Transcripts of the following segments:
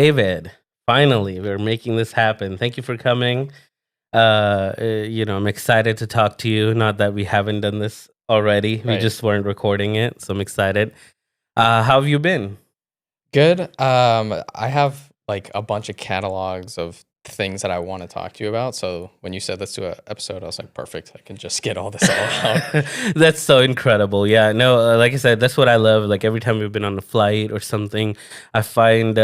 David, finally, we're making this happen. Thank you for coming. I'm excited to talk to you. Not that we haven't done this already. We Right. just weren't recording it, so I'm excited. How have you been? Good. I have like a bunch of catalogs of things that I want to talk to you about. So when you said let's do an episode, I was like, perfect. I can just get all this all out. That's so incredible. Yeah, no, like I said, that's what I love. Like every time we've been on a flight or something, I find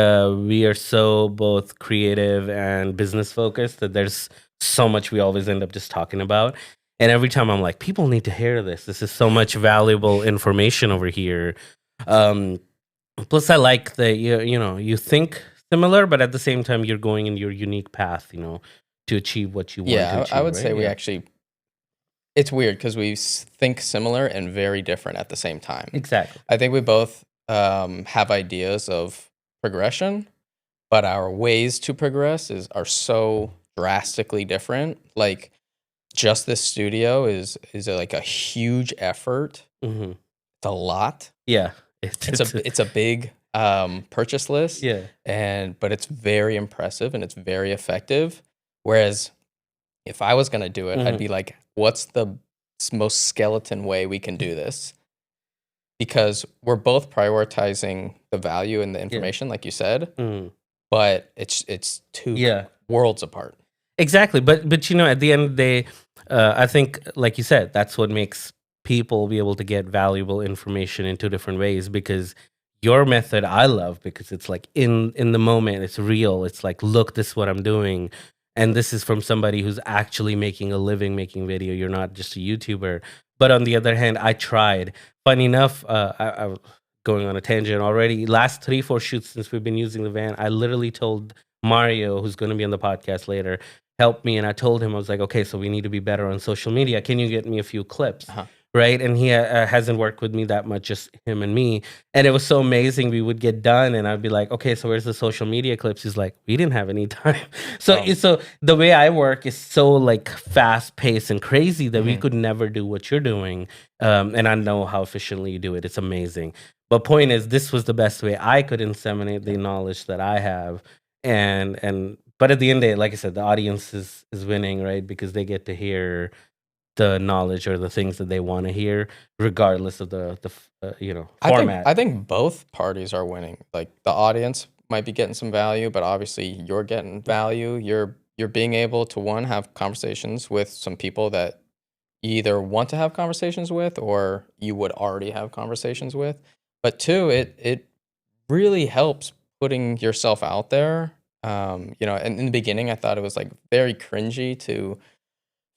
we are so both creative and business focused that there's so much we always end up just talking about. And every time I'm like, people need to hear this. This is so much valuable information over here. Um, Plus, I like that you think similar, but at the same time, you're going in your unique path, to achieve what you want to Yeah, I achieve, would right? say we Yeah, actually, it's weird because we think similar and very different at the same time. exactly. I think we both have ideas of progression, but our ways to progress are so drastically different. Like just this studio is like a huge effort. Hmm. It's a lot. Yeah, It's a big purchase list, yeah, but it's very impressive and it's very effective. Whereas if I was gonna do it, I'd hmm be like, what's the most skeleton way we can do this? Because we're both prioritizing the value and the yeah, information, like you said, mm, but it's two yeah, worlds apart. exactly. But at the end of the day, I think, like you said, that's what makes people be able to get valuable information in two different ways. Because your method, I love because it's like in the moment, it's real. It's like, look, this is what I'm doing, and this is from somebody who's actually making a living making video. You're not just a YouTuber. But on the other hand, I tried. Funny enough, I was going on a tangent already. Last 3-4 shoots since we've been using the van, I literally told Mario, who's going to be on the podcast later, help me. And I told him, I was like, okay, so we need to be better on social media. Can you get me a few clips? Uh-huh. Right. And he hasn't worked with me that much, just him and me. And it was so amazing. We would get done and I'd be like, okay, so where's the social media clips? He's like, we didn't have any time. Oh, So the way I work is so like fast paced and crazy that we mhm. could never do what you're doing. And I know how efficiently you do it. It's amazing. But point is, this was the best way I could inseminate the knowledge that I have. And but at the end of the day, like I said, the audience is winning, right? Because they get to hear the knowledge or the things that they want to hear, regardless of the format. I think both parties are winning. Like the audience might be getting some value, but obviously you're getting value. You're being able to one have conversations with some people that you either want to have conversations with or you would already have conversations with. But two, it really helps putting yourself out there. And in the beginning I thought it was like very cringy to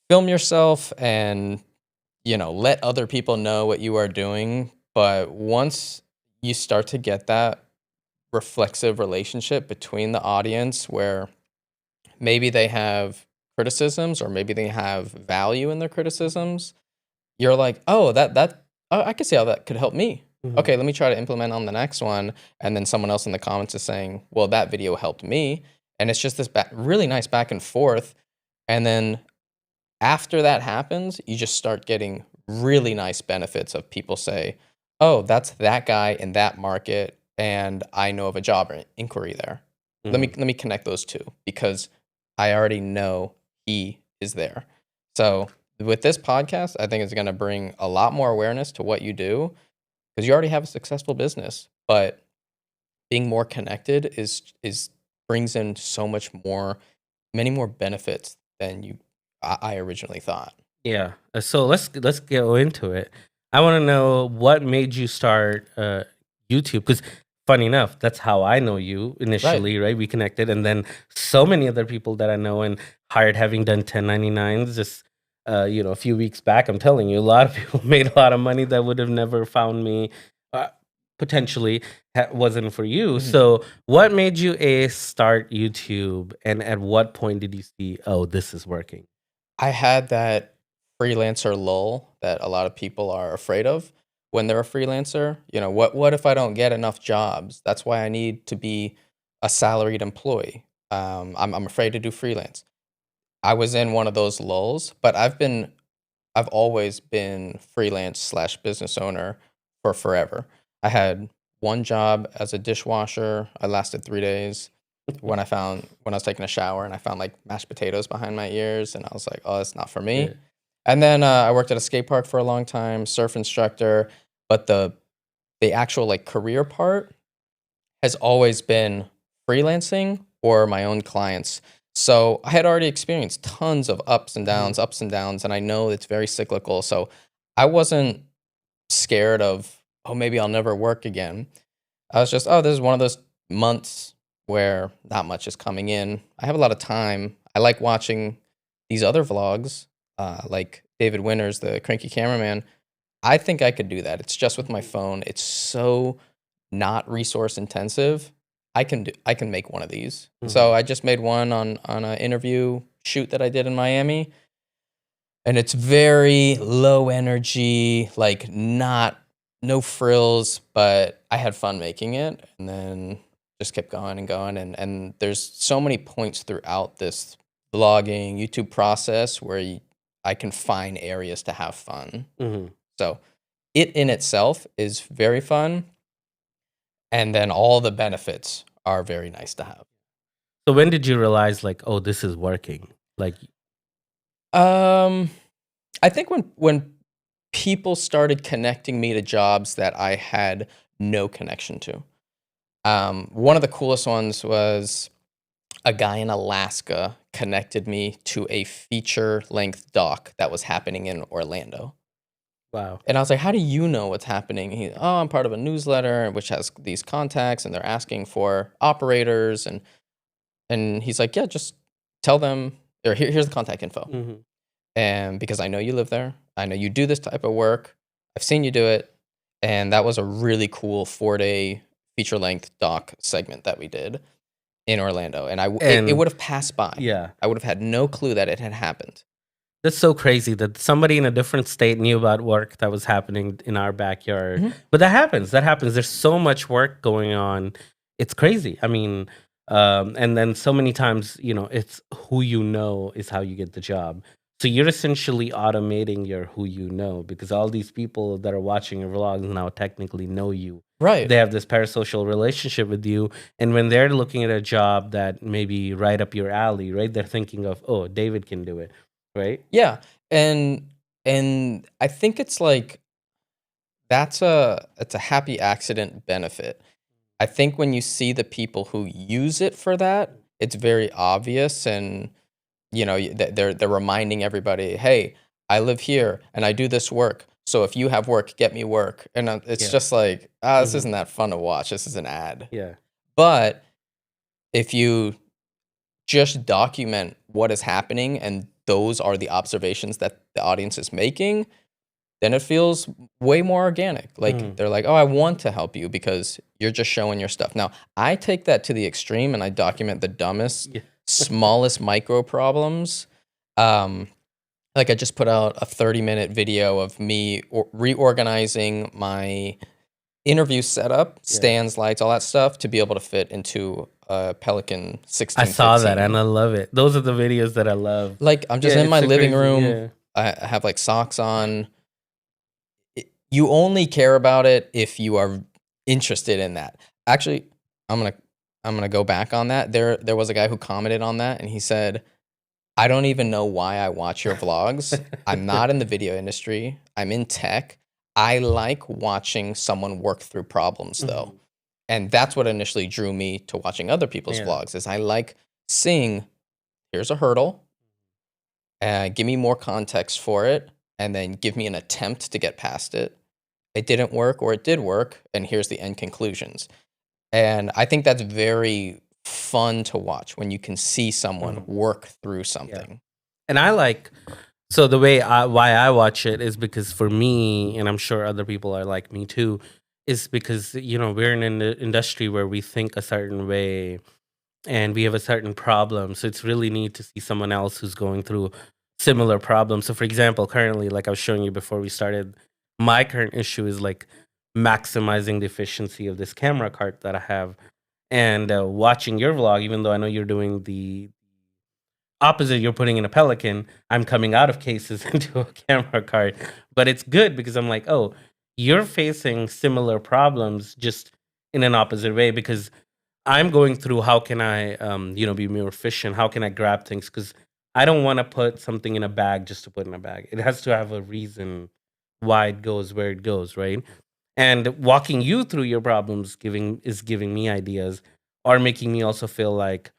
film yourself and let other people know what you are doing. But once you start to get that reflexive relationship between the audience where maybe they have criticisms or maybe they have value in their criticisms, you're like, oh, I can see how that could help me. Mhm. Okay, let me try to implement on the next one. And then someone else in the comments is saying, well, that video helped me. And it's just this really nice back and forth. And then after that happens, you just start getting really nice benefits of people say, "Oh, that's that guy in that market, and I know of a job or inquiry there. Mhm. Let me connect those two because I already know he is there." So with this podcast, I think it's going to bring a lot more awareness to what you do because you already have a successful business, but being more connected is brings in so much more, many more benefits than I originally thought. Yeah. So let's go into it. I want to know what made you start YouTube, because funny enough, that's how I know you Right. initially, right? We connected, and then so many other people that I know and hired, having done 1099s just a few weeks back. I'm telling you, a lot of people made a lot of money that would have never found me. Uh, Potentially wasn't for you. Mhm. So what made you start YouTube, and at what point did you see, oh, this is working? I had that freelancer lull that a lot of people are afraid of when they're a freelancer. What if I don't get enough jobs? That's why I need to be a salaried employee. I'm afraid to do freelance. I was in one of those lulls, but I've always been freelance slash business owner for forever. I had one job as a dishwasher. I lasted 3 days. when I was taking a shower and I found like mashed potatoes behind my ears, and I was like, oh, that's not for Yeah. me. And then I worked at a skate park for a long time, surf instructor, but the actual like career part has always been freelancing or my own clients. So I had already experienced tons of Mhm. ups and downs, and I know it's very cyclical. So I wasn't scared of, oh, maybe I'll never work again. I was just, oh, this is one of those months where not much is coming in. I have a lot of time. I like watching these other vlogs, like David Winters, the cranky cameraman. I think I could do that. It's just with my Mhm. phone. It's so not resource intensive. I can make one of these. So Mhm. I just made one on an interview shoot that I did in Miami, and it's very low energy, like not no frills, but I had fun making it, and then just kept going and going, and there's so many points throughout this vlogging YouTube process where I can find areas to have fun. Mhm. So it in itself is very fun, and then all the benefits are very nice to have. So when did you realize like, oh, this is working? Like, Um, I think when people started connecting me to jobs that I had no connection to. One of the coolest ones was a guy in Alaska connected me to a feature length doc that was happening in Orlando. wow. And I was like, how do you know what's happening? Oh, I'm part of a newsletter which has these contacts and they're asking for operators. And he's like, yeah, just tell them, or here's the contact info. Mhm. And because I know you live there, I know you do this type of work. I've seen you do it. And that was a really cool 4-day feature length doc segment that we did in Orlando. And it And would have passed by. yeah, I would have had no clue that it had happened. that's so crazy that somebody in a different state knew about work that was happening in our backyard. Mhm. But that happens. That happens. There's so much work going on. It's crazy. I mean, and then so many times, it's who you know is how you get the job. So you're essentially automating your who you know because all these people that are watching your vlogs now technically know you. Right. They have this parasocial relationship with you. And when they're looking at a job that maybe right up your alley, right, they're thinking of, oh, David can do it. Right? Yeah. And and I think it's like it's a happy accident benefit. I think when you see the people who use it for that, it's very obvious, and they're reminding everybody, "Hey, I live here and I do this work. So if you have work, get me work." And it's Yeah. just like, ah, this Mhm. isn't that fun to watch. This is an ad. Yeah. But if you just document what is happening and those are the observations that the audience is making, then it feels way more organic. Like Mhm. they're like, "Oh, I want to help you because you're just showing your stuff." Now, I take that to the extreme and I document the dumbest, Yeah. smallest micro problems. Um, like I just put out a 30-minute video of me reorganizing my interview setup, Yeah. stands, lights, all that stuff to be able to fit into a Pelican I saw that and 1615. I love it. Those are the videos that I love. Like I'm Yeah, just in it's my so living crazy. room. Yeah. I have like socks on. You only care about it if you are interested in that. Actually, I'm gonna I'm gonna go back on that. There was a guy who commented on that, and he said, "I don't even know why I watch your vlogs. I'm not in the video industry. I'm in tech. I like watching someone work through problems, though." Mhm. And that's what initially drew me to watching other people's Yeah. vlogs. Is I like seeing, here's a hurdle, give me more context for it, and then give me an attempt to get past it. It didn't work or it did work, and here's the end conclusions. And I think that's very fun to watch when you can see someone Mhm. work through Yeah. something. And I like so the way why I watch it is because for me, and I'm sure other people are like me too, is because we're in an industry where we think a certain way and we have a certain problem. So it's really neat to see someone else who's going through similar problems. So for example, currently, like I was showing you before we started, my current issue is like maximizing the efficiency of this camera cart that I have. And watching your vlog, even though I know you're doing the opposite, you're putting in a Pelican, I'm coming out of cases into a camera cart. But it's good because I'm like, oh, you're facing similar problems just in an opposite way because I'm going through how can I, be more efficient? How can I grab things? Because I don't want to put something in a bag just to put in a bag. It has to have a reason why it goes where it goes, right? And walking you through your problems giving me ideas, or making me also feel like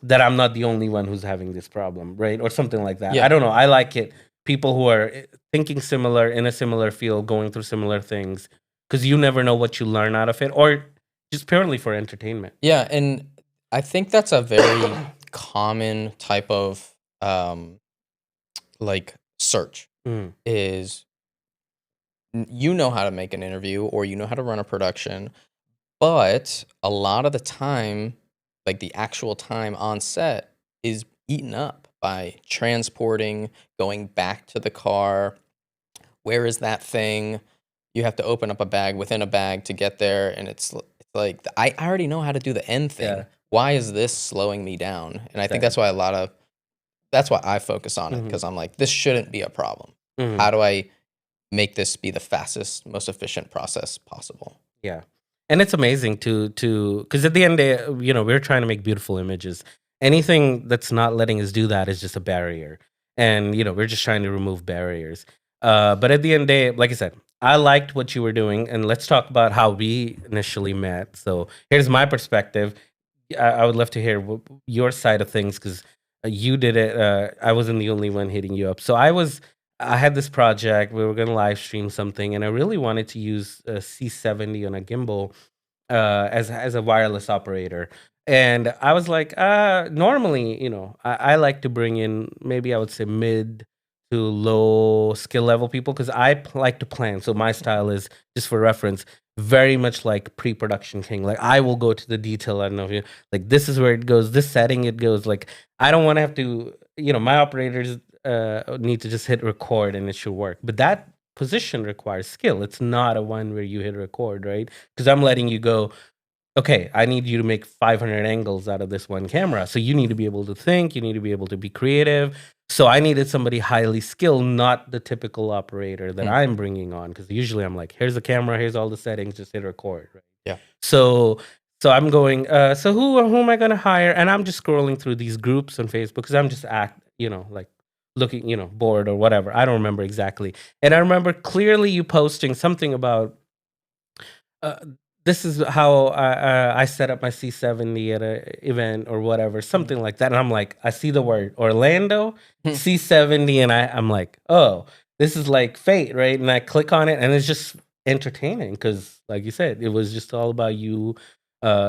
that I'm not the only one who's having this problem, right? Or something like that. I Yeah. don't know. I like it. People who are thinking similar in a similar field, going through similar things, because you never know what you learn out of it, or just purely for entertainment. Yeah, and I think that's a very common type of like search Mm, is you know how to make an interview or you know how to run a production, but a lot of the time, like the actual time on set is eaten up by transporting, going back to the car. Where is that thing? You have to open up a bag within a bag to get there, and it's like I already know how to do the end yeah, thing. Why is this slowing me down? And I think exactly. that's why I focus on it Hmm. because I'm like, this shouldn't be a problem. Hmm. How do I make this be the fastest, most efficient process possible? Yeah. And it's amazing to because at the end, we're trying to make beautiful images. Anything that's not letting us do that is just a barrier. And we're just trying to remove barriers. But at the end of the day, like I said, I liked what you were doing, and let's talk about how we initially met. So here's my perspective. I would love to hear your side of things because you did it. I wasn't the only one hitting you up. So I had this project. We were going to live stream something, and I really wanted to use a C70 on a gimbal as a wireless operator. And I was like, normally, I like to bring in maybe I would say mid to low skill level people because like to plan. So my style is just for reference, very much like pre-production king. Like I will go to the detail. I don't know if you like this is where it goes, this setting it goes. Like I don't want to have to, my operators need to just hit record and it should work. But that position requires skill. It's not a one where you hit record, right? Because I'm letting you go, okay, I need you to make 500 angles out of this one camera. So you need to be able to think, you need to be able to be creative. So I needed somebody highly skilled, not the typical operator that Hmm. I'm bringing on. Because usually I'm like, here's the camera, here's all the settings, just hit record, right? Yeah. So I'm going, so who am I going to hire? And I'm just scrolling through these groups on Facebook because I'm just like looking, bored or whatever. I don't remember exactly. And I remember clearly you posting something about uh, this is how I set up my C70 at a event or whatever, Mhm. something like that. And I'm like, I see the word Orlando Hmm. C70, and I'm like, oh, this is like fate, right? And I click on it, and it's just entertaining because, like you said, it was just all about you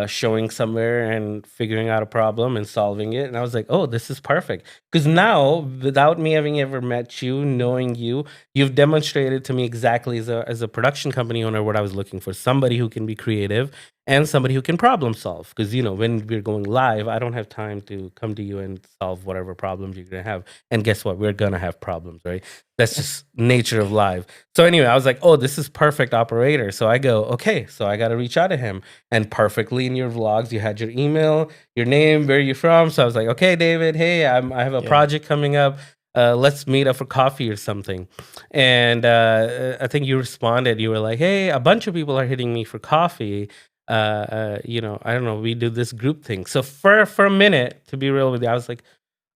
showing somewhere and figuring out a problem and solving it. And I was like, oh, this is perfect. Because now, without me having ever met you, knowing you, you've demonstrated to me exactly as a production company owner what I was looking for. Somebody who can be creative and somebody who can problem solve. Because, when we're going live, I don't have time to come to you and solve whatever problems you're going to have. And guess what? We're going to have problems, right? That's just nature of live. So anyway, I was like, oh, this is perfect operator. So I go, okay, so I got to reach out to him. And perfectly in your vlogs, you had your email, your name, where you from. So I was like, okay, David, hey, I have a Yeah. project coming up. Let's meet up for coffee or something. And I think you responded. You were like, hey, a bunch of people are hitting me for coffee. I don't know. We do this group thing. So for a minute, to be real with you, I was like,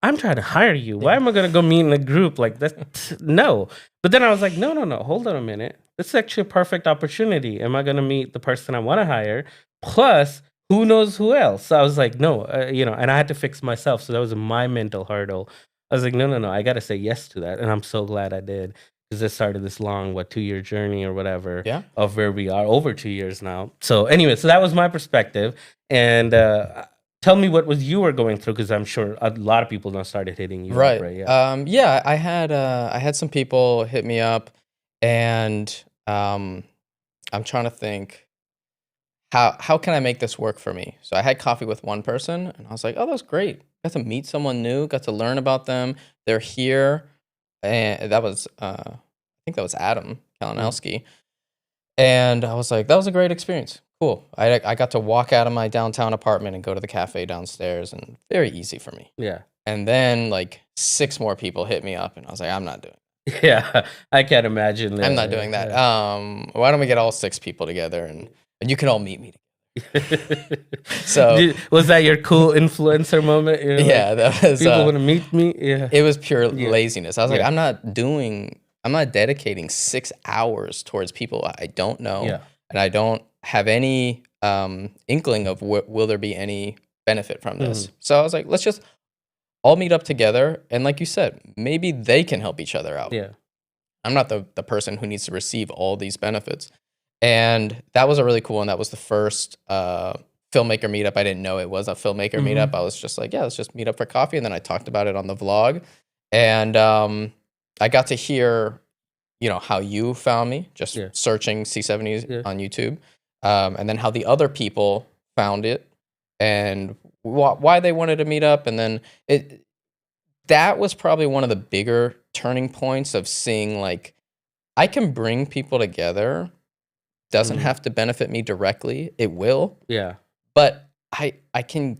I'm trying to hire you. Why Yeah. am I going to go meet in a group like that? No. But then I was like, no, no, no. Hold on a minute. This is actually a perfect opportunity. Am I going to meet the person I want to hire? Plus, who knows who else? So I was like, no, and I had to fix myself. So that was my mental hurdle. I was like, no, no, no. I got to say yes to that. And I'm so glad I did because this started this long, 2-year journey or whatever Yeah. of where we are over 2 years now. So anyway, so that was my perspective. And tell me what was you were going through because I'm sure a lot of people now started hitting you up, Right. right? Yeah. Yeah, I had some people hit me up and I'm trying to think how can I make this work for me? So I had coffee with one person and I was like, "Oh, that's great. Got to meet someone new, got to learn about them. They're here." And that was I think that was Adam Mm, Kalinowski. And I was like, "That was a great experience. Cool." I got to walk out of my downtown apartment and go to the cafe downstairs and very easy for me. yeah. And then like 6 more people hit me up and I was like, "I'm not doing Yeah. I can't imagine I'm that. not doing that. Why don't we get all 6 people together and you can all meet me?" So Was that your cool influencer moment? You're yeah, like, that was people want to meet me. Yeah. it was pure Yeah. laziness. I was like, Yeah. I'm not dedicating 6 hours towards people I don't know, Yeah. and I don't have any inkling of will there be any benefit from this. So I was like, let's just all meet up together, and like you said, maybe they can help each other out. Yeah. I'm not the person who needs to receive all these benefits. And that was a really cool one. That was the first filmmaker meetup. I didn't know it was a filmmaker meetup. I was just like, yeah, let's just meet up for coffee. And then I talked about it on the vlog. And I got to hear, how you found me, just Yeah. searching C70s Yeah. on YouTube. And then how the other people found it and why they wanted to meet up. And then that was probably one of the bigger turning points of seeing like, I can bring people together. Doesn't have to benefit me directly. It will, Yeah. but I can,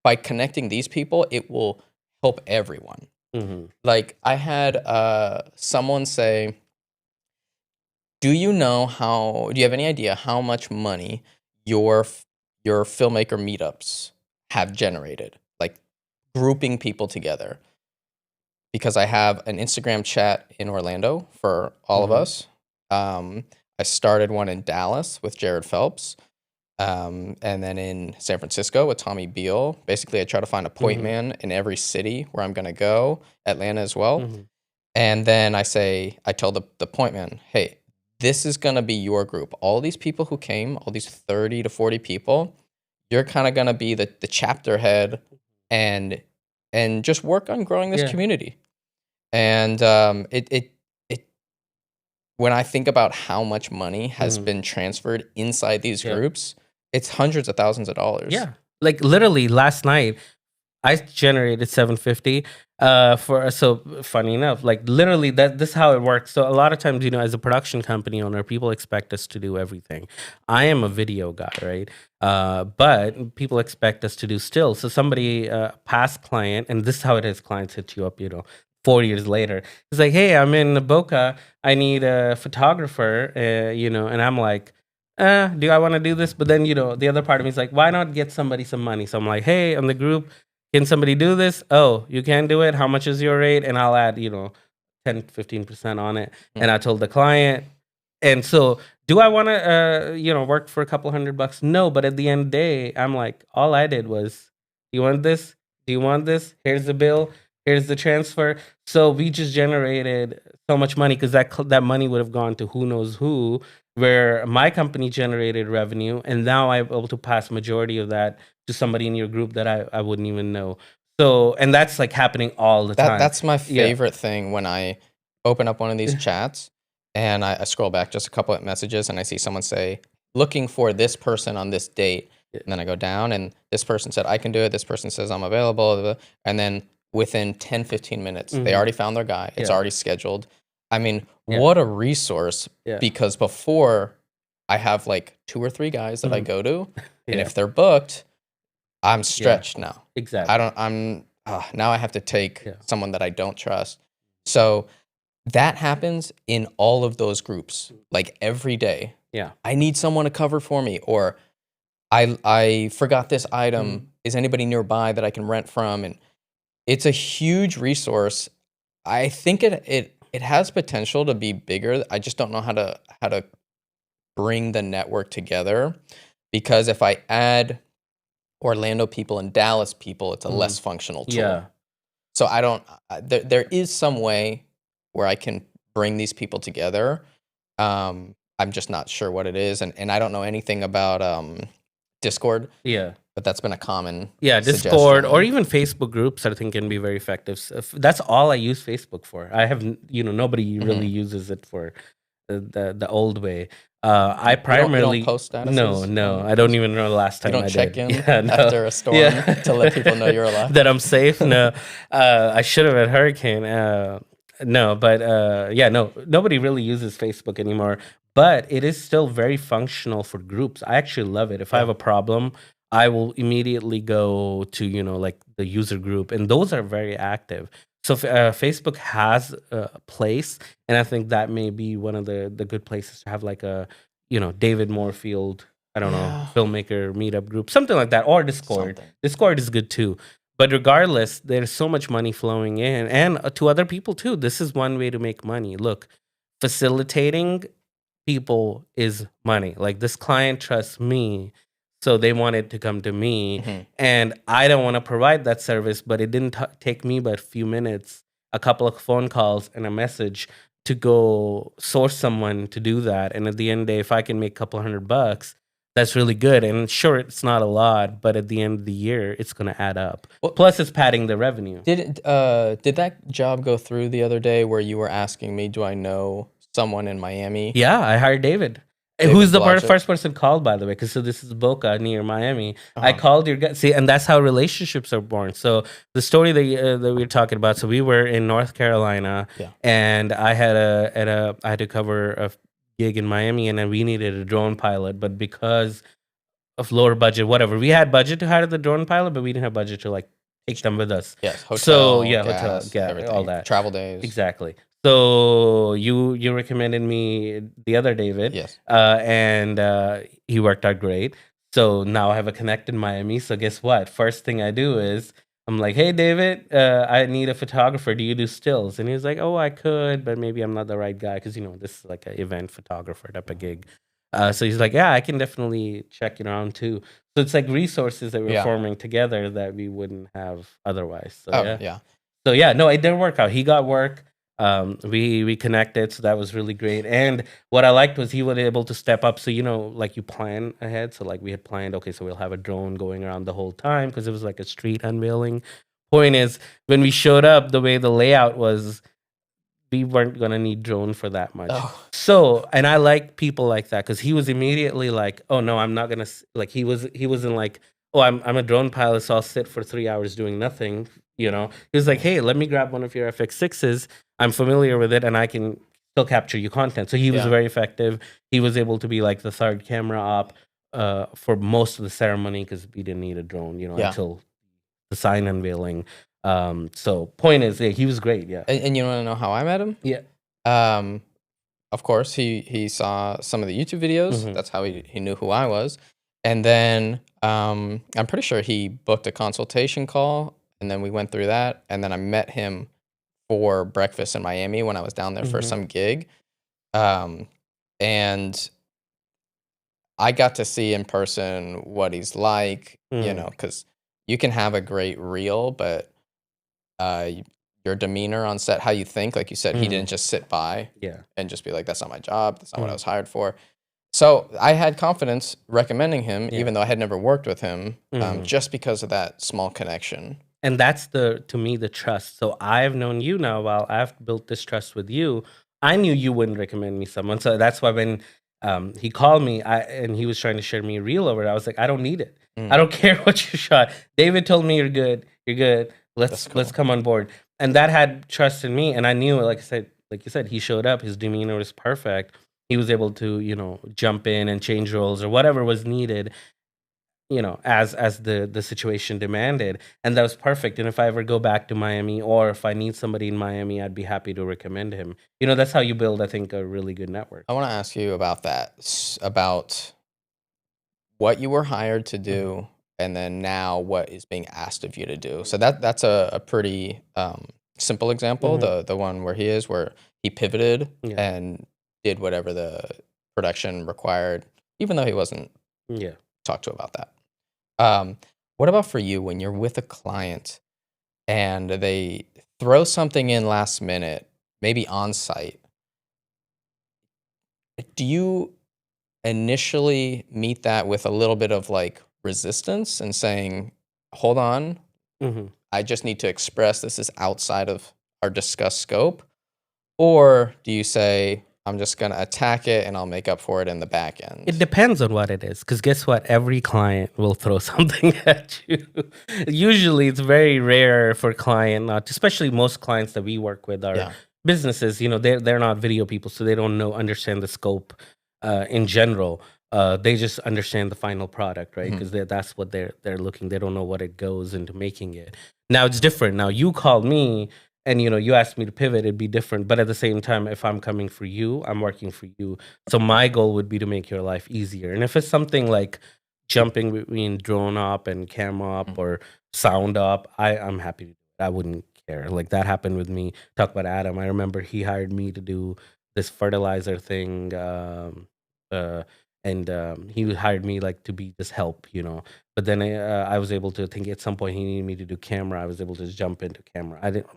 by connecting these people, it will help everyone. Like I had someone say, do you have any idea how much money your filmmaker meetups have generated? Like grouping people together. Because I have an Instagram chat in Orlando for all of us. I started one in Dallas with Jared Phelps, and then in San Francisco with Tommy Beal. Basically, I try to find a point man in every city where I'm going to go, Atlanta as well. And then I tell the point man, hey, this is going to be your group. All these people who came, all these 30 to 40 people, you're kind of going to be the chapter head and just work on growing this community. And it when I think about how much money has been transferred inside these groups, it's hundreds of thousands of dollars. Yeah. Like literally last night, I generated 750 so funny enough, like literally this is how it works. So a lot of times, as a production company owner, people expect us to do everything. I am a video guy, right? But people expect us to do still. So somebody, past client, and this is how it is, clients hit you up, 4 years later. It's like, hey, I'm in Boca. I need a photographer, and I'm like, do I want to do this? But then, the other part of me is like, why not get somebody some money? So I'm like, hey, on the group, can somebody do this? Oh, you can do it. How much is your rate? And I'll add, 10, 15% on it. And I told the client. And so do I want to, work for a couple $100? No. But at the end of the day, I'm like, all I did was, you want this? Do you want this? Here's the bill. Here's the transfer. So we just generated so much money because that money would have gone to who knows who, where my company generated revenue. And now I'm able to pass majority of that to somebody in your group that I wouldn't even know. So, and that's like happening all the time. That's my favorite thing when I open up one of these chats and I scroll back just a couple of messages and I see someone say, looking for this person on this date. And then I go down and this person said, I can do it. This person says, I'm available. And then within 10, 15 minutes, they already found their guy. It's already scheduled. I mean, what a resource. Because before I have like 2 or 3 guys that I go to. And if they're booked, I'm stretched now. Exactly. Now I have to take someone that I don't trust. So that happens in all of those groups, like every day. Yeah. I need someone to cover for me, or I forgot this item. Is anybody nearby that I can rent from? And it's a huge resource. I think it has potential to be bigger. I just don't know how to bring the network together, because if I add Orlando people and Dallas people, it's a less functional tool. Yeah. So I don't. There is some way where I can bring these people together. I'm just not sure what it is, and I don't know anything about Discord. Yeah. But that's been a common Discord suggestion. or even Facebook groups, I think can be very effective. So that's all I use Facebook for. I have, nobody really uses it for the old way. I primarily you don't post statuses. No, I don't even know the last time you don't I check did. in after a storm to let people know you're alive. That I'm safe. No, I should have at hurricane. No, but no, nobody really uses Facebook anymore. But it is still very functional for groups. I actually love it. If I have a problem, I will immediately go to like the user group, and those are very active. So Facebook has a place, and I think that may be one of the good places to have like a David Morefield I don't know, Yeah. filmmaker meetup group, something like that, or Discord. Something. Discord is good too. But regardless, there's so much money flowing in, and to other people too. This is one way to make money. Look, facilitating people is money. Like this client trusts me, so they wanted to come to me, Mhm. and I don't want to provide that service, but it didn't take me but a few minutes, a couple of phone calls and a message to go source someone to do that. And at the end of the day, if I can make a couple $100, that's really good. And sure, it's not a lot, but at the end of the year, it's going to add up. Well, Plus, it's padding the revenue. did that job go through the other day where you were asking me, do I know someone in Miami? Yeah, I hired David. David Who's the Blodgett? first person called, by the way? Because so this is Boca near Miami. I Uh-huh. called your guy. See, and that's how relationships are born. So the story that we were talking about. So we were in North Carolina, Yeah. and I had to cover a gig in Miami, and then we needed a drone pilot, but because of lower budget, whatever, we had budget to hire the drone pilot, but we didn't have budget to like take them with us. Yes. Hotel. So yeah, gas, hotel, yeah, everything. all that. Travel days. Exactly. So you recommended me the other David, Yes. and he worked out great. So now I have a connect in Miami. So guess what? First thing I do is I'm like, hey David, I need a photographer. Do you do stills? And he's like, oh, I could, but maybe I'm not the right guy because this is like an event photographer type of gig. So he's like, yeah, I can definitely check it around too. So it's like resources that we're Yeah. forming together that we wouldn't have otherwise. So Oh, yeah. yeah. So yeah, no, it did work out. He got work. We connected, so that was really great. And what I liked was he was able to step up. So like you plan ahead. So like we had planned, okay, so we'll have a drone going around the whole time because it was like a street unveiling. Point is, when we showed up, the way the layout was, we weren't gonna need drone for that much. Oh. So, and I like people like that because he was immediately like, "Oh no, I'm not gonna like." He wasn't like, "Oh, I'm a drone pilot, so I'll sit for 3 hours doing nothing." He was like, "Hey, let me grab one of your FX6s. I'm familiar with it, and I can still capture you content." So he was Yeah. very effective. He was able to be like the third camera op for most of the ceremony because we didn't need a drone, Yeah. until the sign unveiling. So point is, yeah, he was great. Yeah. And you want to know how I met him? Yeah. Of course, he saw some of the YouTube videos. Mhm. That's how he knew who I was. And then I'm pretty sure he booked a consultation call, and then we went through that. And then I met him for breakfast in Miami when I was down there for Mhm. some gig. And I got to see in person what he's like, Mm. because you can have a great reel, but your demeanor on set, how you think, like you said, he Mm. didn't just sit by Yeah. and just be like, that's not my job. That's not what I Mm. was hired for. So I had confidence recommending him, Yeah. even though I had never worked with him, Mhm. just because of that small connection. And that's to me, the trust. So I've known you now while I've built this trust with you. I knew you wouldn't recommend me someone. So that's why when he called me and he was trying to share me a reel over it, I was like, I don't need it. Mm. I don't care what you shot. David told me you're good. You're good. That's Let's cool. come on board. And that had trust in me. And I knew, like you said, he showed up. His demeanor was perfect. He was able to, jump in and change roles or whatever was needed, as the situation demanded. And that was perfect. And if I ever go back to Miami or if I need somebody in Miami, I'd be happy to recommend him. That's how you build, I think, a really good network. I want to ask you about that, about what you were hired to Mhm. do, and then now what is being asked of you to do. So that's a pretty simple example, Mhm. the one where he pivoted Yeah. and did whatever the production required, even though he wasn't Yeah. talked to about that. What about for you when you're with a client and they throw something in last minute, maybe on site? Do you initially meet that with a little bit of like resistance and saying, hold on, Mhm. I just need to express this is outside of our discussed scope? Or do you say, I'm just going to attack it and I'll make up for it in the back end? It depends on what it is, because guess what? Every client will throw something at you. Usually, it's very rare for a client not to, especially most clients that we work with are Yeah. businesses. They're not video people, so they don't understand the scope in general. They just understand the final product, right? Mhm. Because that's what they're looking. They don't know what it goes into making it. Now it's different. Now you called me and you asked me to pivot, it'd be different. But at the same time, if I'm coming for you, I'm working for you. So my goal would be to make your life easier. And if it's something like jumping between drone up and camera up or sound up, I'm happy to do it. I wouldn't care. Like that happened with me. Talk about Adam. I remember he hired me to do this fertilizer thing. Uh, and he hired me like to be this help, But then I was able to think at some point he needed me to do camera. I was able to just jump into camera. I didn't.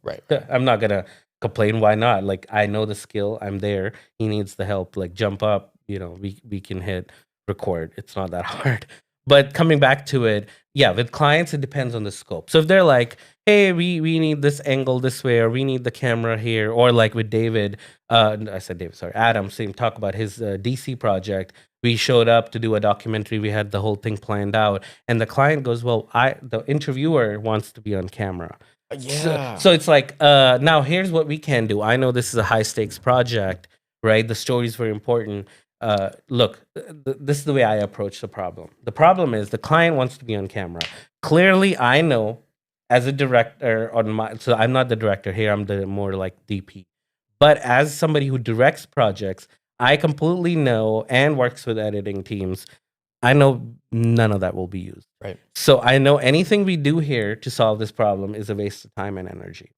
Right. I'm not gonna complain. Why not? Like I know the skill. I'm there. He needs the help. Like jump up. We can hit record. It's not that hard. But coming back to it, yeah, with clients it depends on the scope. So if they're like, hey, we need this angle this way, or we need the camera here, or like with David, I said David, sorry, Adam, same talk about his DC project. We showed up to do a documentary. We had the whole thing planned out, and the client goes, well, the interviewer wants to be on camera. Yeah. So it's like, now here's what we can do. I know this is a high stakes project, right? The story is very important. Look, this is the way I approach the problem. The problem is the client wants to be on camera. Clearly, I know as a director so I'm not the director here. I'm the more like DP. But as somebody who directs projects, I completely know and works with editing teams. I know none of that will be used. Right. So I know anything we do here to solve this problem is a waste of time and energy.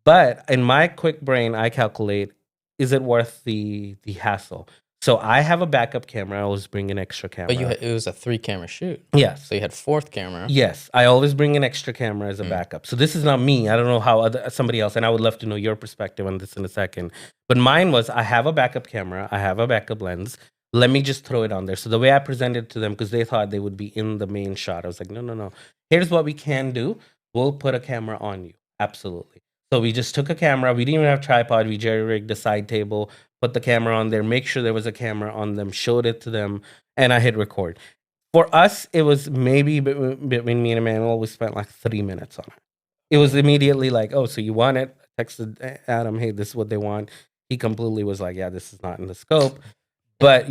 But in my quick brain, I calculate, is it worth the hassle? So I have a backup camera. I always bring an extra camera. But it was a 3-camera shoot. Yes. So you had 4th camera. Yes. I always bring an extra camera as a backup. So this is not me. I don't know how somebody else, and I would love to know your perspective on this in a second. But mine was, I have a backup camera. I have a backup lens. Let me just throw it on there. So the way I presented it to them, because they thought they would be in the main shot, I was like, no. Here's what we can do. We'll put a camera on you. Absolutely. So we just took a camera. We didn't even have tripod. We jerry-rigged the side table, put the camera on there, make sure there was a camera on them, showed it to them, and I hit record. For us, it was maybe between me and Emmanuel, we spent like 3 minutes on it. It was immediately like, oh, so you want it? I texted Adam, hey, this is what they want. He completely was like, yeah, this is not in the scope. But,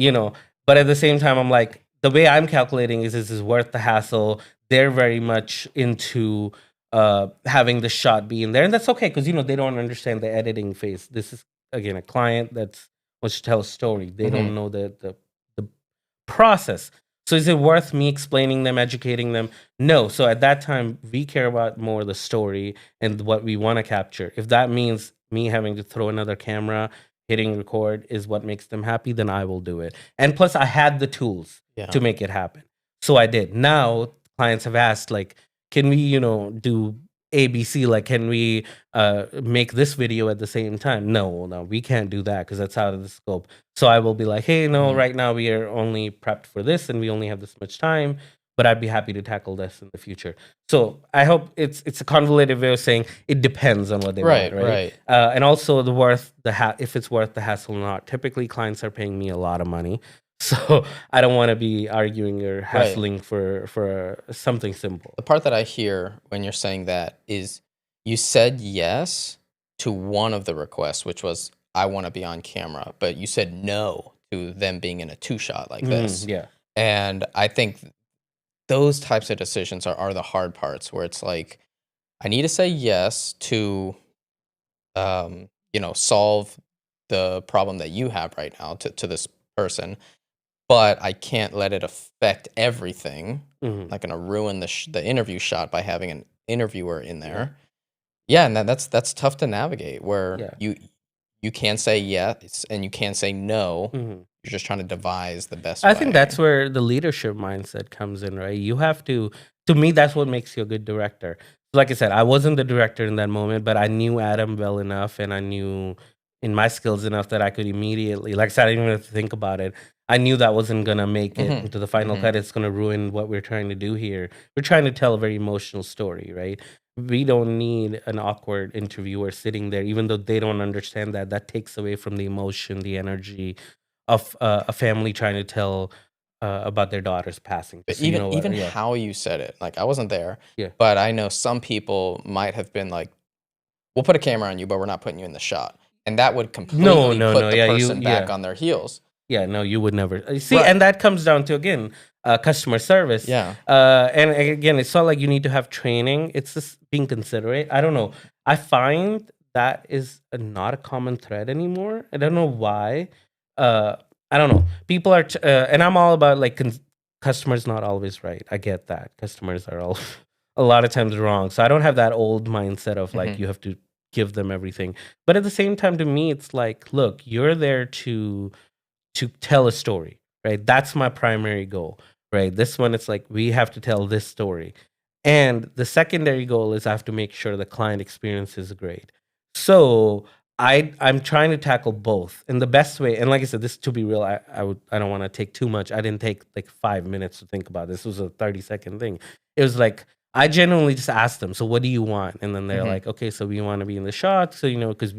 but at the same time, I'm like, the way I'm calculating is this is worth the hassle. They're very much into having the shot be in there. And that's okay because, they don't understand the editing phase. This is, again, a client that wants to tell a story. They don't know the process. So is it worth me explaining them, educating them? No. So at that time, we care about more the story and what we want to capture. If that means me having to throw another camera, hitting record is what makes them happy, then I will do it. And plus, I had the tools to make it happen. So I did. Now, clients have asked, like, can we, do ABC? Like, can we make this video at the same time? No, we can't do that because that's out of the scope. So I will be like, hey, no, right now we are only prepped for this and we only have this much time, but I'd be happy to tackle this in the future. So I hope it's a convoluted way of saying it depends on what they want, right? And also if it's worth the hassle or not. Typically, clients are paying me a lot of money. So I don't want to be arguing or hassling for something simple. The part that I hear when you're saying that is you said yes to one of the requests, which was, I want to be on camera, but you said no to them being in a 2-shot like this. Yeah. And I think those types of decisions are the hard parts where it's like, I need to say yes to, solve the problem that you have right now to this person. But I can't let it affect everything. I'm not going to ruin the interview shot by having an interviewer in there. Yeah, and that's tough to navigate where you can say yes and you can say no. You're just trying to devise the best way. I think that's where the leadership mindset comes in, right? You have to me, that's what makes you a good director. Like I said, I wasn't the director in that moment, but I knew Adam well enough and I knew in my skills enough that I could immediately, like I said, I didn't even have to think about it. I knew that wasn't going to make it into the final cut. It's going to ruin what we're trying to do here. We're trying to tell a very emotional story, right? We don't need an awkward interviewer sitting there, even though they don't understand that. That takes away from the emotion, the energy of a family trying to tell about their daughter's passing. But So even how you said it, like I wasn't there, Yeah. but I know some people might have been like, we'll put a camera on you, but we're not putting you in the shot. And that would completely put the person back on their heels. Yeah, no, you would never. See, Right. and that comes down to, again, customer service. Yeah. And again, it's not like you need to have training. It's just being considerate. I don't know. I find that is not a common thread anymore. I don't know why. Uh, I don't know. People are, and I'm all about like customers not always right. I get that. Customers are all a lot of times wrong. So I don't have that old mindset of like Mhm. you have to give them everything. But at the same time, to me, it's like, look, you're there to tell a story, right? That's my primary goal, right? This one, it's like we have to tell this story. And the secondary goal is I have to make sure the client experience is great. So I'm trying to tackle both in the best way. And like I said, this to be real, I don't want to take too much. I didn't take like 5 minutes to think about this. This was a 30-second thing. It was like I genuinely just asked them, so what do you want? And then they're Mhm. like, okay, so we want to be in the shot. So, because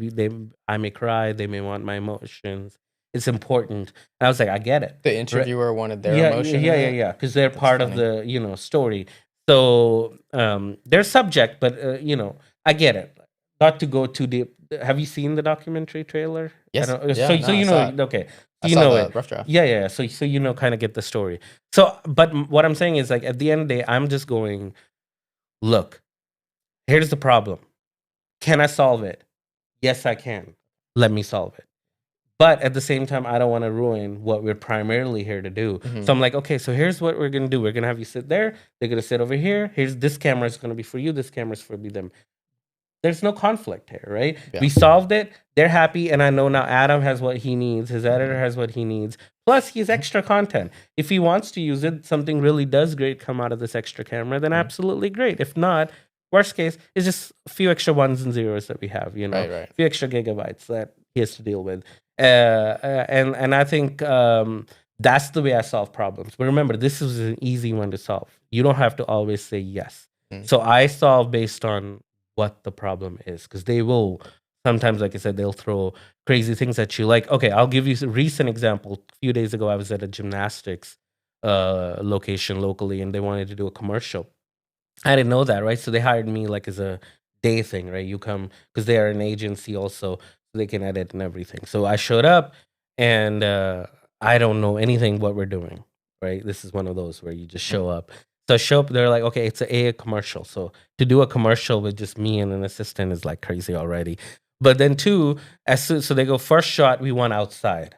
I may cry, they may want my emotions. It's important. And I was like, I get it. The interviewer wanted their Yeah, emotion in it? yeah. Because they're That's part of funny. the story. So they're subject, but I get it. Not to go too deep. Have you seen the documentary trailer? I Yes. don't. Yeah, So no, I saw it. okay. I You saw know the it. rough draft. Yeah. So kind of get the story. So, but what I'm saying is like at the end of the day, I'm just going. Look, here's the problem. Can I solve it? Yes, I can. Let me solve it. But at the same time, I don't want to ruin what we're primarily here to do. So Mhm. I'm like, okay, so here's what we're gonna do. We're gonna have you sit there. They're gonna sit over here. Here's this camera is gonna be for you. This camera is for them. There's no conflict here, right? Yeah. We solved it. They're happy, and I know now Adam has what he needs. His editor has what he needs. Plus, he's extra content. If he wants to use it, something really does great come out of this extra camera, then Mhm. absolutely great. If not, worst case is just a few extra ones and zeros that we have. Right, A few extra gigabytes that he has to deal with. And I think that's the way I solve problems. But remember, this is an easy one to solve. You don't have to always say yes. Mhm. So I solve based on what the problem is, because they will sometimes, like I said, they'll throw crazy things at you. Like, okay, I'll give you a recent example. A few days ago, I was at a gymnastics location locally, and they wanted to do a commercial. I didn't know that, right? So they hired me like as a day thing, right? You come because they are an agency also, so they can edit and everything. So I showed up, and I don't know anything what we're doing, right? This is one of those where you just Mhm. show up. So I show up, they're like, okay, it's a commercial. So to do a commercial with just me and an assistant is like crazy already. But then two, so they go first shot, we want outside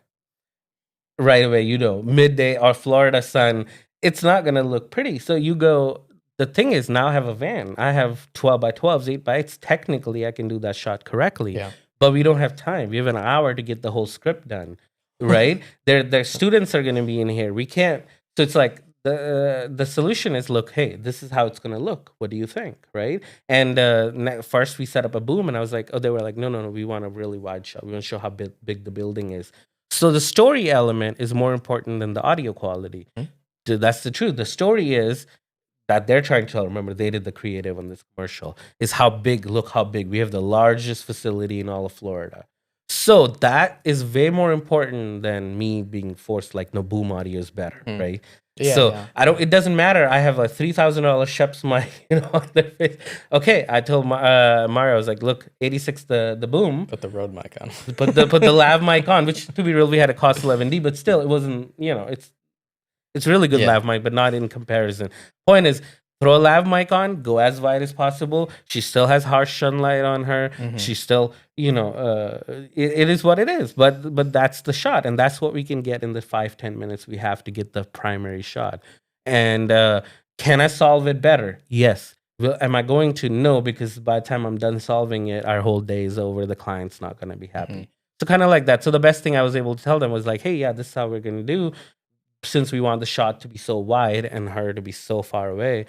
right away, midday or Florida sun, it's not gonna look pretty. So you go. The thing is, now I have a van. I have 12 by 12s, 8 by 8s. Technically, I can do that shot correctly, Yeah. but we don't have time. We have an hour to get the whole script done, right? Their students are gonna be in here. We can't. So it's like the solution is, look, hey, this is how it's gonna look. What do you think, right? And first we set up a boom, and I was like, oh, they were like, no, we want a really wide shot. We want to show how big the building is. So the story element is more important than the audio quality. Mhm. That's the truth. The story is that they're trying to tell. Remember, they did the creative on this commercial. Is how big. Look how big. We have the largest facility in all of Florida. So that is way more important than me being forced. Like, no, boom audio is better, Mhm. right? Yeah, So yeah. I don't. It doesn't matter. I have a $3,000 Sheps mic, on their face. Okay, I told Mario, I was like, look, 86 the boom. Put the Rode mic on. Put the lav mic on, which to be real, we had a cost 11D, but still, it wasn't. It's really good Yeah. lav mic, but not in comparison. Point is, throw a lav mic on, go as wide as possible. She still has harsh sunlight on her. Mhm. She still, it is what it is. But that's the shot, and that's what we can get in the 5-10 minutes we have to get the primary shot. And can I solve it better? Yes. Well, am I going to? No, because by the time I'm done solving it, our whole day is over. The client's not going to be happy. Mhm. So kind of like that. So the best thing I was able to tell them was like, hey, yeah, this is how we're going to do. Since we want the shot to be so wide and her to be so far away,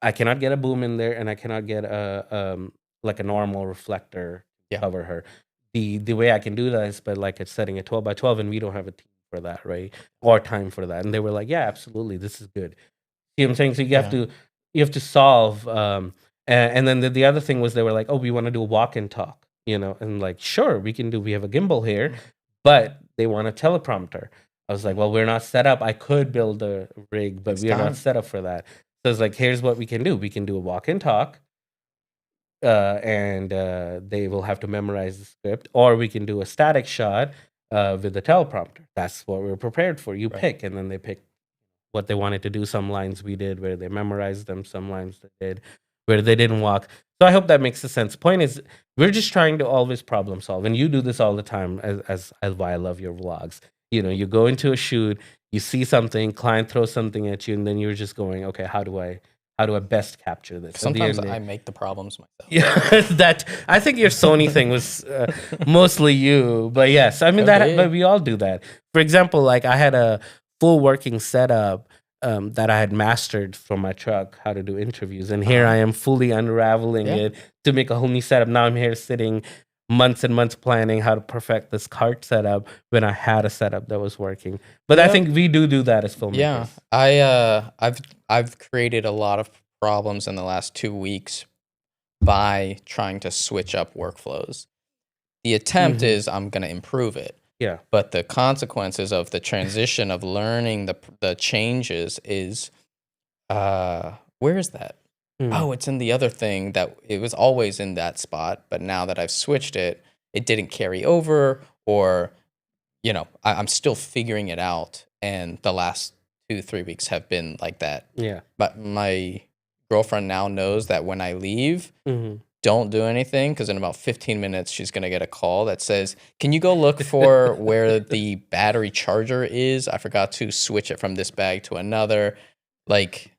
I cannot get a boom in there, and I cannot get a like a normal reflector to Yeah. cover her. The way I can do that is by like it's setting a 12 by 12, and we don't have a team for that, right? Or time for that. And they were like, yeah, absolutely, this is good. See what I'm saying? So Yeah. you have to solve. And then the other thing was they were like, oh, we want to do a walk and talk, and like, sure, we can do. We have a gimbal here, but they want a teleprompter. I was like, well, we're not set up. I could build a rig, but It's we are not time. set up for that. So it's like, here's what we can do. We can do a walk and talk, and they will have to memorize the script, or we can do a static shot with the teleprompter. That's what we're prepared for. You Right. pick, and then they pick what they wanted to do. Some lines we did where they memorized them. Some lines they did where they didn't walk. So I hope that makes sense. Point is, we're just trying to always problem solve, and you do this all the time. As why I love your vlogs. You go into a shoot, you see something, client throws something at you, and then you're just going, okay, how do I best capture this? At the Sometimes end, I make the problems myself. yeah, that I think your Sony thing was mostly you, but yes, I mean Could that. be. But we all do that. For example, like I had a full working setup that I had mastered from my truck, how to do interviews, and here I am fully unraveling Yeah. it to make a whole new setup. Now I'm here sitting months and months planning how to perfect this cart setup when I had a setup that was working. But I Yep. think we do that as Yeah. filmmakers. I've created a lot of problems in the last 2 weeks by trying to switch up workflows. The attempt Mhm. is I'm going to improve it, Yeah. but the consequences of the transition of learning the changes is where is that? Mm. Oh, it's in the other thing that it was always in that spot, but now that I've switched it, it didn't carry over, or I'm still figuring it out. And the last 2-3 weeks have been like that. Yeah. But my girlfriend now knows that when I leave, Mhm. don't do anything, because in about 15 minutes she's going to get a call that says, can you go look for where the battery charger is? I forgot to switch it from this bag to another. Like,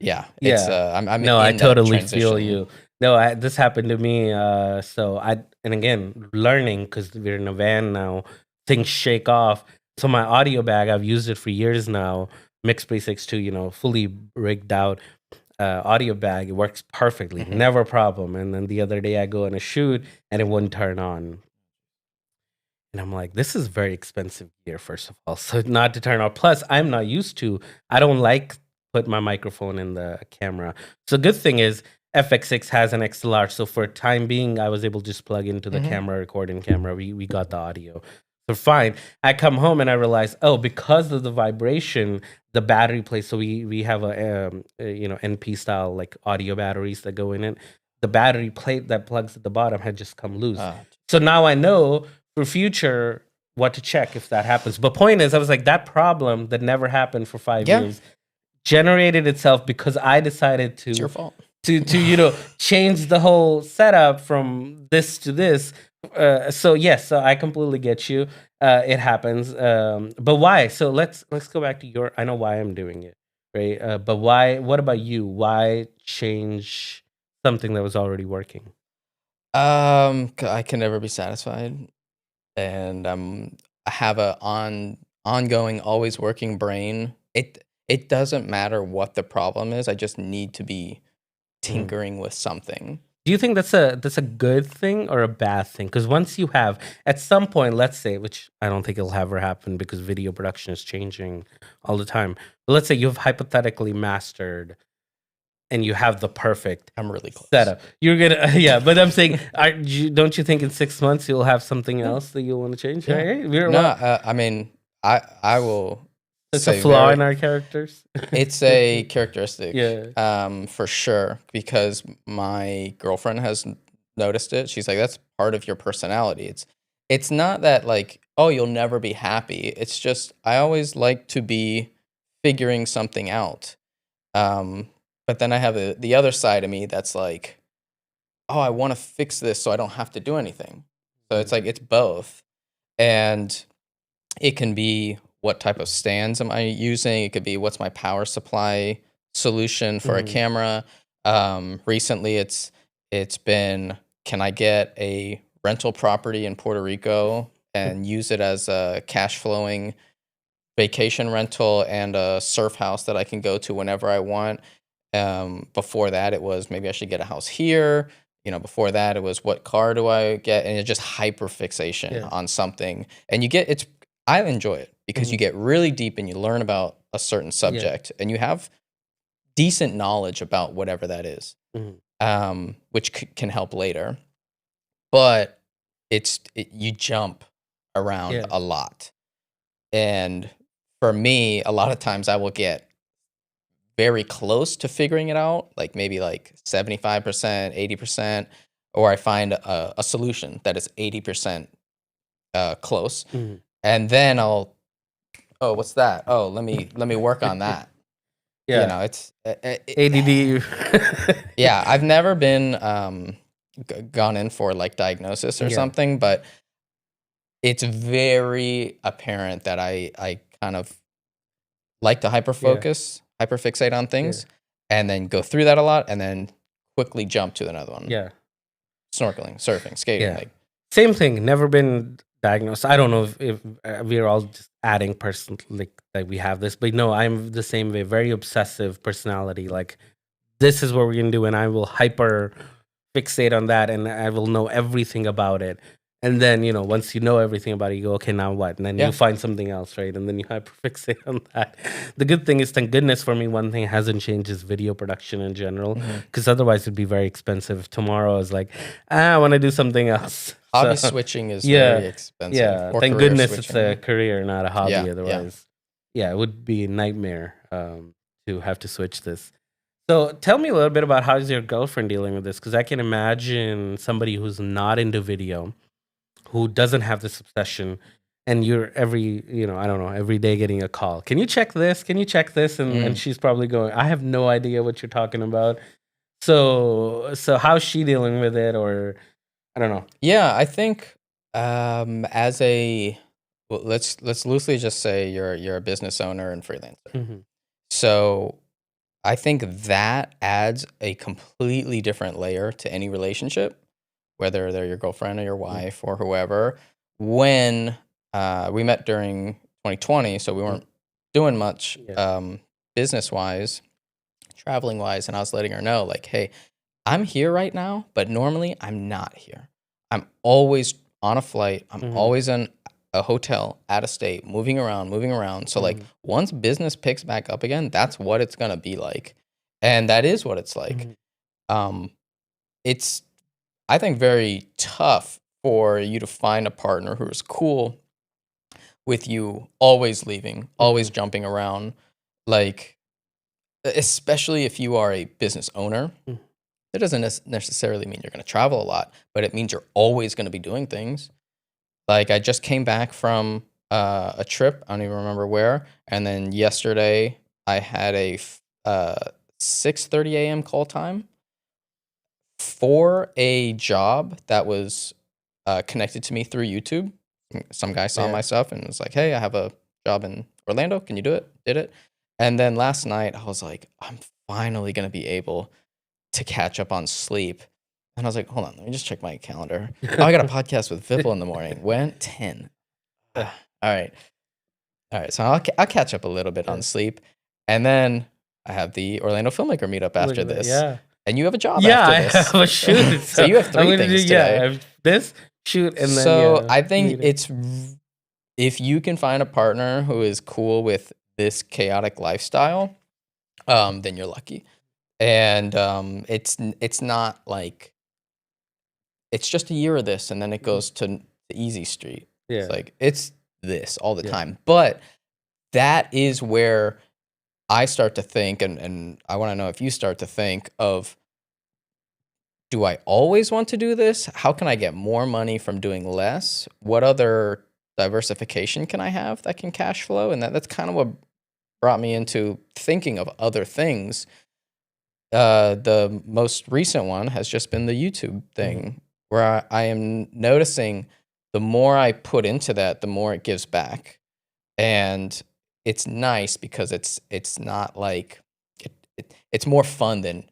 yeah, it's Yeah. I'm No, I in that totally feel transition. you. No, this happened to me. And again, learning because we're in a van now, things shake off. So my audio bag, I've used it for years now. Mixbase X2, fully rigged out audio bag. It works perfectly, Mhm. never a problem. And then the other day I go on a shoot and it wouldn't turn on. And I'm like, this is very expensive gear, first of all. So not to turn off. Plus, I'm not used to, I don't like put my microphone in the camera. So good thing is FX6 has an XLR. So for time being, I was able to just plug into the Mhm. camera, recording camera. We got the audio. So fine. I come home and I realize, oh, because of the vibration, the battery plays. So we have NP style like audio batteries that go in it. The battery plate that plugs at the bottom had just come loose. So now I know for future what to check if that happens. But point is, I was like, that problem that never happened for 5 years generated itself because I decided It's your to fault. change the whole setup from this to this. So yes, so I completely get you. It happens. But why? So let's go back to your. I know why I'm doing it, right? But why? What about you? Why change something that was already working? I can never be satisfied, and I have a ongoing, always working brain. It doesn't matter what the problem is. I just need to be Mhm. tinkering with something. Do you think that's a good thing or a bad thing? Because once you have, at some point, let's say, which I don't think it'll ever happen because video production is changing all the time. But let's say you've hypothetically mastered and you have the perfect I'm really close. setup. You're gonna, yeah. But I'm saying, don't you think in 6 months you'll have something Yeah. else that you'll want to change? Yeah. Right? I mean, I will It's a say flaw very. in our characters. It's a characteristic, Yeah. for sure, because my girlfriend has noticed it. She's like, "That's part of your personality." It's not that like, "Oh, you'll never be happy." It's just I always like to be figuring something out. Um, but then I have the other side of me that's like, "Oh, I want to fix this so I don't have to do anything." So it's like it's both, and it can be what type of stands am I using? It could be what's my power supply solution for a Mhm. camera. Recently, it's been, can I get a rental property in Puerto Rico and use it as a cash flowing vacation rental and a surf house that I can go to whenever I want. Before that, it was maybe I should get a house here. Before that, it was what car do I get, and it's just hyper fixation Yeah. on something, and you get it's. I enjoy it because you Mhm. get really deep and you learn about a certain Yeah. subject, and you have decent knowledge about whatever that is, Mhm. which can help later. But you jump around Yeah. a lot, and for me, a lot of times I will get very close to figuring it out, like maybe like 75%, 80%, or I find a solution that is 80% close. Mhm. And then oh, what's that? Oh, let me work on that. you Yeah. know, it's ADD. yeah, I've never been gone in for like diagnosis or Yeah. something, but it's very apparent that I kind of like to hyperfixate on Yeah. things, and then go through that a lot, and then quickly jump to another one. Yeah. Snorkeling, surfing, skating, Yeah. like Same thing. Never been diagnosed. I don't know if we're all just adding person like we have this, but no, I'm the same way. Very obsessive personality. Like this is what we're gonna do, and I will hyper fixate on that, and I will know everything about it. And then once you know everything about it, you go, okay, now what? And then Yeah. you find something else, right? And then you hyper fixate on that. The good thing is, thank goodness for me, one thing hasn't changed is video production in general, because otherwise it'd be very expensive. If tomorrow I was like, I want to do something else. hobby So, switching is yeah, very expensive. yeah. Or Thank career goodness it's switching. a career, not a hobby. Yeah, yeah. Otherwise, yeah, it would be a nightmare to have to switch this. So tell me a little bit about how's your girlfriend dealing with this? Because I can imagine somebody who's not into video, who doesn't have this obsession, and you're I don't know, every day getting a call. Can you check this? Can you check this? And she's probably going, I have no idea what you're talking about. So how's she dealing with it? Or I don't know. Yeah, I think as a let's loosely just say you're a business owner and freelancer. Mhm. So I think that adds a completely different layer to any relationship, whether they're your girlfriend or your wife or whoever. When we met during 2020, so we weren't doing much Yeah. business wise, traveling wise, and I was letting her know, like, hey, I'm here right now, but normally I'm not here. I'm always on a flight. I'm always in a hotel, out of state, moving around. So like once business picks back up again, that's what it's gonna be like. And that is what it's like. It's I think very tough for you to find a partner who is cool with you always leaving, always jumping around. Like especially if you are a business owner. That doesn't necessarily mean you're going to travel a lot, but it means you're always going to be doing things. Like I just came back from a trip, I don't even remember where, and then yesterday I had a 6:30 a.m. call time for a job that was connected to me through YouTube. Some guy saw my stuff and was like, "Hey, I have a job in Orlando. Can you do it?" Did it. And then last night I was like, "I'm finally going to be able to catch up on sleep." And I was like, hold on, let me just check my calendar. Oh, I got a podcast with Vipul in the morning. When? 10. All right. So I'll catch up a little bit on sleep. And then I have the Orlando Filmmaker meetup after this. Yeah. And you have a job Yeah, after I this. have a shoot. So you have I'm three gonna things do, today. I have this shoot and then So I think meeting. it's if you can find a partner who is cool with this chaotic lifestyle, then you're lucky. And it's not like it's just a year of this and then it goes to the easy street. Yeah. It's like it's this all the time. But that is where I start to think, and I want to know if you start to think of, do I always want to do this? How can I get more money from doing less? What other diversification can I have that can cash flow? And that's kind of what brought me into thinking of other things. The most recent one has just been the YouTube thing, where I am noticing the more I put into that, the more it gives back. And it's nice because it's not like it's more fun than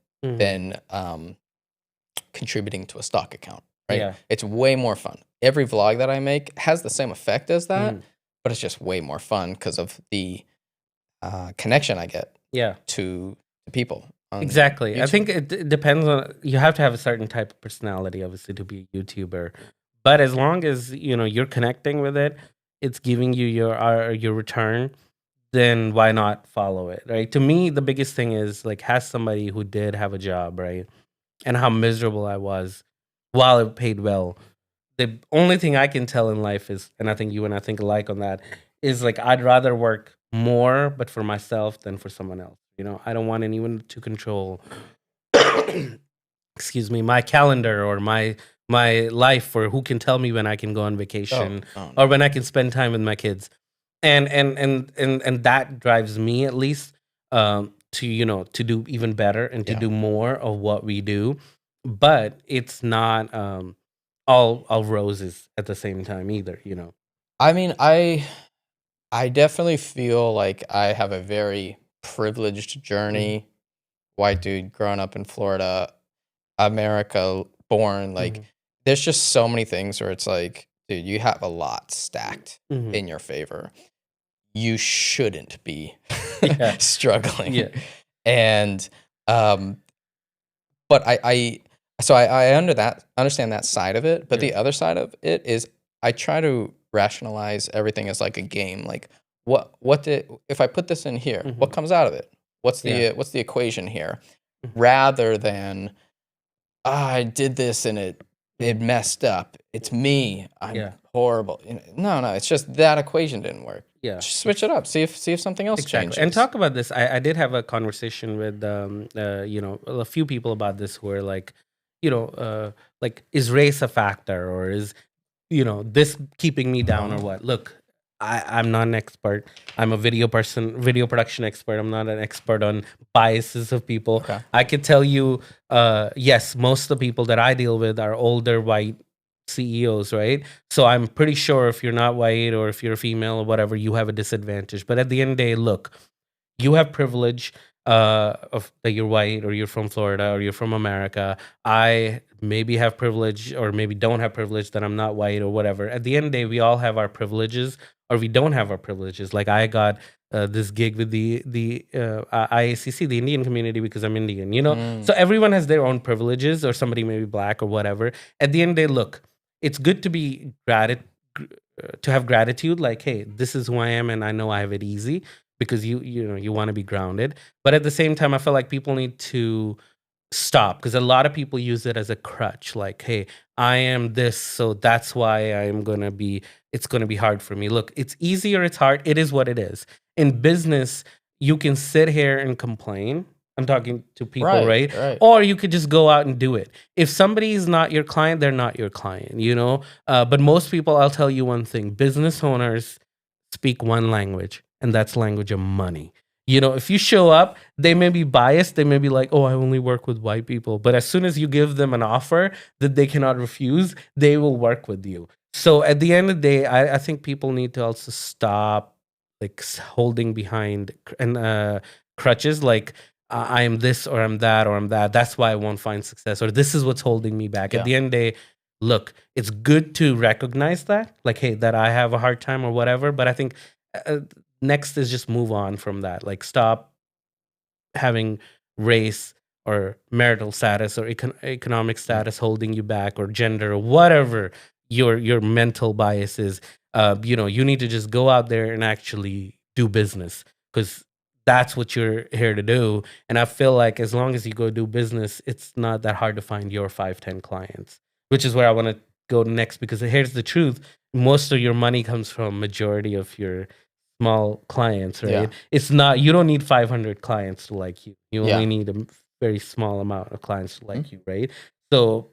contributing to a stock account, right? Yeah. It's way more fun. Every vlog that I make has the same effect as that, but it's just way more fun because of the connection I get to people. Exactly. I YouTube. think it depends on, you have to have a certain type of personality, obviously, to be a YouTuber. But as long as you're connecting with it, it's giving you your return, then why not follow it, right? To me, the biggest thing is like, has somebody who did have a job, right, and how miserable I was while it paid well. The only thing I can tell in life is, and I think you and I think alike on that, is like I'd rather work more, but for myself than for someone else. I don't want anyone to control, excuse me, my calendar or my life, or who can tell me when I can go on vacation or when I can spend time with my kids. And that drives me, at least. to to do even better and to Yeah. do more of what we do, but it's not all roses at the same time either. I mean, I definitely feel like I have a very privileged Hmm. journey. White dude growing up in Florida, America born. Like, Hmm. there's just so many things where it's like, dude, you have a lot stacked Hmm. in your favor. You shouldn't be Yeah. Yeah. struggling. And um, but I understand that side of it, but Yeah. the other side of it is I try to rationalize everything as like a game. Like, what did if I put this in here, Hmm. what comes out of it? Yeah. What's the equation here? Mhm. Rather than, I did this and it Mhm. messed up. It's me. I'm Yeah. horrible. No, it's just that equation didn't work. Yeah. Just switch it up. See if something else Exactly. And changes. talk about this. I did have a conversation with a few people about this who are like, like, is race a factor, or is this keeping me down, or what? Look, I'm not an expert. I'm a video production expert. I'm not an expert on biases of people. Okay. I could tell you, yes, most of the people that I deal with are older white CEOs, right? So I'm pretty sure if you're not white or if you're female or whatever, you have a disadvantage. But at the end of the day, look, you have privilege of that you're white or you're from Florida or you're from America. I maybe have privilege or maybe don't have privilege that I'm not white or whatever. At the end of the day, we all have our privileges or we don't have our privileges. Like I got this gig with the IACC, the Indian community, because I'm Indian. Mm, So everyone has their own privileges, or somebody may be black or whatever. At the end of the day, look, it's good to be to have gratitude. Like, hey, this is who I am, and I know I have it easy because you want to be grounded. But at the same time, I feel like people need to stop, because a lot of people use it as a crutch. Like, hey, I am this, so that's why it's going to be hard for me. Look, it's easy or it's hard. It is what it is. In business, you can sit here and complain. I'm talking to people, right, right? right. Or you could just go out and do it. If somebody is not your client, they're not your client. But most people, I'll tell you one thing: business owners speak one language, and that's language of money. If you show up, they may be biased. They may be like, oh, I only work with white people. But as soon as you give them an offer that they cannot refuse, they will work with you. So at the end of the day, I think people need to also stop like holding behind and crutches, like I am this or I'm that or I'm that. That's why I won't find success, or this is what's holding me back. At Yeah. the end of the day, look, it's good to recognize that, like, hey, that I have a hard time or whatever. But I think uh, next is just move on from that. Like, stop having race or marital status or economic status holding you back, or gender, or whatever your mental bias is. You need to just go out there and actually do business, because that's what you're here to do. And I feel like as long as you go do business, it's not that hard to find your 5-10 clients, which is where I want to go next, because here's the truth: most of your money comes from majority of your small clients, Yeah. right? It's not, you don't need 500 clients to like you. You only Yeah. need a very small amount of clients to Mhm. like you, right? So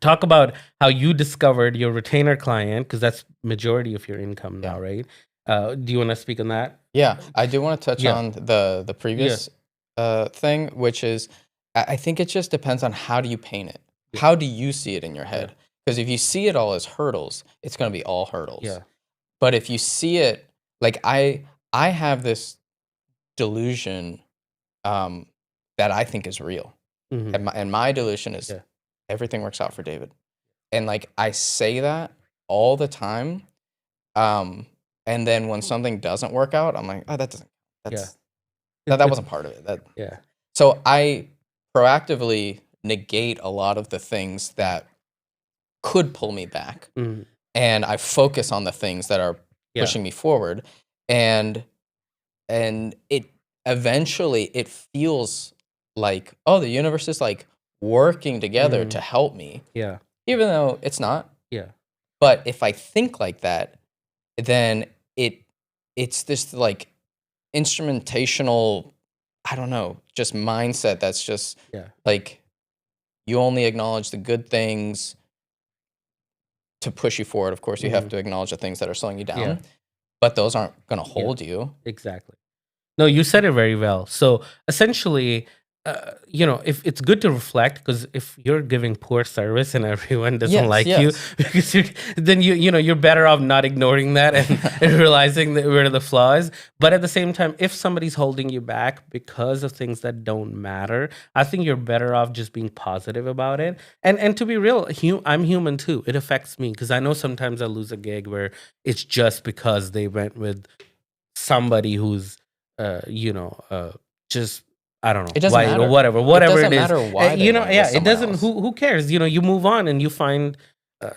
talk about how you discovered your retainer client, because that's majority of your income now, Yeah. right? Do you want to speak on that? Yeah, I do want to touch Yeah. on the Yeah. previous thing, which is I think it just depends on how do you paint it. Yeah. How do you see it in your Yeah. head? Because if you see it all as hurdles, it's going to be all hurdles. Yeah. But if you see it like I have this delusion um, that I think is real, Hmm. and my delusion is Yeah. everything works out for David, and like I say that all the time. Um, and then when something doesn't work out, I'm like, oh, that doesn't. Yeah. That's that wasn't part of it. Yeah. So I proactively negate a lot of the things that could pull me back, Hmm. and I focus on the things that are Yeah. pushing me forward, and it eventually it feels like, oh, the universe is like working together Hmm. to help me, Yeah. even though it's not. Yeah. But if I think like that, then it's this like instrumentational, I don't know, just mindset that's just Yeah. like you only acknowledge the good things to push you forward. Of course, you have Hmm. to acknowledge the things that are slowing you Yeah. down, but those aren't going to Yeah. hold you. Exactly. No, you said it very well. So essentially, if it's good to reflect, because if you're giving poor service and everyone doesn't Yes, like you, yes. because then you're better off not ignoring that and realizing that where the flaw is. But at the same time, if somebody's holding you back because of things that don't matter, I think you're better off just being positive about it. And to be real, I'm human too. It affects me because I know sometimes I lose a gig where it's just because they went with somebody who's just I don't know, It doesn't white or matter. whatever, It whatever it doesn't is. matter why they went with Yeah, it someone doesn't. else. Who cares? You move on and you find,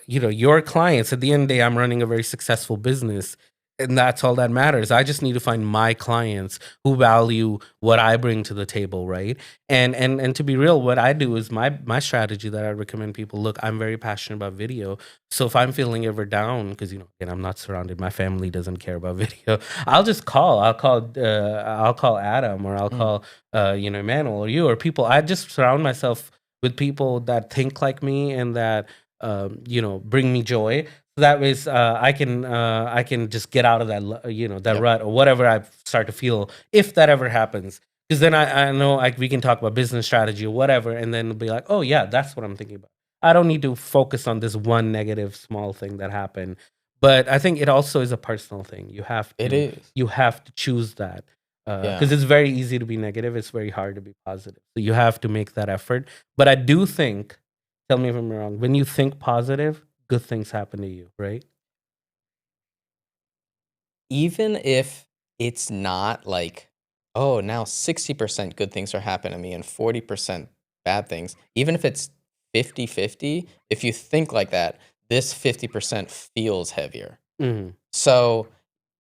your clients. At the end of the day, I'm running a very successful business, and that's all that matters. I just need to find my clients who value what I bring to the table, right? And to be real, what I do is my strategy that I recommend people. Look, I'm very passionate about video, so if I'm feeling ever down, because again, I'm not surrounded, my family doesn't care about video. I'll just call. I'll call Adam, or I'll Mm. call Emmanuel, or you, or people. I just surround myself with people that think like me and that bring me joy. So that way, I can just get out of that that Yep. rut or whatever I start to feel, if that ever happens. Because then I know we can talk about business strategy or whatever, and then be like, oh yeah, that's what I'm thinking about. I don't need to focus on this one negative small thing that happened. But I think it also is a personal thing. It is. You have to choose that, Yeah. because it's very easy to be negative. It's very hard to be positive. So you have to make that effort. But I do think, tell me if I'm wrong, when you think positive, good things happen to you, right? Even if it's not like, oh, now 60% good things are happening to me and 40% bad things, even if it's 50-50, if you think like that, this 50% feels heavier. Hmm. So,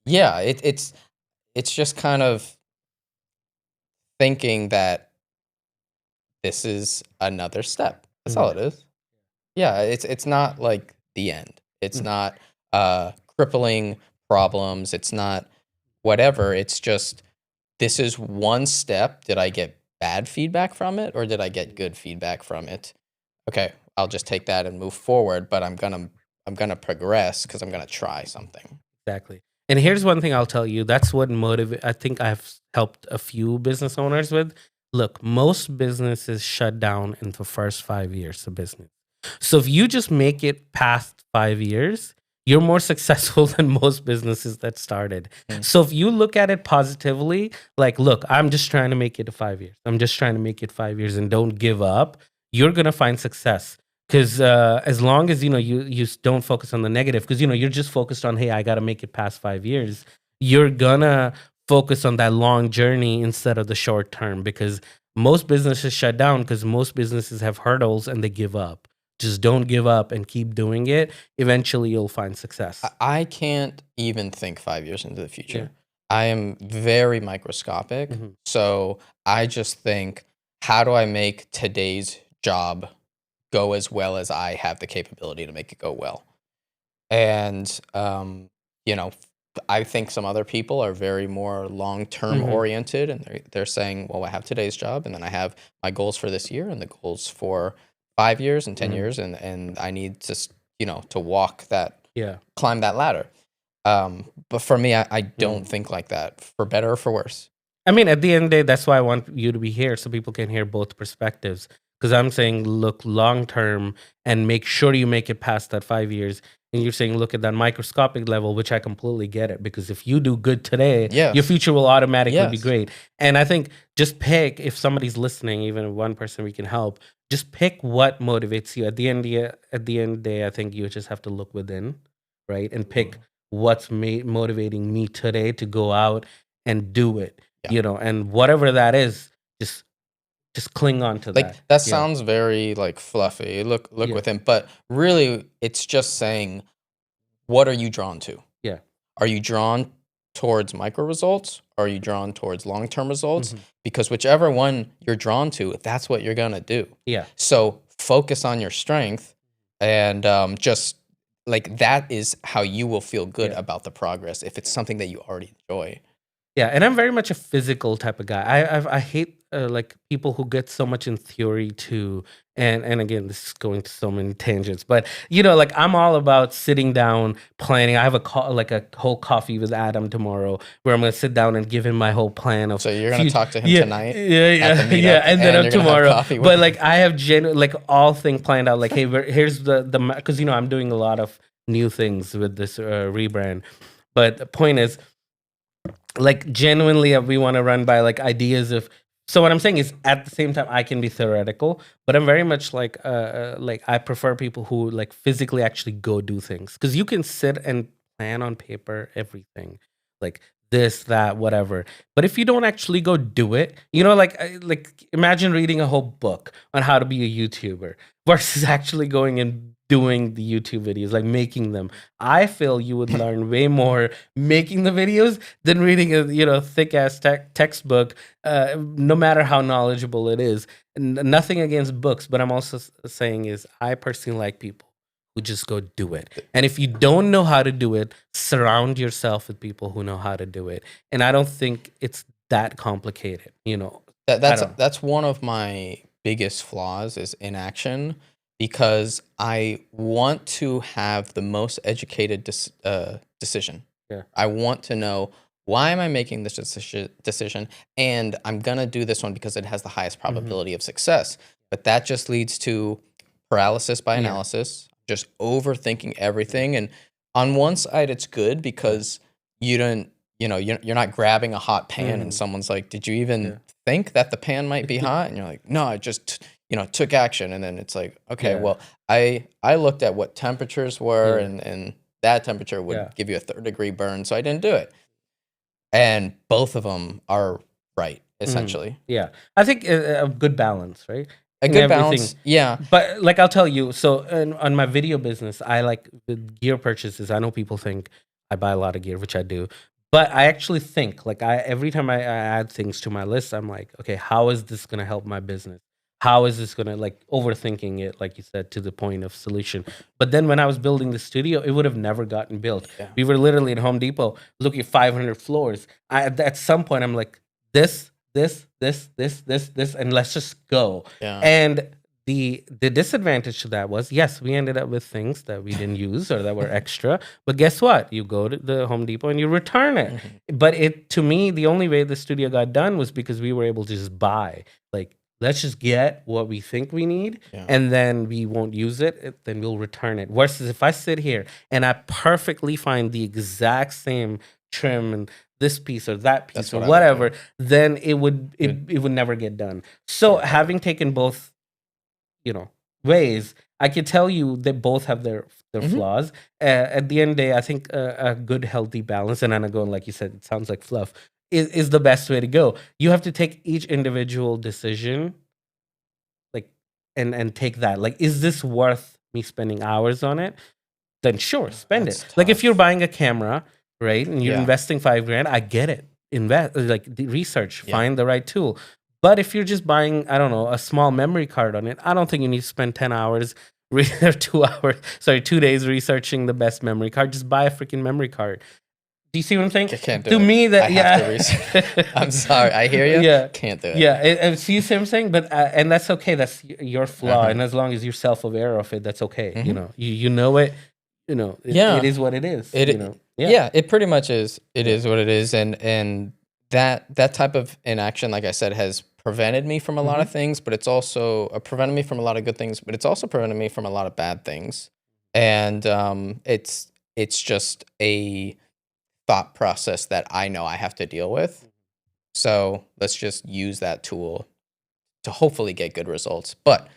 yeah, it's just kind of thinking that this is another step. That's all Hmm. it is. Yeah, it's not like the end. It's Hmm. not crippling problems. It's not whatever. It's just this is one step. Did I get bad feedback from it or did I get good feedback from it? Okay, I'll just take that and move forward, but I'm gonna progress because I'm gonna try something. Exactly. And here's one thing I'll tell you. That's what motivate. I think I've helped a few business owners with. Look, most businesses shut down in the first 5 years of business. So if you just make it past 5 years, you're more successful than most businesses that started. Mm. So if you look at it positively, like, look, I'm just trying to make it to 5 years. I'm just trying to make it 5 years and don't give up. You're gonna find success. Because as long as you don't focus on the negative, because you're just focused on, hey, I got to make it past 5 years, you're gonna focus on that long journey instead of the short term. Because most businesses shut down because most businesses have hurdles and they give up. Just don't give up and keep doing it. Eventually, you'll find I success. I can't even think 5 years into the Yeah. future. I am very microscopic. Hmm. So I just think, how do I make today's job go as well as I have the capability to make it go well? And, you know, I think some other people are very more long term Hmm. oriented and they're saying, well, I have today's job and then I have my goals for this year and the goals for 5 years and 10 Hmm. years. And I need to, to walk that, Yeah. climb that ladder. But for me, I don't Mhm. think like that, for better or for worse. I mean, at the end of the day, that's why I want you to be here so people can hear both perspectives. Because I'm saying, look long term and make sure you make it past that 5 years. And you're saying, look at that microscopic level, which I completely get it. Because if you do good today, your Yes. future will automatically be Yes. great. And I think just pick, if somebody's listening, even if one person we can help, just pick what motivates you. At the end of the day, I think you just have to look within, right? And pick what's motivating me today to go out and do it, Yeah. and whatever that is, just cling on to Like that. that Yeah. sounds very like fluffy. Look Yeah. with him, but really it's just saying, what are you drawn to? Yeah. Are you drawn towards micro results? Are you drawn towards long-term results? Mhm. Because whichever one you're drawn to, that's what you're gonna do. Yeah. So focus on your strength and just like that is how you will feel good Yeah. about the progress if it's something that you already enjoy. Yeah, and I'm very much a physical type of guy. I hate like people who get so much in theory too. And again, this is going to so many tangents, but like I'm all about sitting down, planning. I have like a whole coffee with Adam tomorrow, where I'm gonna sit down and give him my whole plan of So you're gonna future. talk to him Yeah, tonight at the yeah, yeah, meetup, and then and you're gonna have tomorrow. coffee with But him. like I have like all thing planned out. Like, hey, here's the because I'm doing a lot of new things with this rebrand. But the point is, like genuinely we want to run by like ideas of, so what I'm saying is at the same time I can be theoretical, but I'm very much like I prefer people who like physically actually go do things, because you can sit and plan on paper everything, like this, that, whatever, but if you don't actually go do it, like imagine reading a whole book on how to be a YouTuber versus actually going and doing the YouTube videos, like making them. I feel you would learn way more making the videos than reading a thick ass textbook, no matter how knowledgeable it is. Nothing against books, but I'm also saying is I personally like people who just go do it. And if you don't know how to do it, surround yourself with people who know how to do it. And I don't think it's that complicated. That I that's don't. that's one of my biggest flaws is inaction, because I want to have the most educated decision. Yeah. I want to know, why am I making this decision, and I'm gonna do this one because it has the highest probability of success. But that just leads to paralysis by Yeah. analysis, just overthinking everything. And on one side, it's good because you don't, you're not grabbing a hot pan and someone's like, "Did you even think that the pan might be hot?" And you're like, "No, I just, took action." And then it's like, okay, Yeah. well, I looked at what temperatures were, Yeah. and that temperature would Yeah. give you a 3rd-degree burn, so I didn't do it. And both of them are right, essentially. Yeah. I think a good balance, right? A In good everything. balance, yeah. But like I'll tell you, so on my video business, I like with gear purchases. I know people think I buy a lot of gear, which I do, but I actually think like every time I add things to my list, I'm like, okay, how is this gonna help my business? How is this gonna, like, overthinking it, like you said, to the point of solution? But then when I was building the studio, it would have never gotten built. Yeah. We were literally at Home Depot looking at 500 floors. At some point, I'm like, this, and let's just go. Yeah. And the disadvantage to that was, yes, we ended up with things that we didn't use or that were extra. But guess what? You go to the Home Depot and you return it. But to me, the only way the studio got done was because we were able to just buy. Like, let's just get what we think we need, Yeah. and then we won't use it, then we'll return it. Versus if I sit here and I perfectly find the exact same trim and this piece or that piece That's or what I would do. whatever, then it would never get done. So having taken both, ways, I could tell you they both have their flaws. At the end of the day, I think a good healthy balance, and I'm going, like you said, it sounds like fluff, is the best way to go. You have to take each individual decision, like, and take that. Like, is this worth me spending hours on it? Then sure, spend That's it. Like if you're tough. buying a camera, right, and you're Yeah. investing $5,000, I get it. Invest, like, the research, Yeah. find the right tool. But if you're just buying, I don't know, a small memory card on it, I don't think you need to spend 10 hours or 2 hours, sorry, 2 days researching the best memory card. Just buy a freaking memory card. Do you see what I'm saying? I can't do To it. me, that I have to research. I'm sorry. I hear you. Yeah. Can't do it. Yeah, see what I'm saying? But and that's okay. That's your flaw, and as long as you're self-aware of it, that's okay. You know it. Yeah. It is what it is. Yeah, it pretty much is. It is what it is, and that type of inaction, like I said, has prevented me from a lot of things, but it's also prevented me from a lot of good things, but it's also prevented me from a lot of bad things. And it's just a thought process that I know I have to deal with. So let's just use that tool to hopefully get good results. But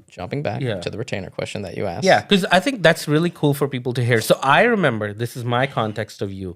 jumping back to the retainer question that you asked. Yeah, because I think that's really cool for people to hear. So I remember, this is my context of you,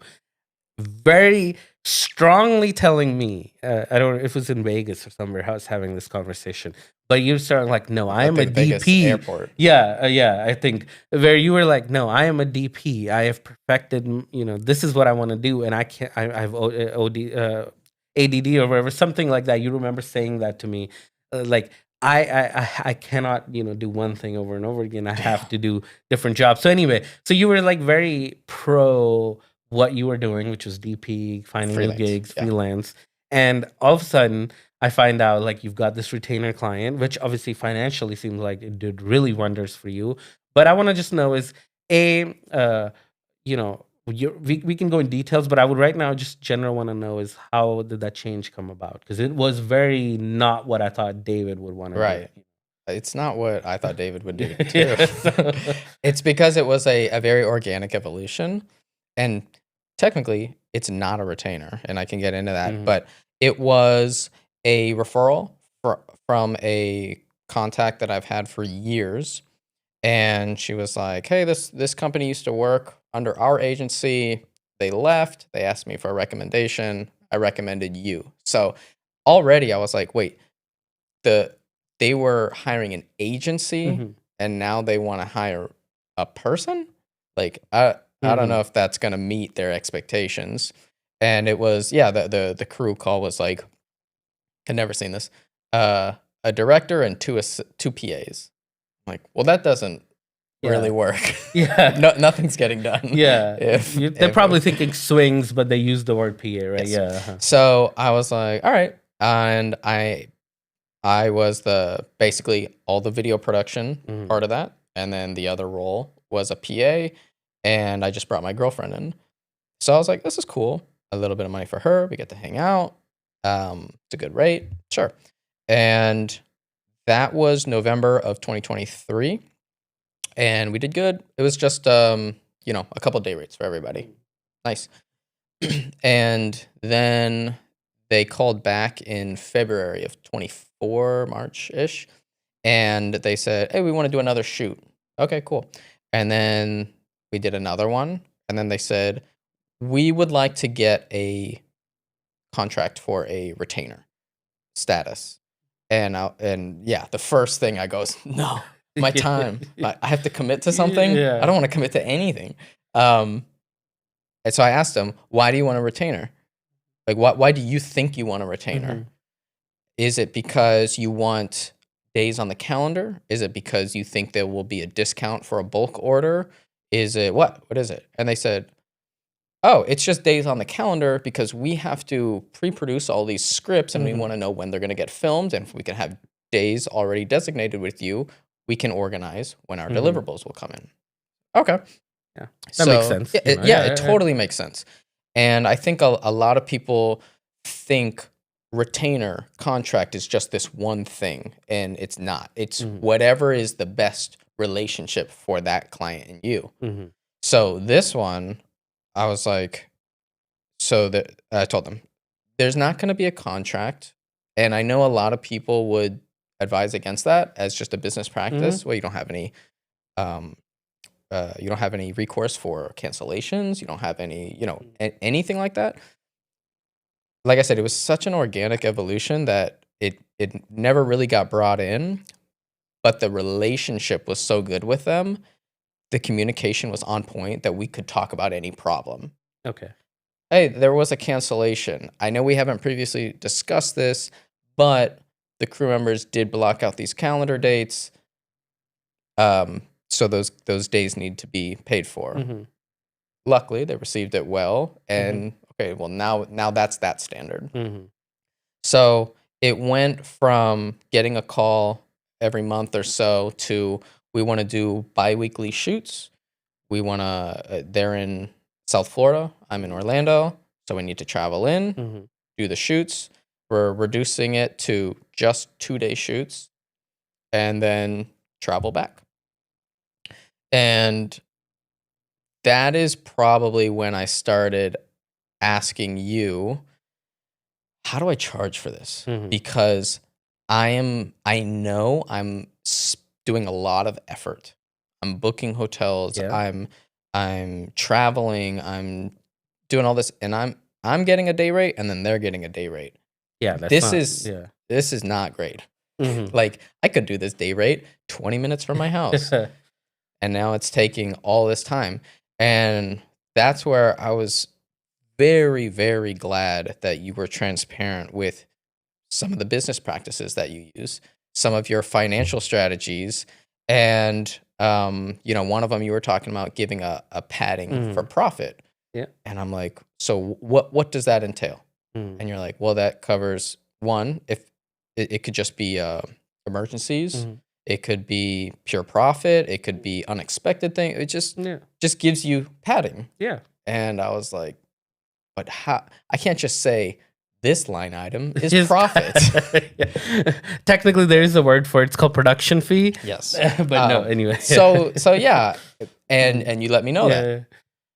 very strongly telling me, I don't know if it was in Vegas or somewhere, I was having this conversation, but you started like, no, I am a Vegas DP. airport. Yeah, I think where you were like, no, I am a DP. I have perfected, this is what I want to do, and I can't. I have ADD or whatever, something like that. You remember saying that to me, like. I cannot do one thing over and over again. I have to do different jobs. So anyway, so you were like very pro what you were doing, which was DP, finding new Freelance. gigs, Yeah. freelance. And all of a sudden, I find out like you've got this retainer client, which obviously financially seems like it did really wonders for you. But I want to just know is you know, we can go in details, but I would right now just general want to know is how did that change come about? Because it was very not what I thought David would want to Right. do. It's not what I thought David would do too. Yeah, so- It's because it was a very organic evolution. And technically, it's not a retainer. And I can get into that. Mhm. But it was a referral from a contact that I've had for years. And she was like, hey, this company used to work under our agency. They left. They asked me for a recommendation. I recommended you. So already I was like, wait, they were hiring an agency Mhm. and now they want to hire a person? Like I don't know if that's going to meet their expectations. And it was the crew call was like, I'd never seen this. A director and two PAs. I'm like, well, that doesn't really Yeah. work. Yeah. Nothing's getting done. Yeah. They're if- probably thinking swings, but they use the word PA, right? Yes. Yeah. Uh-huh. So I was like, all right. And I was basically all the video production Mhm. part of that. And then the other role was a PA. And I just brought my girlfriend in. So I was like, this is cool. A little bit of money for her. We get to hang out. It's a good rate. Sure. And that was November of 2023. And we did good. It was just, a couple day rates for everybody. Nice. And then they called back in February of 24, March-ish. And they said, hey, we want to do another shoot. Okay, cool. And then we did another one. And then they said, we would like to get a contract for a retainer status. And the first thing I go is, no, my time. I have to commit to something. Yeah. I don't want to commit to anything. And so I asked him, why do you want a retainer? Like, why do you think you want a retainer? Mhm. Is it because you want days on the calendar? Is it because you think there will be a discount for a bulk order? Is it what? What is it? And they said, oh, it's just days on the calendar because we have to pre-produce all these scripts and we want to know when they're going to get filmed. And if we can have days already designated with you, we can organize when our deliverables will come in. Okay. Yeah. That makes sense. It totally makes sense. And I think a lot of people think retainer contract is just this one thing, and it's not. It's whatever is the best relationship for that client and you. Mhm. So this one, I was like, I told them, there's not going to be a contract. And I know a lot of people would advise against that as just a business practice. Well, you don't have any recourse for cancellations. You don't have any, anything like that. Like I said, it was such an organic evolution that it never really got brought in, but the relationship was so good with them. The communication was on point that we could talk about any problem. Okay. Hey, there was a cancellation. I know we haven't previously discussed this, but the crew members did block out these calendar dates. So those days need to be paid for. Luckily, they received it well, and okay, well now that's that standard. So it went from getting a call every month or so to we want to do bi-weekly shoots. We want to. They're in South Florida. I'm in Orlando, so we need to travel in, do the shoots. We're reducing it to just 2-day shoots, and then travel back. And that is probably when I started asking you, how do I charge for this? Because I know I'm doing a lot of effort. I'm booking hotels. Yeah. I'm traveling. I'm doing all this, and I'm getting a day rate, and then they're getting a day rate. Yeah. This is not great. Like I could do this day rate 20 minutes from my house. And now it's taking all this time. And that's where I was very, very glad that you were transparent with some of the business practices that you use, some of your financial strategies. And, one of them you were talking about giving a padding for profit. Yeah. And I'm like, so what does that entail? Mm. And you're like, well, that covers one, if it could just be emergencies, Mhm. it could be pure profit, it could be unexpected thing. It Yeah. just gives you padding. Yeah. And I was like, but how? I can't just say this line item is Just profit. yeah. Technically, there is a word for it. It's called production fee. Yes. But no, anyway. So yeah, and you let me know that, Yeah. and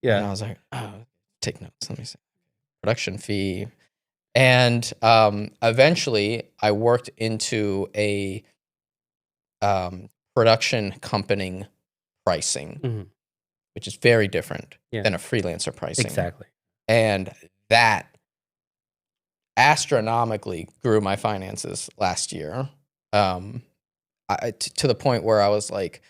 Yeah. I was like, oh, take notes. Let me see. Production fee, and eventually I worked into a production company pricing, Mhm. which is very different Yeah. than a freelancer pricing, Exactly. and that astronomically grew my finances last year. To the point where I was like,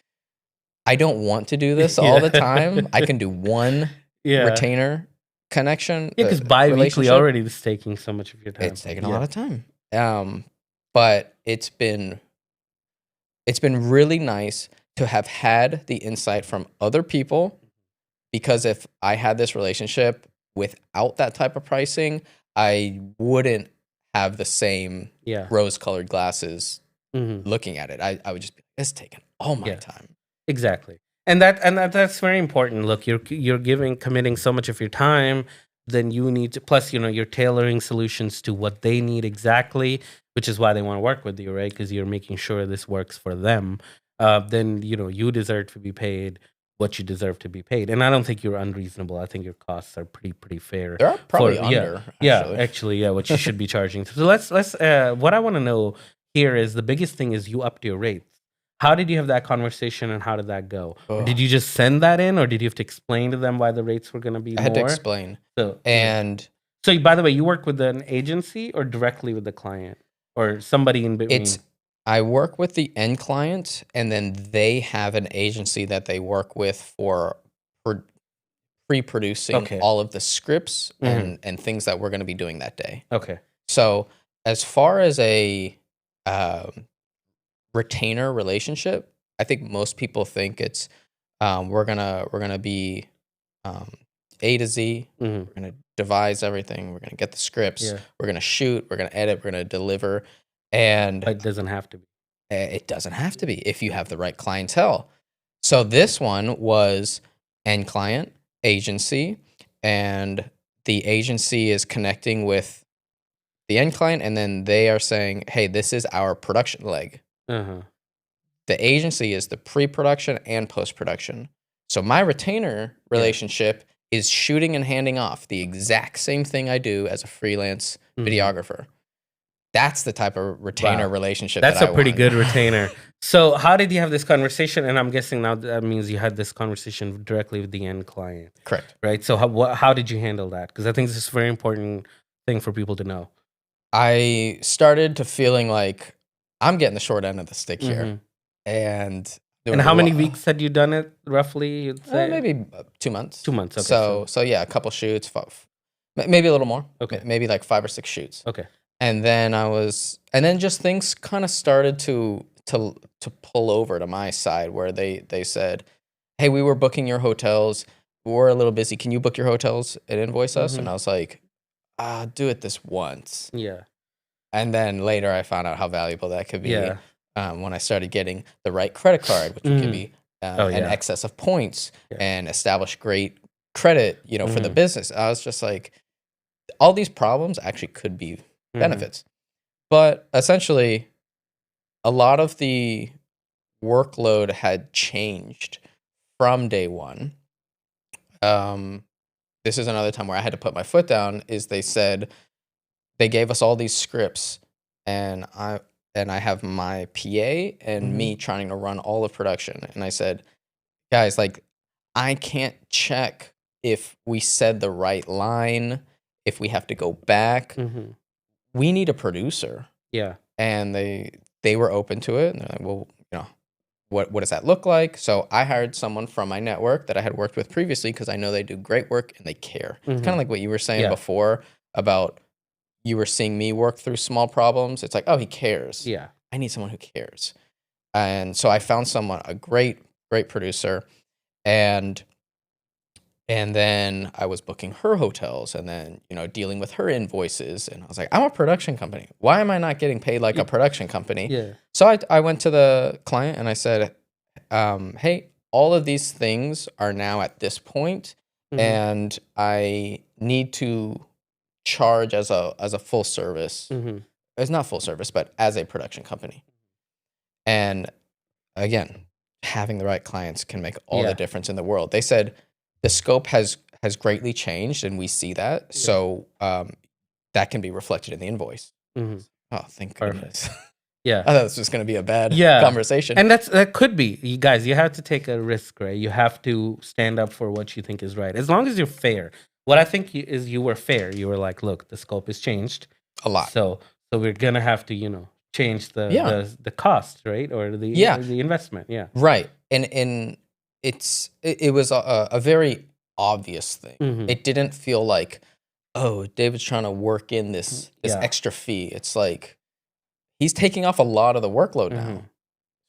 I don't want to do this all the time. I can do one Yeah. retainer connection, Yeah, because bi-weekly relationship. already is taking so much of your time. It's taken a Yeah. lot of time. But it's been really nice to have had the insight from other people, because if I had this relationship without that type of pricing, I wouldn't have the same Yeah. rose-colored glasses Mhm. looking at it. I would just be, it's taking all my Yeah. time. Exactly. That's very important. Look, you're committing so much of your time, then you need to, plus, you're tailoring solutions to what they need exactly, which is why they want to work with you, right? Because you're making sure this works for them. Then you deserve to be paid what you deserve to be paid. And I don't think you're unreasonable. I think your costs are pretty fair. They're probably For under, yeah, actually. actually, yeah, what you should be charging. So let's what I want to know here is the biggest thing is you upped your rates. How did you have that conversation and how did that go? Or did Ugh. you just send that in or did you have to explain to them why the rates were going to be I had to more? explain. So, And so by the way, you work with an agency or directly with the client or somebody in between? I work with the end client, and then they have an agency that they work with for pre-producing Okay. all of the scripts Mhm. and things that we're going to be doing that day. Okay. So as far as a retainer relationship, I think most people think it's we're gonna be um, A to Z. Mhm. We're gonna devise everything. We're gonna get the scripts. Yeah. We're gonna shoot. We're gonna edit. We're gonna deliver, and But it doesn't have to be. it doesn't have to be if you have the right clientele. So this one was end client, agency, and the agency is connecting with the end client, and then they are saying, "Hey, this is our production leg." Uh-huh. The agency is the pre-production and post-production. So my retainer relationship is shooting and handing off the exact same thing I do as a freelance videographer. That's the type of retainer Wow. relationship That's that a I pretty want. good retainer. So how did you have this conversation? And I'm guessing now that means you had this conversation directly with the end client, Correct. right? So how did you handle that? Because I think this is a very important thing for people to know. I started to feeling like I'm getting the short end of the stick here, Mhm. and And how many weeks had you done it roughly? You'd say maybe 2 months. 2 months. Okay. So yeah, a couple shoots, maybe a little more. Okay. Maybe like 5 or 6 shoots. Okay. And then just things kind of started to pull over to my side, where they said, "Hey, we were booking your hotels. We're a little busy. Can you book your hotels and invoice us?" And I was like, do it this once. Yeah. And then later I found out how valuable that could be, Yeah. when I started getting the right credit card, which would give me Oh, an yeah. excess of points Yeah. and establish great credit, for the business. I was just like, all these problems actually could be benefits. But essentially, a lot of the workload had changed from day one. This is another time where I had to put my foot down. Is they gave us all these scripts, and I have my PA and me trying to run all of production. And I said, guys, like, I can't check if we said the right line, if we have to go back. We need a producer. Yeah. And they were open to it, and they're like, well, what does that look like? So I hired someone from my network that I had worked with previously, because I know they do great work and they care. It's kind of like what you were saying before about you were seeing me work through small problems. It's like, oh, he cares. Yeah. I need someone who cares. And so I found a great producer, and And then I was booking her hotels and then, dealing with her invoices. And I was like, I'm a production company. Why am I not getting paid like a production company? Yeah. So I went to the client and I said, hey, all of these things are now at this point, and I need to charge as a full service. It's not full service, but as a production company. And again, having the right clients can make all the difference in the world. They said the scope has greatly changed, and we see that. So that can be reflected in the invoice. Oh, thank goodness. Yeah. I thought this was going to be a bad conversation. And that could be. You guys, you have to take a risk, right? You have to stand up for what you think is right. As long as you're fair. What I think is you were fair. You were like, look, the scope has changed A lot. So we're gonna have to, change the cost, right? Or the investment. Yeah. Right. And it was a very obvious thing. It didn't feel like, oh, David's trying to work in this extra fee. It's like he's taking off a lot of the workload now.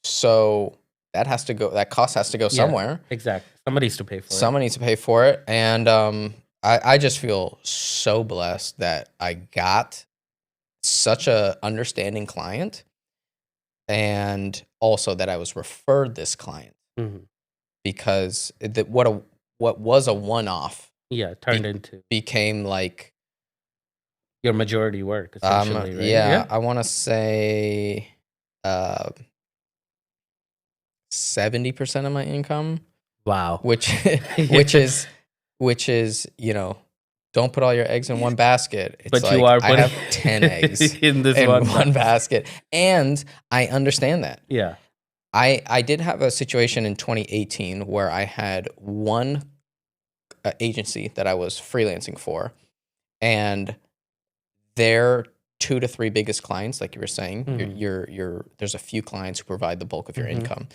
So that cost has to go somewhere. Exactly. Somebody needs to pay for it. Someone needs to pay for it. And I just feel so blessed that I got such a understanding client, and also that I was referred this client, because what was a one-off turned into became like your majority work, essentially, right? Yeah, I want to say 70% of my income. Wow. Which is don't put all your eggs in one basket. It's but like you are I have 10 eggs in this one basket. And I understand that. Yeah. I did have a situation in 2018 where I had one agency that I was freelancing for, and their 2 to 3 biggest clients, like you were saying, there's a few clients who provide the bulk of your income.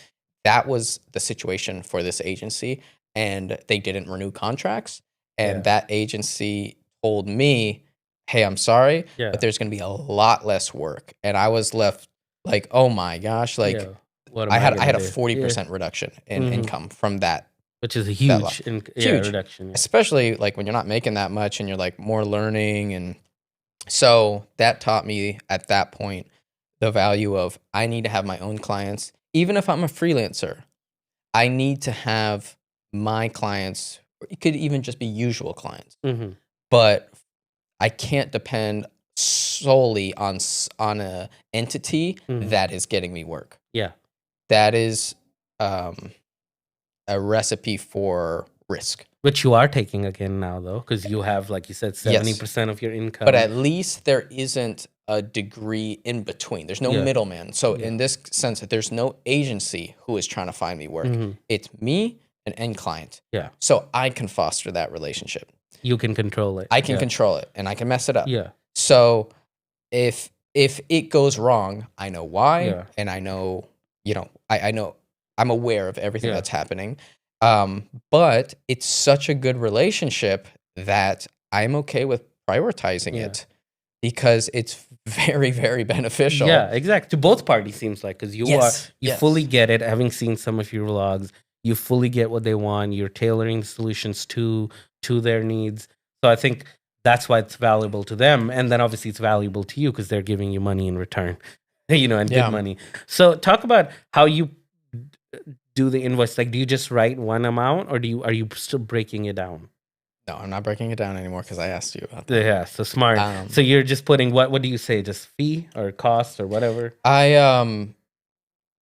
That was the situation for this agency, and they didn't renew contracts. And that agency told me, hey, I'm sorry, but there's going to be a lot less work. And I was left like, oh my gosh, like I had a 40% reduction in income from that. Which is a huge reduction. Yeah. Especially like when you're not making that much and you're like more learning. And so that taught me at that point the value of I need to have my own clients. Even if I'm a freelancer, I need to have my clients. It could even just be usual clients, but I can't depend solely on a entity that is getting me work. Yeah, that is a recipe for risk. Which you are taking again now, though, because you have, like you said, 70% of your income. But at least there isn't a degree in between. There's no middleman. So in this sense, there's no agency who is trying to find me work. It's me, an end client. Yeah. So I can foster that relationship. You can control it. I can control it, and I can mess it up. Yeah. So if it goes wrong, I know why, and I know, I know I'm aware of everything that's happening. But it's such a good relationship that I'm okay with prioritizing it, because it's very, very beneficial. Yeah, exactly. To both parties, seems like, because you fully get it. Having seen some of your vlogs, you fully get what they want. You're tailoring solutions to their needs. So I think that's why it's valuable to them. And then obviously it's valuable to you because they're giving you money in return, and good money. So talk about how you do the invoice. Like, do you just write one amount, or are you still breaking it down? No, I'm not breaking it down anymore because I asked you about that. Yeah, so smart. So you're just putting what do you say? Just fee or cost or whatever? I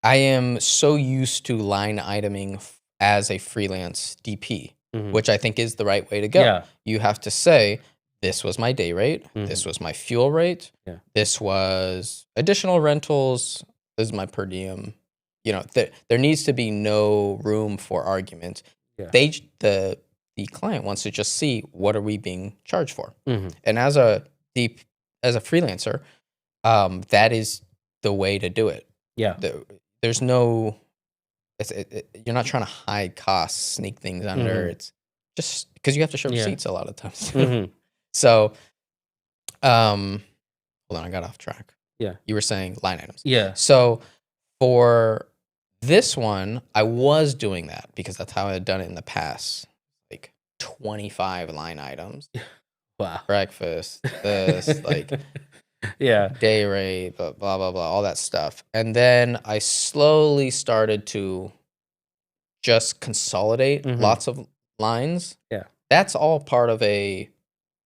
am so used to line iteming as a freelance DP, which I think is the right way to go. Yeah. You have to say, this was my day rate, this was my fuel rate, this was additional rentals, this is my per diem. There needs to be no room for argument. Yeah. The client wants to just see, what are we being charged for? And as a freelancer, that is the way to do it. Yeah. There's no, you're not trying to hide costs, sneak things under. It's just because you have to show receipts a lot of times. So, hold on, I got off track. Yeah. You were saying line items. Yeah. So for this one, I was doing that because that's how I had done it in the past, like 25 line items. Wow. Breakfast, this, like Yeah. day rate, blah, blah, blah, blah, all that stuff. And then I slowly started to just consolidate lots of lines. Yeah. That's all part of a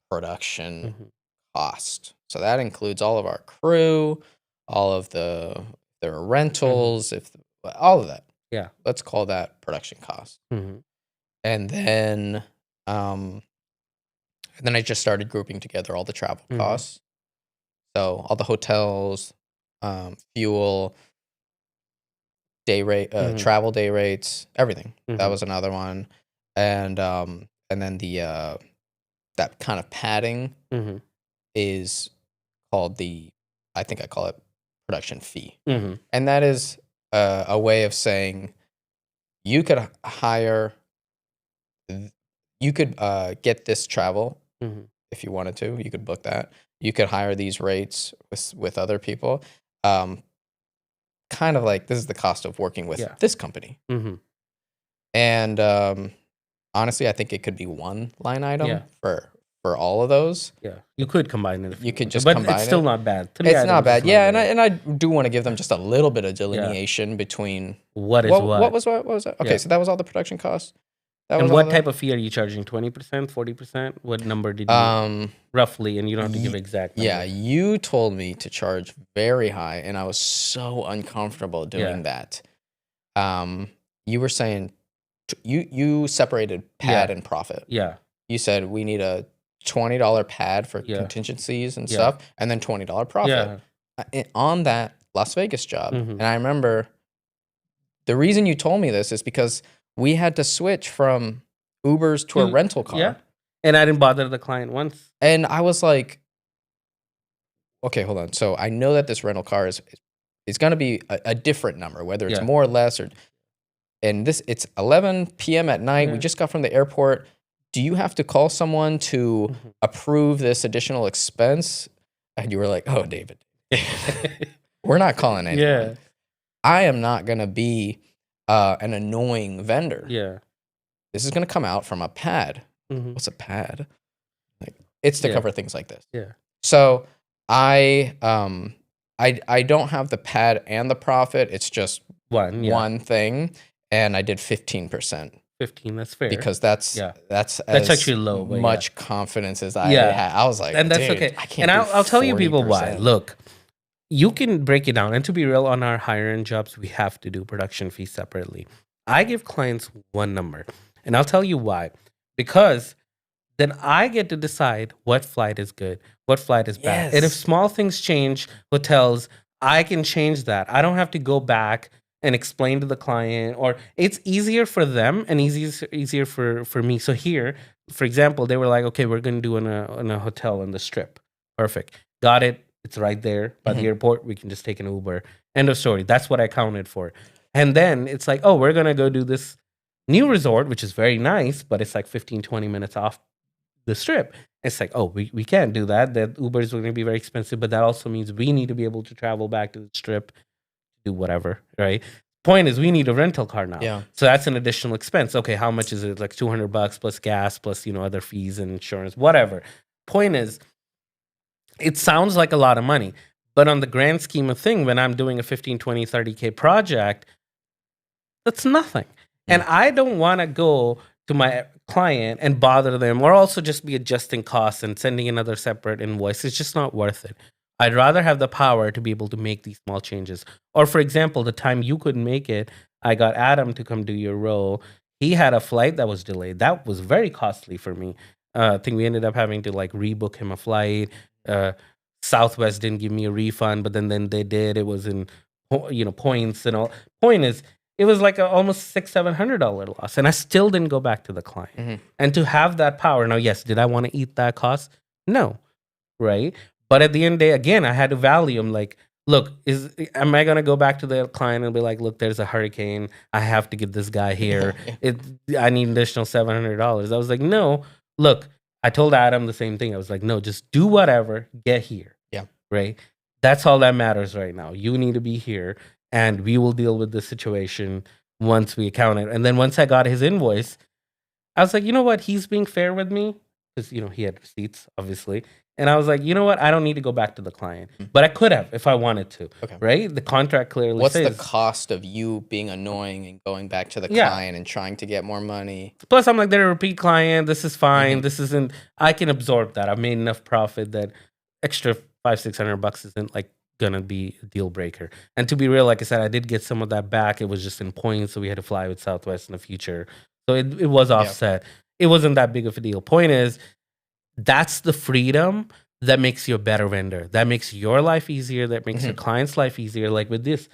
production cost. So that includes all of our crew, all of their rentals, all of that. Yeah. Let's call that production cost. Mhm. And then I just started grouping together all the travel costs. So all the hotels, fuel, day rate, travel day rates, everything. That was another one. And then the that kind of padding is called I think I call it production fee. And that is a way of saying you could hire, you could get this travel if you wanted to. You could book that. You could hire these rates with other people. Kind of like this is the cost of working with this company. And honestly, I think it could be one line item for all of those. Yeah, you could combine it. You could just but combine it's still it. not bad. It's not bad. Yeah, and I do want to give them just a little bit of delineation between what is what was that? Okay, so that was all the production costs. And what type of fee are you charging? 20%, 40%? What number did you roughly? And you don't have to give exact number. Yeah, you told me to charge very high, and I was so uncomfortable doing that. You were saying you separated pad and profit. Yeah. You said we need a $20 pad for contingencies and stuff, and then $20 profit. On that Las Vegas job. And I remember the reason you told me this is because we had to switch from Ubers to a rental car. Yeah. And I didn't bother the client once. And I was like, okay, hold on. So I know that this rental car is going to be a different number, whether it's more or less. And it's 11 p.m. at night. We just got from the airport. Do you have to call someone to approve this additional expense? And you were like, oh, David, we're not calling anyone. Yeah. I am not going to be an annoying vendor. Yeah. This is going to come out from a pad. What's a pad? Like, it's to cover things like this. Yeah. So I don't have the pad and the profit. It's just one thing. And I did 15%. 15, that's fair. Because that's actually low. Much confidence as I had. I was like, and that's okay. I can't. And I'll tell you people why. Look, you can break it down. And to be real, on our higher end jobs, we have to do production fees separately. I give clients one number, and I'll tell you why. Because then I get to decide what flight is good, what flight is bad. And if small things change, hotels, I can change that. I don't have to go back and explain to the client, or it's easier for them and easier for me. So here, for example, they were like, okay, we're going to do in a hotel on the Strip. Perfect. Got it. It's right there by the airport. We can just take an Uber. End of story. That's what I counted for. And then it's like, oh, we're going to go do this new resort, which is very nice, but it's like 15, 20 minutes off the Strip. It's like, oh, we can't do that. That Uber is going to be very expensive, but that also means we need to be able to travel back to the Strip, do whatever, right? Point is, we need a rental car now. Yeah. So that's an additional expense. Okay, how much is it? Like $200 plus gas, plus, other fees and insurance, whatever. Point is, it sounds like a lot of money, but on the grand scheme of thing, when I'm doing a 15, 20, 30K project, that's nothing. And I don't want to go to my client and bother them, or also just be adjusting costs and sending another separate invoice. It's just not worth it. I'd rather have the power to be able to make these small changes. Or for example, the time you couldn't make it, I got Adam to come do your role. He had a flight that was delayed. That was very costly for me. I think we ended up having to rebook him a flight. Southwest didn't give me a refund, but then they did. It was in points and all. Point is, it was like almost $600-$700 loss, and I still didn't go back to the client. And to have that power, now, yes, did I want to eat that cost? No, right? But at the end of the day, again, I had to value him. Like, look, am I going to go back to the client and be like, look, there's a hurricane. I have to get this guy here. I need an additional $700. I was like, no, look, I told Adam the same thing. I was like, no, just do whatever, get here. Yeah. Right? That's all that matters right now. You need to be here, and we will deal with the situation once we account it. And then once I got his invoice, I was like, you know what? He's being fair with me because, he had receipts, obviously. And I was like, you know what? I don't need to go back to the client. Mm. But I could have if I wanted to, Okay. right? The contract clearly What's the says. cost of you being annoying and going back to the Yeah. client and trying to get more money? Plus, I'm like, they're a repeat client. This is fine. Mhm. This isn't. I can absorb that. I've made enough profit that extra $500-600 isn't like gonna be a deal breaker. And to be real, like I said, I did get some of that back. It was just in points, so we had to fly with Southwest in the future. So it was offset. It wasn't that big of a deal. Point is, that's the freedom that makes you a better vendor. That makes your life easier. That makes your client's life easier. Like with this,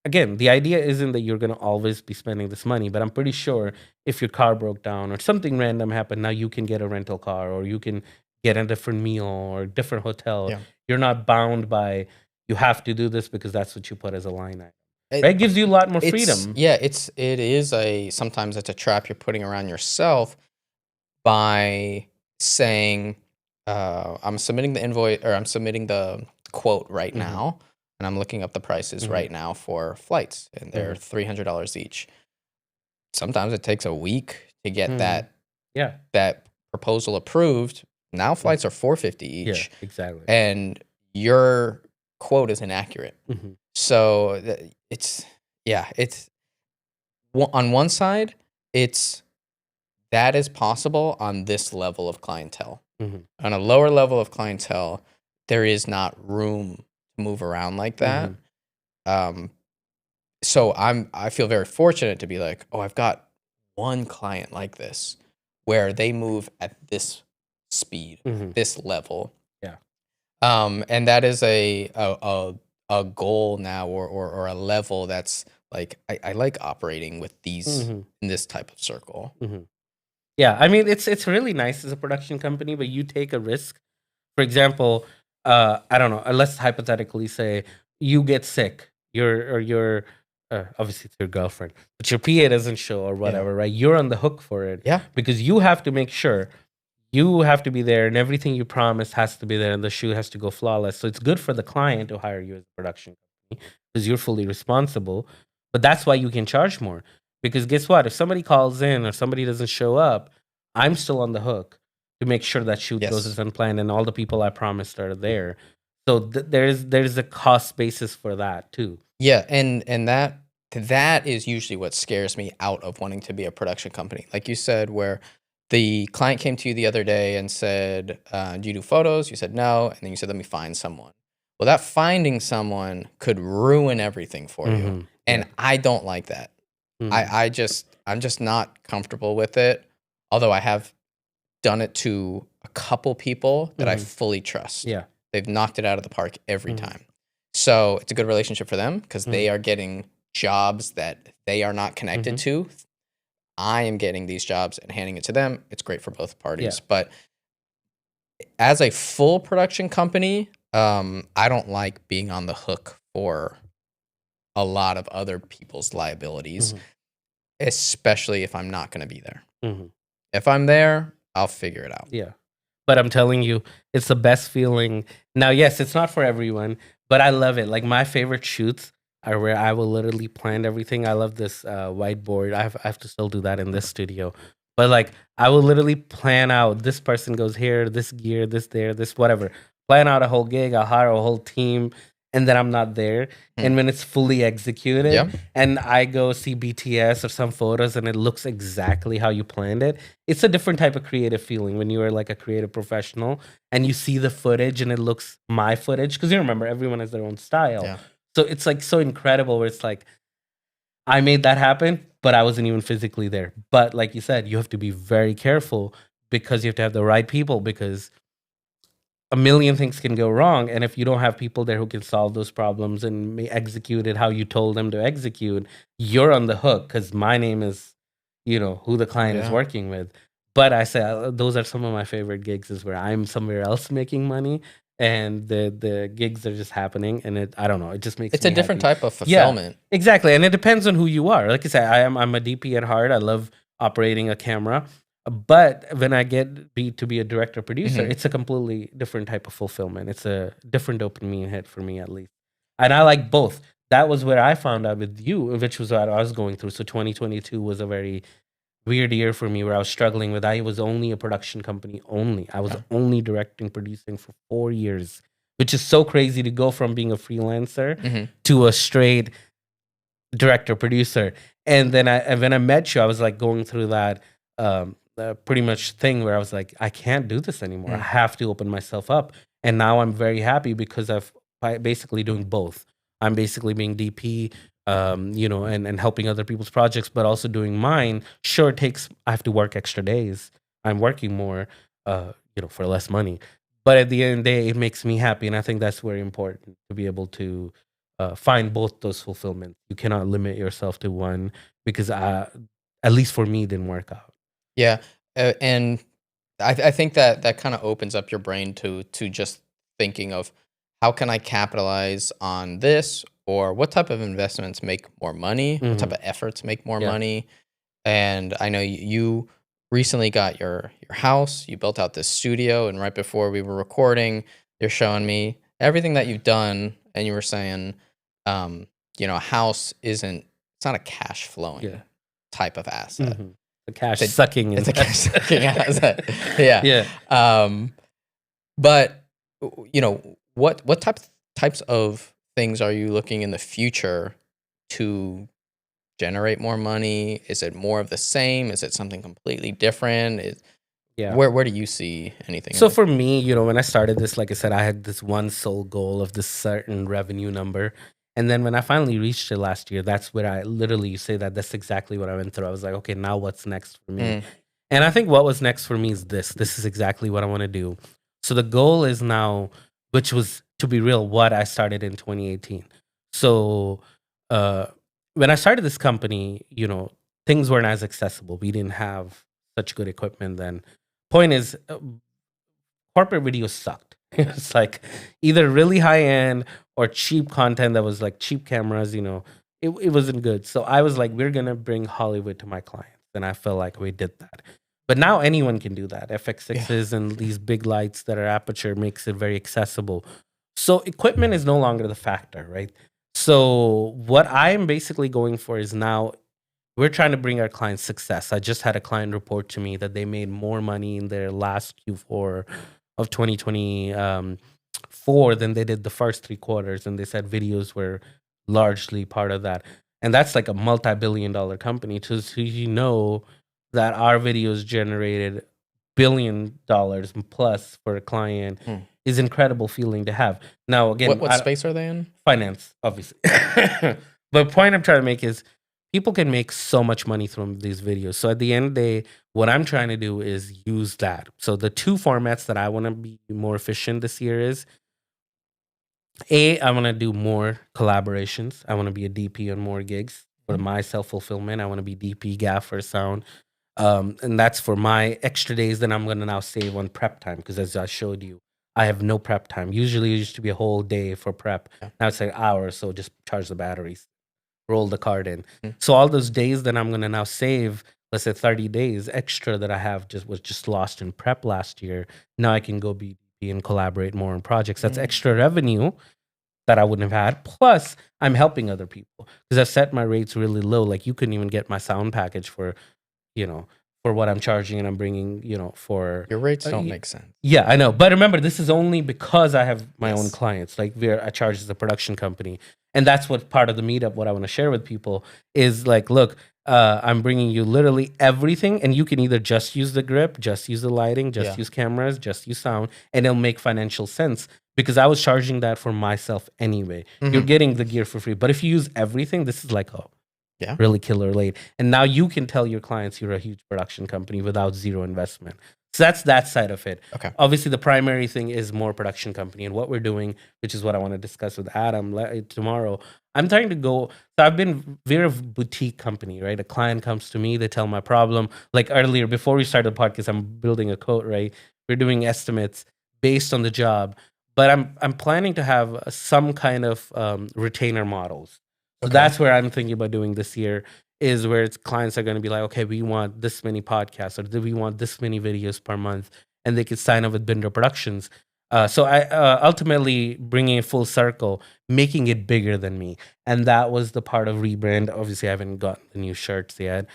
again, the idea isn't that you're going to always be spending this money, but I'm pretty sure if your car broke down or something random happened, now you can get a rental car or you can get a different meal or a different hotel. Yeah. You're not bound by you have to do this because that's what you put as a line item. It, Right? It gives you a lot more it's freedom. yeah, it is sometimes it's a trap you're putting around yourself by saying, I'm submitting the invoice or I'm submitting the quote right now, and I'm looking up the prices right now for flights, and they're $300 each. Sometimes it takes a week to get that proposal approved. Now flights are $450 each. Yeah, exactly. And your quote is inaccurate. So it's on one side, that is possible on this level of clientele. On a lower level of clientele, there is not room to move around like that. So I feel very fortunate to be like, oh, I've got one client like this where they move at this speed, this level. Yeah. And that is a goal now or a level that's like I like operating with these in this type of circle. Yeah, I mean it's really nice as a production company, but you take a risk. For example, I don't know. Let's hypothetically say you get sick. Your obviously it's your girlfriend, but your PA doesn't show or whatever, right? You're on the hook for it, because you have to make sure you have to be there, and everything you promised has to be there, and the shoot has to go flawless. So it's good for the client to hire you as a production company because you're fully responsible. But that's why you can charge more. Because guess what? If somebody calls in or somebody doesn't show up, I'm still on the hook to make sure that shoot goes as unplanned and all the people I promised are there. So there's a cost basis for that too. Yeah, and that is usually what scares me out of wanting to be a production company. Like you said, where the client came to you the other day and said, do you do photos? You said no, and then you said, let me find someone. Well, that finding someone could ruin everything for you. And I don't like that. I'm just not comfortable with it. Although I have done it to a couple people that I fully trust. Yeah. They've knocked it out of the park every time. So it's a good relationship for them because they are getting jobs that they are not connected to. I am getting these jobs and handing it to them. It's great for both parties. Yeah. But as a full production company, I don't like being on the hook for a lot of other people's liabilities, especially if I'm not going to be there. If I'm there, I'll figure it out. Yeah. But I'm telling you, it's the best feeling. Now, yes, it's not for everyone, but I love it. Like my favorite shoots are where I will literally plan everything. I love this whiteboard. I have to still do that in this studio. But like I will literally plan out this person goes here, this gear, this there, this whatever. Plan out a whole gig. I'll hire a whole team. And then I'm not there. And when it's fully executed and I go see BTS or some photos and it looks exactly how you planned it, it's a different type of creative feeling when you are like a creative professional and you see the footage and it looks my footage. Because you remember, everyone has their own style. Yeah. So it's like so incredible where it's like, I made that happen, but I wasn't even physically there. But like you said, you have to be very careful because you have to have the right people because a million things can go wrong. And if you don't have people there who can solve those problems and execute it how you told them to execute, you're on the hook because my name is, who the client is working with. But I say those are some of my favorite gigs is where I'm somewhere else making money and the gigs are just happening. And I don't know, it just makes it's me a different happy. type of fulfillment. Yeah, exactly. And it depends on who you are. Like I said, I'm a DP at heart. I love operating a camera. But when I get to be a director producer, it's a completely different type of fulfillment. It's a different dopamine hit for me, at least. And I like both. That was where I found out with you, which was what I was going through. So 2022 was a very weird year for me where I was struggling with. I was only a production company only. I was Yeah. only directing, producing for 4 years, which is so crazy to go from being a freelancer Hmm. to a straight director producer. And then when I met you, I was like going through that pretty much thing where I was like, I can't do this anymore. I Mm. have to open myself up. And now I'm very happy because I'm basically doing both. I'm basically being DP, and helping other people's projects, but also doing mine. Sure, I have to work extra days. I'm working more, for less money. But at the end of the day, it makes me happy. And I think that's very important to be able to find both those fulfillment. You cannot limit yourself to one because at least for me, it didn't work out. Yeah, and I think that that kind of opens up your brain to just thinking of how can I capitalize on this, or what type of investments make more money, what type Hmm. of efforts make more Yeah. money. And I know you recently got your house, you built out this studio, and right before we were recording, you're showing me everything that you've done, and you were saying, a house isn't it's not a cash flowing Yeah. type of asset. Hmm. The cash It's a sucking it's a cash investment. sucking asset. Yeah. Yeah. Um, but what types of things are you looking in the future to generate more money? Is it more of the same? Is it something completely different? Yeah. Where do you see anything in So the for me, when I started this, like I said, I had this one sole goal of this certain revenue number. And then when I finally reached it last year, that's where I literally say that's exactly what I went through. I was like, okay, now what's next for me? Mm, And I think what was next for me is this. This is exactly what I want to do. So the goal is now, which was to be real, what I started in 2018. So uh, when I started this company, things weren't as accessible. We didn't have such good equipment then. Point is, corporate videos sucked. It's like either really high end or cheap content that was like cheap cameras, it wasn't good. So I was like, we're gonna bring Hollywood to my clients. And I felt like we did that. But now anyone can do that. yeah. FX6s and these big lights that are aperture makes it very accessible. So equipment is no longer the factor, right? So what I'm basically going for is now we're trying to bring our clients success. I just had a client report to me that they made more money in their last Q4 of 2024 than they did the first 3 quarters. And they said videos were largely part of that. And that's like a multi-billion-dollar company. So that our videos generated $1 billion plus for a client Hmm. is incredible feeling to have. Now, again, What space are they in? finance, obviously. But the point I'm trying to make is people can make so much money from these videos. So at the end of the day, what I'm trying to do is use that. So the two formats that I want to be more efficient this year is I want to do more collaborations. I want to be a DP on more gigs for Mhm. my self fulfillment. I want to be DP, gaffer, sound. And that's for my extra days that I'm going to now save on prep time because as I showed you, I have no prep time. Usually it used to be a whole day for prep. Yeah. Now it's like hours, so just charge the batteries, roll the card in. Mm. So all those days that I'm going to now save, let's say 30 days extra that I have was just lost in prep last year. Now I can go be and collaborate more on projects. That's Mm. extra revenue that I wouldn't have had. Plus, I'm helping other people because I've set my rates really low. Like you couldn't even get my sound package you know, for what I'm charging and I'm bringing, for Your rates uh, don't y- make sense. yeah, I know. But remember, this is only because I have my own Yes. clients. Like I charge as a production company. And that's what part of the meetup, what I want to share with people is like, look, I'm bringing you literally everything. And you can either just use the grip, just use the lighting, just Yeah. use cameras, just use sound, and it'll make financial sense because I was charging that for myself anyway. You're Mhm. getting the gear for free. But if you use everything, this is like, Yeah. really killer late. And now you can tell your clients you're a huge production company without zero investment. So that's that side of it. Okay. Obviously, the primary thing is more production company. And what we're doing, which is what I want to discuss with Adam tomorrow, I'm trying to go. So we're a boutique company, right? A client comes to me, they tell my problem. Like earlier, before we started the podcast, I'm building a quote, right? We're doing estimates based on the job. But I'm planning to have some kind of retainer models. So Okay. that's where I'm thinking about doing this year is where it's clients are going to be like, okay, we want this many podcasts or do we want this many videos per month, and they could sign up with Binder Productions. So I ultimately bringing it full circle, making it bigger than me, and that was the part of rebrand. Obviously, I haven't gotten the new shirts yet,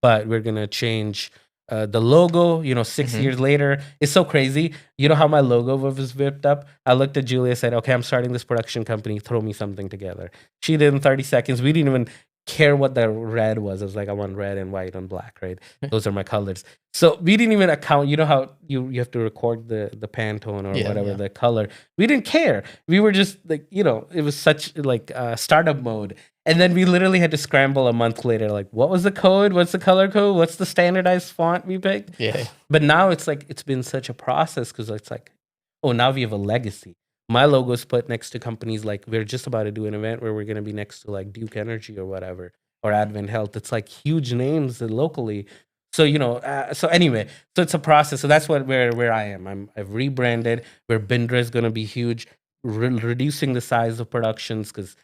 but we're gonna change the logo. 6 years later, it's so crazy. You know how my logo was whipped up? I looked at Julia, said, "Okay, I'm starting this production company. Throw me something together." She did in 30 seconds. We didn't even care what the red was. I was like, I want red and white and black, right? Those are my colors. So we didn't even account. You know how you have to record the Pantone or whatever the color. We didn't care. We were just like, it was such like startup mode. And then we literally had to scramble a month later, like, what was the code? What's the color code? What's the standardized font we picked? Yeah. But now it's like, it's been such a process because it's like, oh, now we have a legacy. My logo is put next to companies like, we're just about to do an event where we're going to be next to like Duke Energy or whatever, or Advent Health. It's like huge names locally. So, so anyway, so it's a process. So that's where I am. I've rebranded, where Bindra is going to be huge, reducing the size of productions because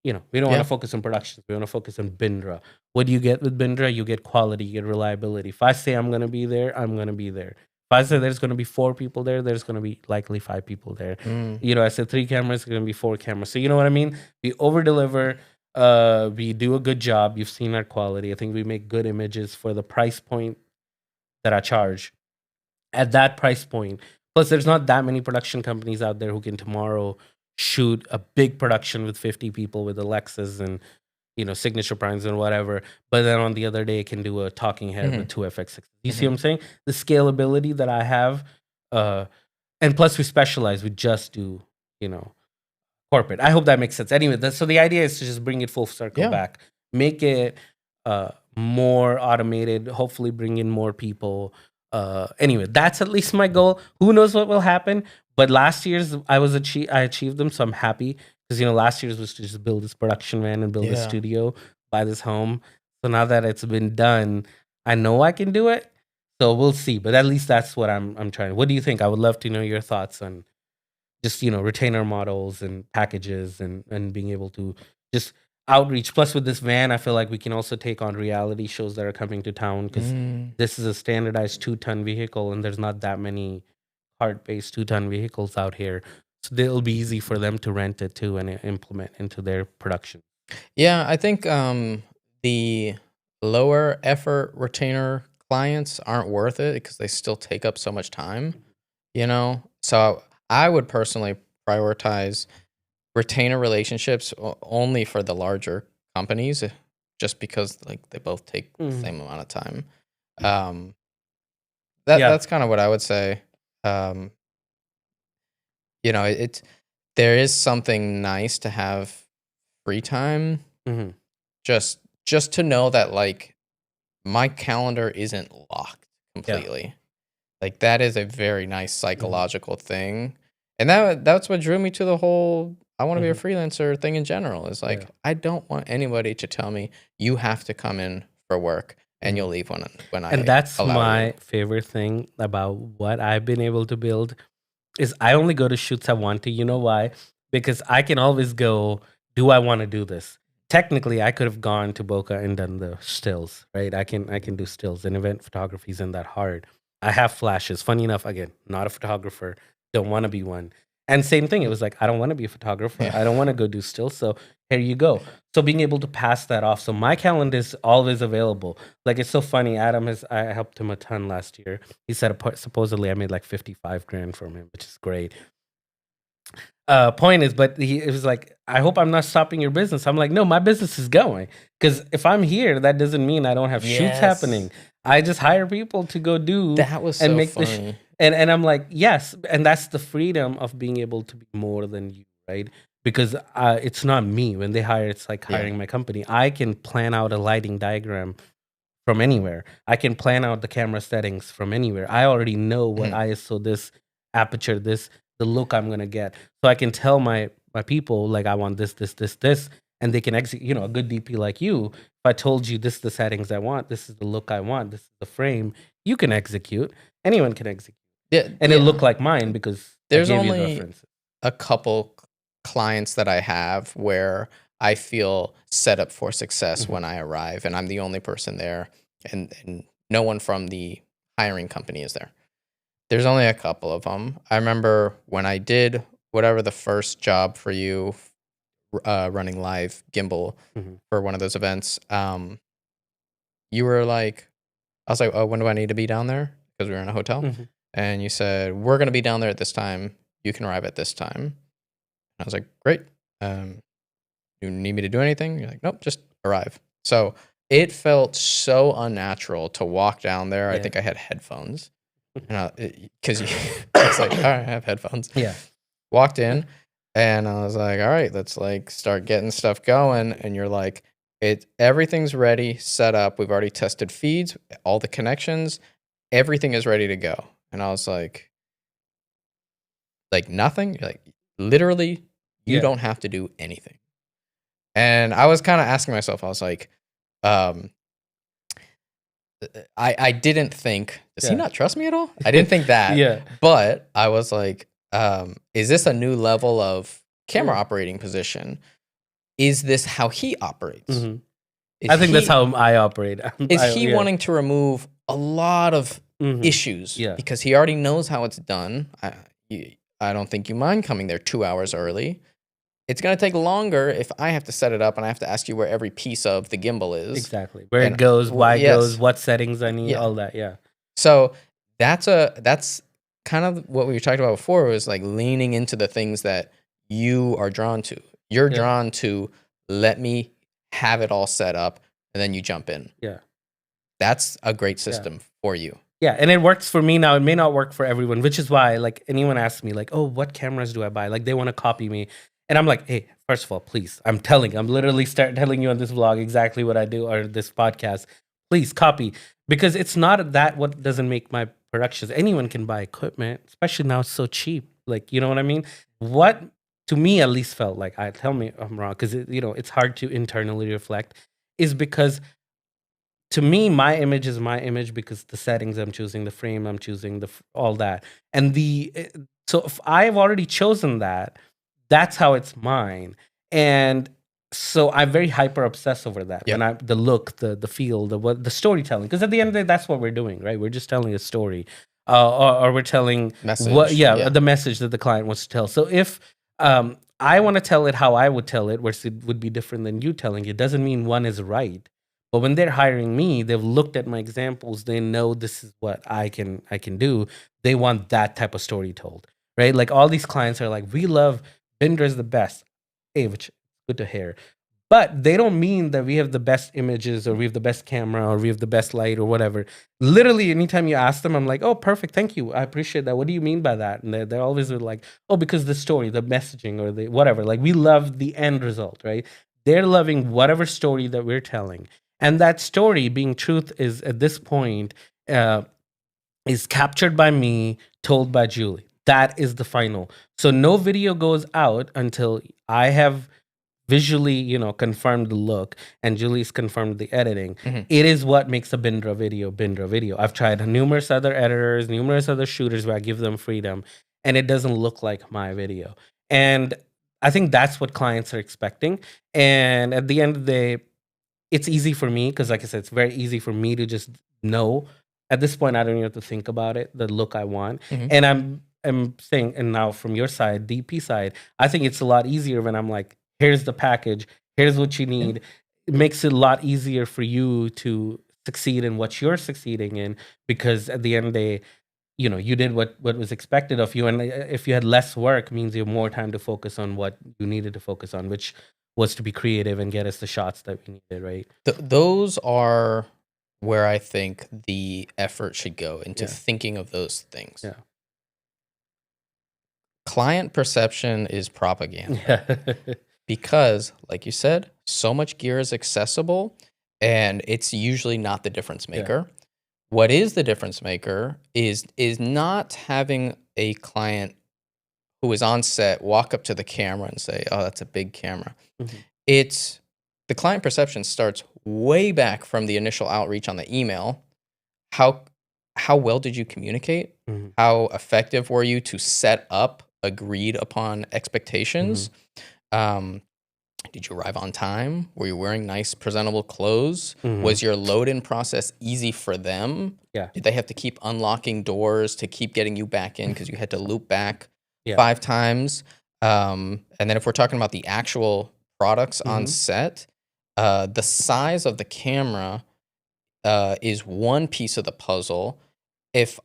we don't want to focus on productions. We want to focus on Bindra. What do you get with Bindra? You get quality, you get reliability. If I say I'm going to be there, I'm going to be there. If I say there's going to be 4 people there, there's going to be likely 5 people there. I said 3 cameras, going to be 4 cameras. So you know what I mean? We over deliver. We do a good job. You've seen our quality. I think we make good images for the price point that I charge. At that price point, plus there's not that many production companies out there who can tomorrow shoot a big production with 50 people with Alexas and signature primes and whatever, but then on the other day can do a talking head with 2 FX6. You see what I'm saying? The scalability that I have, and plus we specialize. We just do corporate. I hope that makes sense. Anyway, so the idea is to just bring it full circle back, make it more automated, hopefully bring in more people. Anyway, that's at least my goal. Who knows what will happen? But last year's I achieved them, so I'm happy because last year's was to just build this production van and build a studio, buy this home. So now that it's been done, I know I can do it. So we'll see. But at least that's what I'm trying. What do you think? I would love to know your thoughts on just retainer models and packages and being able to just outreach. Plus with this van, I feel like we can also take on reality shows that are coming to town because this is a standardized 2-ton vehicle and there's not that many cart-based 2-ton vehicles out here. So it'll be easy for them to rent it too and implement into their production. Yeah, I think the lower effort retainer clients aren't worth it because they still take up so much time, So I would personally prioritize retainer relationships only for the larger companies, just because like they both take the same amount of time. That's kind of what I would say. There is something nice to have free time, just to know that like my calendar isn't locked completely. Like that is a very nice psychological thing. And that's what drew me to the whole I want to be a freelancer thing in general. Is like I don't want anybody to tell me you have to come in for work and you'll leave when I And that's allow my you. favorite thing about what I've been able to build is I only go to shoots I want to. You know why? Because I can always go, do I want to do this? Technically, I could have gone to Boca and done the stills, right? I can do stills, and event photography isn't that hard. I have flashes. Funny enough, again, not a photographer, don't want to be one. And same thing, it was like, I don't want to be a photographer. I don't want to go do stills. So here you go. So being able to pass that off. So my calendar is always available. Like it's so funny. I helped him a ton last year. He said supposedly I made like 55 grand from him, which is great. Point is, but it was like, I hope I'm not stopping your business. I'm like, no, my business is going. Because if I'm here, that doesn't mean I don't have shoots happening. I just hire people to go do That was and so make funny. and I'm like, yes, and that's the freedom of being able to be more than you, right? Because it's not me. When they hire, it's like hiring my company. I can plan out a lighting diagram from anywhere. I can plan out the camera settings from anywhere. I already know what ISO this, aperture this, the look I'm gonna get. So I can tell my people like I want this, and they can execute. A good DP like you. If I told you this is the settings I want, this is the look I want, this is the frame, you can execute. Anyone can execute. And it looked like mine because there's I gave you the only references. a couple clients that I have where I feel set up for success when I arrive and I'm the only person there and no one from the hiring company is there. There's only a couple of them. I remember when I did whatever the first job for you, running live gimbal for one of those events. you were like, I was like, oh, when do I need to be down there? Because we were in a hotel. Mhm. And you said, we're going to be down there at this time. You can arrive at this time. I was like, great. You need me to do anything? You're like, nope, just arrive. So it felt so unnatural to walk down there. I Yeah. think I had headphones. And because it's like, all right, I have headphones. Yeah. Walked in and I was like, all right, let's like start getting stuff going. And you're like, everything's ready, set up. We've already tested feeds, all the connections, everything is ready to go. And I was like nothing. You're like, literally, you Yeah. don't have to do anything. And I was kind of asking myself, I was like, um, I didn't think, does he Yeah. not trust me at all? I didn't think that. Yeah. But I was like, is this a new level of camera Yeah. operating position? Is this how he operates? Mhm. I think that's how I operate. Is he Yeah. wanting to remove a lot of Mhm. issues Yeah. because he already knows how it's done? I don't think you mind coming there 2 hours early. It's going to take longer if I have to set it up and I have to ask you where every piece of the gimbal is. Exactly. Where And it goes, why it yes. goes, what settings I need, Yeah. all that. Yeah. So that's kind of what we talked about before, was like leaning into the things that you are drawn to. You're Yeah. drawn to, let me have it all set up, and then you jump in. Yeah. That's a great system for you. Yeah, and it works for me now. It may not work for everyone, which is why, like, anyone asks me, like, oh, what cameras do I buy? Like, they want to copy me. And I'm like, hey, first of all, please, I'm literally telling you on this vlog exactly what I do, or this podcast. Please copy, because it's not that what doesn't make my productions. Anyone can buy equipment, especially now it's so cheap. Like, you know what I mean? What, to me at least, felt like, tell me if I'm wrong, because, it's hard to internally reflect, is because to me, my image is my image because the settings I'm choosing, the frame I'm choosing, all that. And so if I've already chosen that, that's how it's mine. And so I'm very hyper obsessed over that. Yep. When the look, the feel, the storytelling. Because at the end of the day, that's what we're doing, right? We're just telling a story, or we're telling Message. the message that the client wants to tell. So if I want to tell it how I would tell it, which it would be different than you telling it, doesn't mean one is right. But when they're hiring me, they've looked at my examples. They know this is what I can do. They want that type of story told, right? Like, all these clients are like, we love Binder's the best. Hey, which good to hear. But they don't mean that we have the best images, or we have the best camera, or we have the best light, or whatever. Literally, anytime you ask them, I'm like, oh, perfect, thank you, I appreciate that. What do you mean by that? And they're always like, oh, because the story, the messaging, or the whatever. Like, we love the end result, right? They're loving whatever story that we're telling. And that story, being truth, is at this point is captured by me, told by Julie. That is the final. So no video goes out until I have visually, confirmed the look, and Julie's confirmed the editing. Mhm. It is what makes a Bindra video. I've tried numerous other editors, numerous other shooters where I give them freedom, and it doesn't look like my video. And I think that's what clients are expecting. And at the end of the day, it's easy for me because, like I said, it's very easy for me to just know. At this point, I don't even have to think about it, the look I want. Mhm. And I'm saying, and now from your side, DP side, I think it's a lot easier when I'm like, here's the package, here's what you need. It makes it a lot easier for you to succeed in what you're succeeding in, because at the end of the day, you did what was expected of you. And if you had less work, means you have more time to focus on what you needed to focus on, which was to be creative and get us the shots that we needed, right? Those are where I think the effort should go into Yeah. thinking of those things. Yeah. Client perception is propaganda. Yeah. Because, like you said, so much gear is accessible, and it's usually not the difference maker. What is the difference maker is not having a client who is on set walk up to the camera and say, "Oh, that's a big camera." Mhm. It's the client perception starts way back from the initial outreach on the email. How well did you communicate? Mhm. How effective were you to set up agreed upon expectations? Did you arrive on time? Were you wearing nice, presentable clothes? Mhm. Was your load-in process easy for them? Yeah. Did they have to keep unlocking doors to keep getting you back in because you had to loop back Yeah. 5 times? And then if we're talking about the actual products on Mhm. set, the size of the camera is one piece of the puzzle. If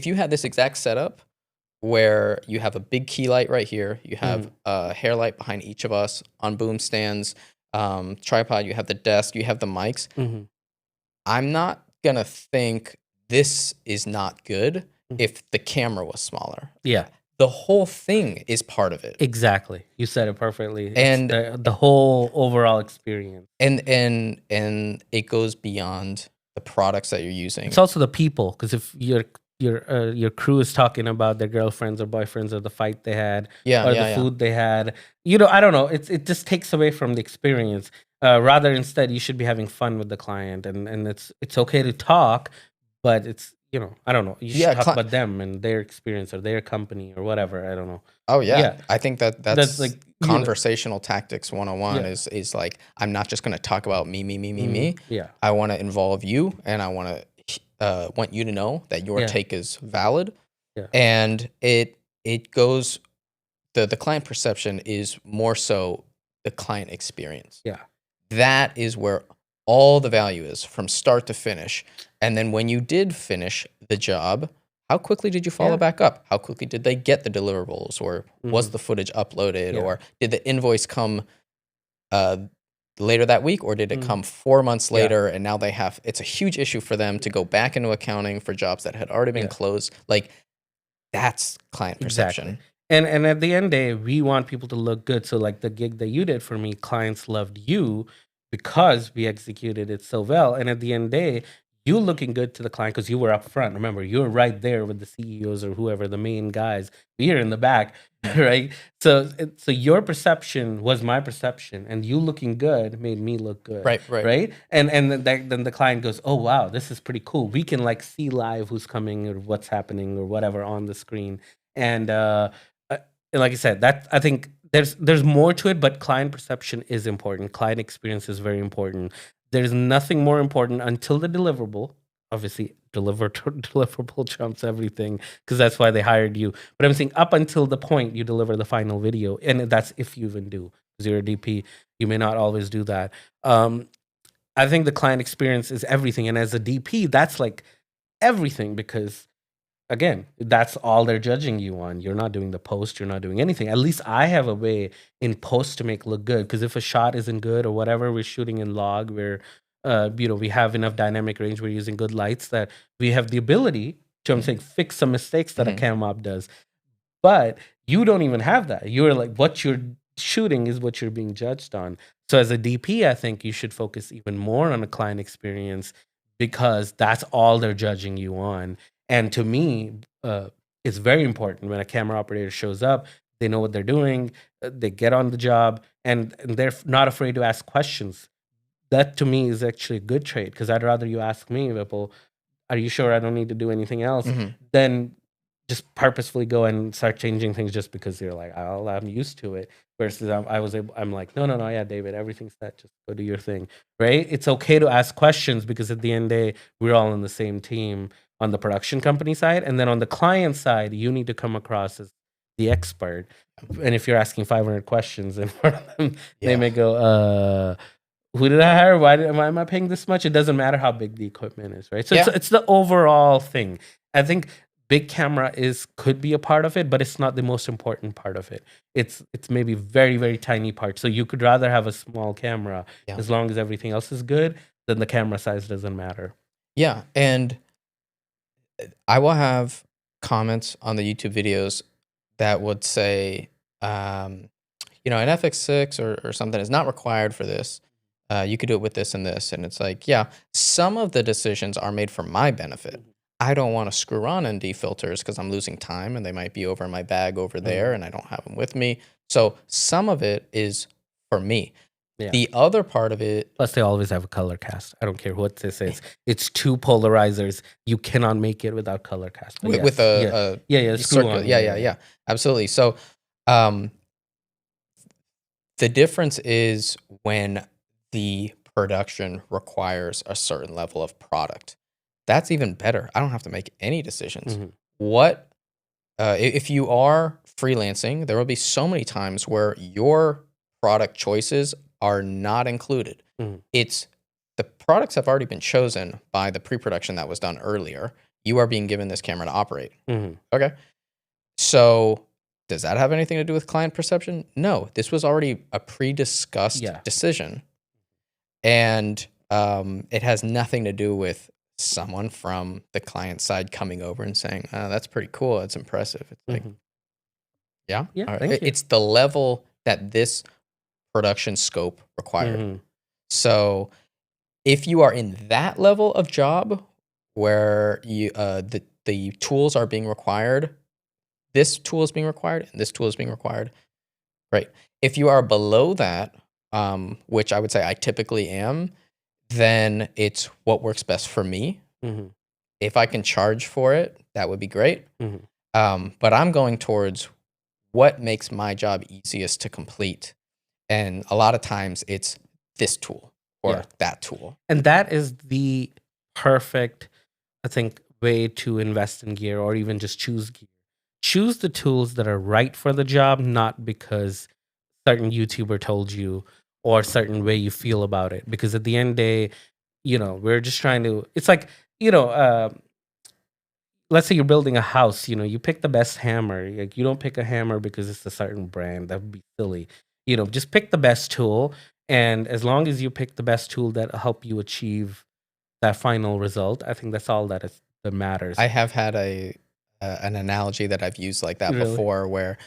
you had this exact setup where you have a big key light right here, you have a hair light behind each of us on boom stands, tripod, you have the desk, you have the mics. Mhm. I'm not gonna think this is not good Mhm. if the camera was smaller. Yeah, The whole thing is part of it. exactly. You said it perfectly. It's And the whole overall experience. and it goes beyond the products that you're using. It's also the people, because if your crew is talking about their girlfriends or boyfriends or the fight they had Yeah, or the yeah, yeah. food they had, I don't know. It just takes away from the experience. Rather, instead, you should be having fun with the client, and it's okay to talk, but it's I don't know. You should Yeah, talk about them and their experience or their company or whatever. I don't know. oh yeah. Yeah, I think that that's that's like conversational tactics 101 yeah, is like I'm not just going to talk about me. yeah, I want to involve you and I want you to know that your yeah, take is valid yeah, and it goes the client perception is more so the client experience. yeah, That is where all the value is from start to finish. And then when you did finish the job, how quickly did you follow yeah. back up? How quickly did they get the deliverables? Or was Hmm. the footage uploaded? Yeah. Or did the invoice come uh, later that week? Or did it Mm. come 4 months Yeah. later? And now it's a huge issue for them to go back into accounting for jobs that had already been Yeah. closed. Like, that's client Exactly. perception. And at the end of the day, we want people to look good. So like the gig that you did for me, clients loved you because we executed it so well. And at the end of the day, you looking good to the client because you were up front. Remember, you were right there with the CEOs or whoever, the main guys. We're in the back, right? So your perception was my perception, and you looking good made me look good, Right, right. right? And then the client goes, "Oh wow, this is pretty cool. We can like see live who's coming or what's happening or whatever on the screen." And and like I said, that I think there's more to it, but client perception is important. Client experience is very important. There's nothing more important until the deliverable. Obviously, deliverable trumps everything because that's why they hired you. But I'm saying up until the point you deliver the final video, and that's if you even do, because you're a DP, you may not always do that. I think the client experience is everything, and as a DP, that's like everything because again, that's all they're judging you on. You're not doing the post, you're not doing anything. At least I have a way in post to make look good. Because if a shot isn't good or whatever, we're shooting in log, we have enough dynamic range, we're using good lights that we have the ability to, I'm saying, fix some mistakes that a Mhm. cam op does. But you don't even have that. You're like, what you're shooting is what you're being judged on. So as a DP, I think you should focus even more on the client experience because that's all they're judging you on. And to me, it's very important when a camera operator shows up, they know what they're doing, they get on the job, and they're not afraid to ask questions. That to me is actually a good trait because I'd rather you ask me, Vipul, are you sure I don't need to do anything else? Mhm. Then just purposefully go and start changing things just because you're like, oh, I'm used to it. Versus I'm like, no, yeah, David, everything's set. Just go do your thing, right? It's okay to ask questions because at the end of the day, we're all in the same team on the production company side. And then on the client side, you need to come across as the expert. And if you're asking 500 questions and they Yeah. may go, who did I hire? Why am I paying this much? It doesn't matter how big the equipment is, right? So Yeah. it's the overall thing. I think big camera could be a part of it, but it's not the most important part of it. It's maybe very, very tiny part. So you could rather have a small camera Yeah. as long as everything else is good, then the camera size doesn't matter. Yeah. And I will have comments on the YouTube videos that would say, an FX6 or something is not required for this. You could do it with this and this. And it's like, yeah, some of the decisions are made for my benefit. I don't want to screw on ND filters because I'm losing time and they might be over in my bag over there Mhm. and I don't have them with me. So some of it is for me. Yeah. The other part of it, Plus, they always have a color cast. I don't care what this is. It's two polarizers. You cannot make it without color cast. But with yes, yeah, yeah, screw circular, on. yeah, absolutely. So, um, the difference is when the production requires a certain level of product. That's even better. I don't have to make any decisions. Mhm. What if you are freelancing? There will be so many times where your product choices are not included. Mhm. It's the products have already been chosen by the pre-production that was done earlier. You are being given this camera to operate. Hmm. Okay. So does that have anything to do with client perception? No, this was already a pre-discussed Yeah. decision, and it has nothing to do with someone from the client side coming over and saying, "Oh, that's pretty cool. That's impressive." It's like, Hmm. yeah, Yeah. all right. Thank you. It's the level that this production scope required. Hmm. So if you are in that level of job where the tools are being required, this tool is being required, and this tool is being required, great. If you are below that, which I would say I typically am, then it's what works best for me. Hmm. If I can charge for it, that would be great. Hmm. But I'm going towards what makes my job easiest to complete. And a lot of times it's this tool Yeah. or that tool. And that is the perfect, I think, way to invest in gear or even just choose gear. Choose the tools that are right for the job, not because certain YouTuber told you or certain way you feel about it. Because at the end of the day, we're just trying to, it's like, you know, let's say you're building a house, you pick the best hammer. Like, you don't pick a hammer because it's a certain brand. That would be silly. Just pick the best tool. And as long as you pick the best tool that'll help you achieve that final result, I think that's all that matters. I have had an analogy that I've used like that Really? before, where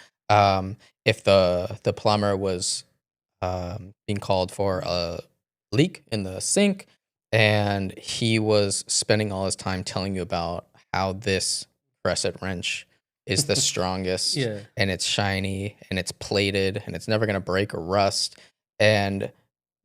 if the plumber was being called for a leak in the sink, and he was spending all his time telling you about how this crescent wrench is the strongest, Yeah. and it's shiny and it's plated and it's never going to break or rust, and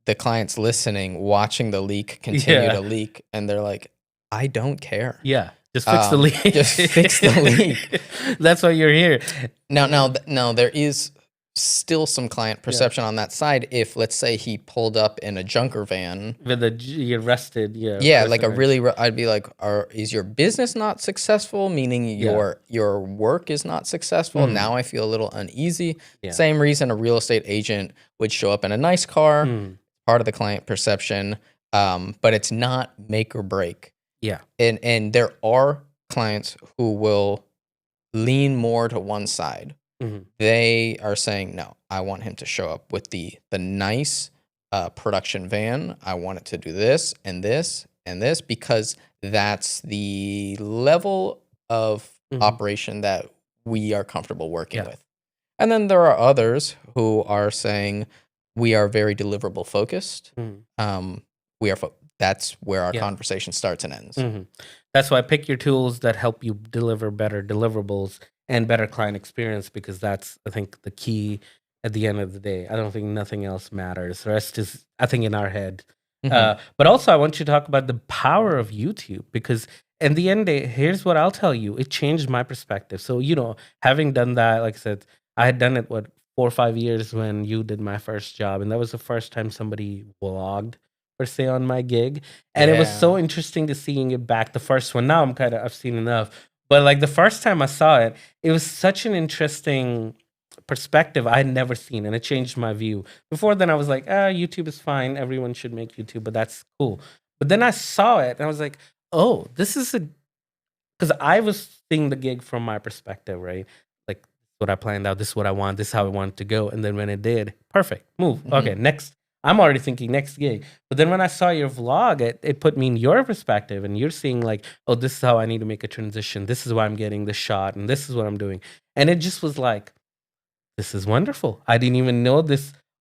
the client's listening, watching the leak continue Yeah. to leak, and they're like, I don't care. Yeah. Just fix the leak. Just fix the leak. That's why you're here. Now, there is still some client Yeah. perception on that side. If, let's say, he pulled up in a junker van, With you're rusted. Yeah. yeah, like crescent wrench. I'd be like, is your business not successful? Meaning Yeah. your work is not successful. Mm. Now I feel a little uneasy. Yeah. Same reason a real estate agent would show up in a nice car, Mm. part of the client perception, but it's not make or break. Yeah. And there are clients who will lean more to one side. Mhm. They are saying, no, I want him to show up with the nice production van. I want it to do this and this and this, because that's the level of Mhm. operation that we are comfortable working Yeah. with. And then there are others who are saying, we are very deliverable focused. Mhm. That's where our Yeah. conversation starts and ends. Mhm. That's why pick your tools that help you deliver better deliverables and better client experience, because that's, I think, the key at the end of the day. I don't think nothing else matters. The rest is, I think, in our head. Mhm. But also, I want you to talk about the power of YouTube, because in the end, here's what I'll tell you. It changed my perspective. So, having done that, like I said, I had done it, 4 or 5 years when you did my first job. And that was the first time somebody vlogged, per se, on my gig. And it was so Yeah. interesting to seeing it back. The first one, now I've seen enough. But like the first time I saw it, it was such an interesting perspective I had never seen, and it changed my view. Before then, I was like, YouTube is fine. Everyone should make YouTube, but that's cool. But then I saw it, and I was like, oh, this is because I was seeing the gig from my perspective, right? Like, what I planned out, this is what I want, this is how I want it to go. And then when it did, perfect, move. Mhm. Okay, next. I'm already thinking next gig. But then when I saw your vlog, it put me in your perspective, and you're seeing like, oh, this is how I need to make a transition. This is why I'm getting the shot, and this is what I'm doing. And it just was like, this is wonderful. I didn't even know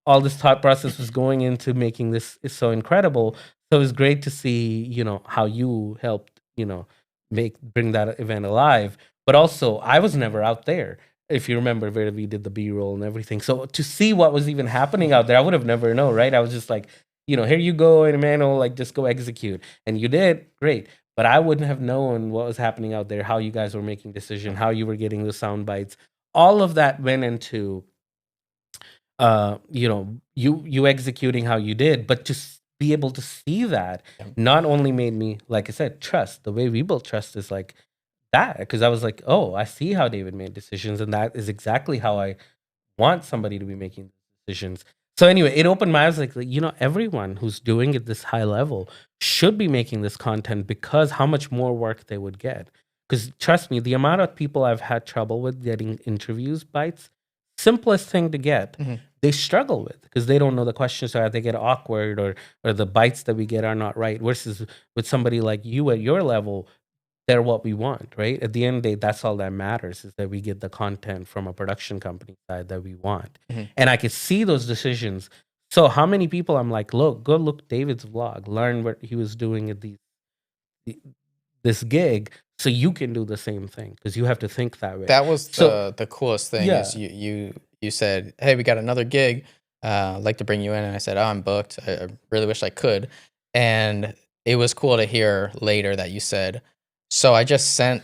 all this thought process was going into making this is so incredible. So it was great to see, how you helped, bring that event alive. But also, I was never out there. If you remember where we did the B-roll and everything. So to see what was even happening out there, I would have never known, right? I was just like, here you go, and Emmanuel, like, just go execute. And you did, great. But I wouldn't have known what was happening out there, how you guys were making decisions, how you were getting the sound bites. All of that went into you executing how you did. But to be able to see that Yeah. not only made me, like I said, trust. The way we build trust is like that, because I was like, oh, I see how David made decisions, and that is exactly how I want somebody to be making decisions. So anyway, it opened my eyes like, everyone who's doing it this high level should be making this content because how much more work they would get. Because trust me, the amount of people I've had trouble with getting interviews bites, simplest thing to get, they struggle with because they don't know the questions are they get awkward or the bites that we get are not right. Versus with somebody like you at your level, they're what we want, right? At the end of the day, that's all that matters is that we get the content from a production company side that we want. And I could see those decisions. So how many people I'm like, look, go look David's vlog, learn what he was doing at this gig, so you can do the same thing because you have to think that way. That was So the coolest thing yeah, is you said, "Hey, we got another gig. I'd like to bring you in." And I said, "Oh, I'm booked. I really wish I could." And it was cool to hear later that you said, "So I just sent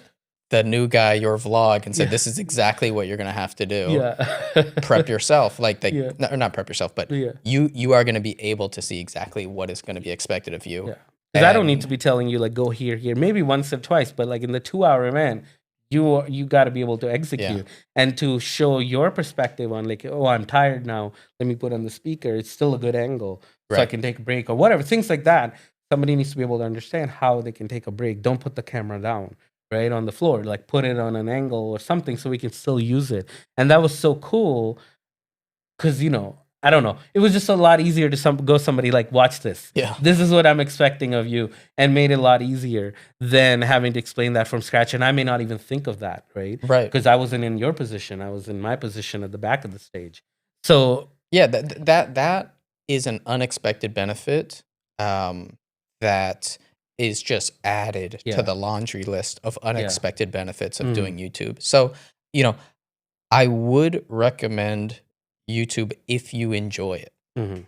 the new guy your vlog and said yeah, this is exactly what you're gonna have to do. yeah, Prep yourself, like yeah, not prep yourself, but yeah. you are gonna be able to see exactly what is gonna be expected of you." Yeah. Because I don't need to And be telling you like go here, maybe once or twice, but like in the 2 hour event, you got to be able to yeah, execute and to show your perspective on like, oh, I'm tired now. Let me put on the speaker. It's still a good angle, so I right, can take a break or whatever. Things like that. Somebody needs to be able to understand how they can take a break. Don't put the camera down right on the floor. Like put it on an angle or something so we can still use it. And that was so cool because I don't know, it was just a lot easier to go somebody like watch this, yeah, this is what I'm expecting of you, and made it a lot easier than having to explain that from scratch. And I may not even think of that, right? right. Because I wasn't in your position, I was in my position at the back of the stage. So Yeah, that is an unexpected benefit, that is just added to yeah, the laundry list of yeah, unexpected benefits of mm, doing YouTube. So, you know, I would recommend YouTube if you enjoy it. mm-hmm,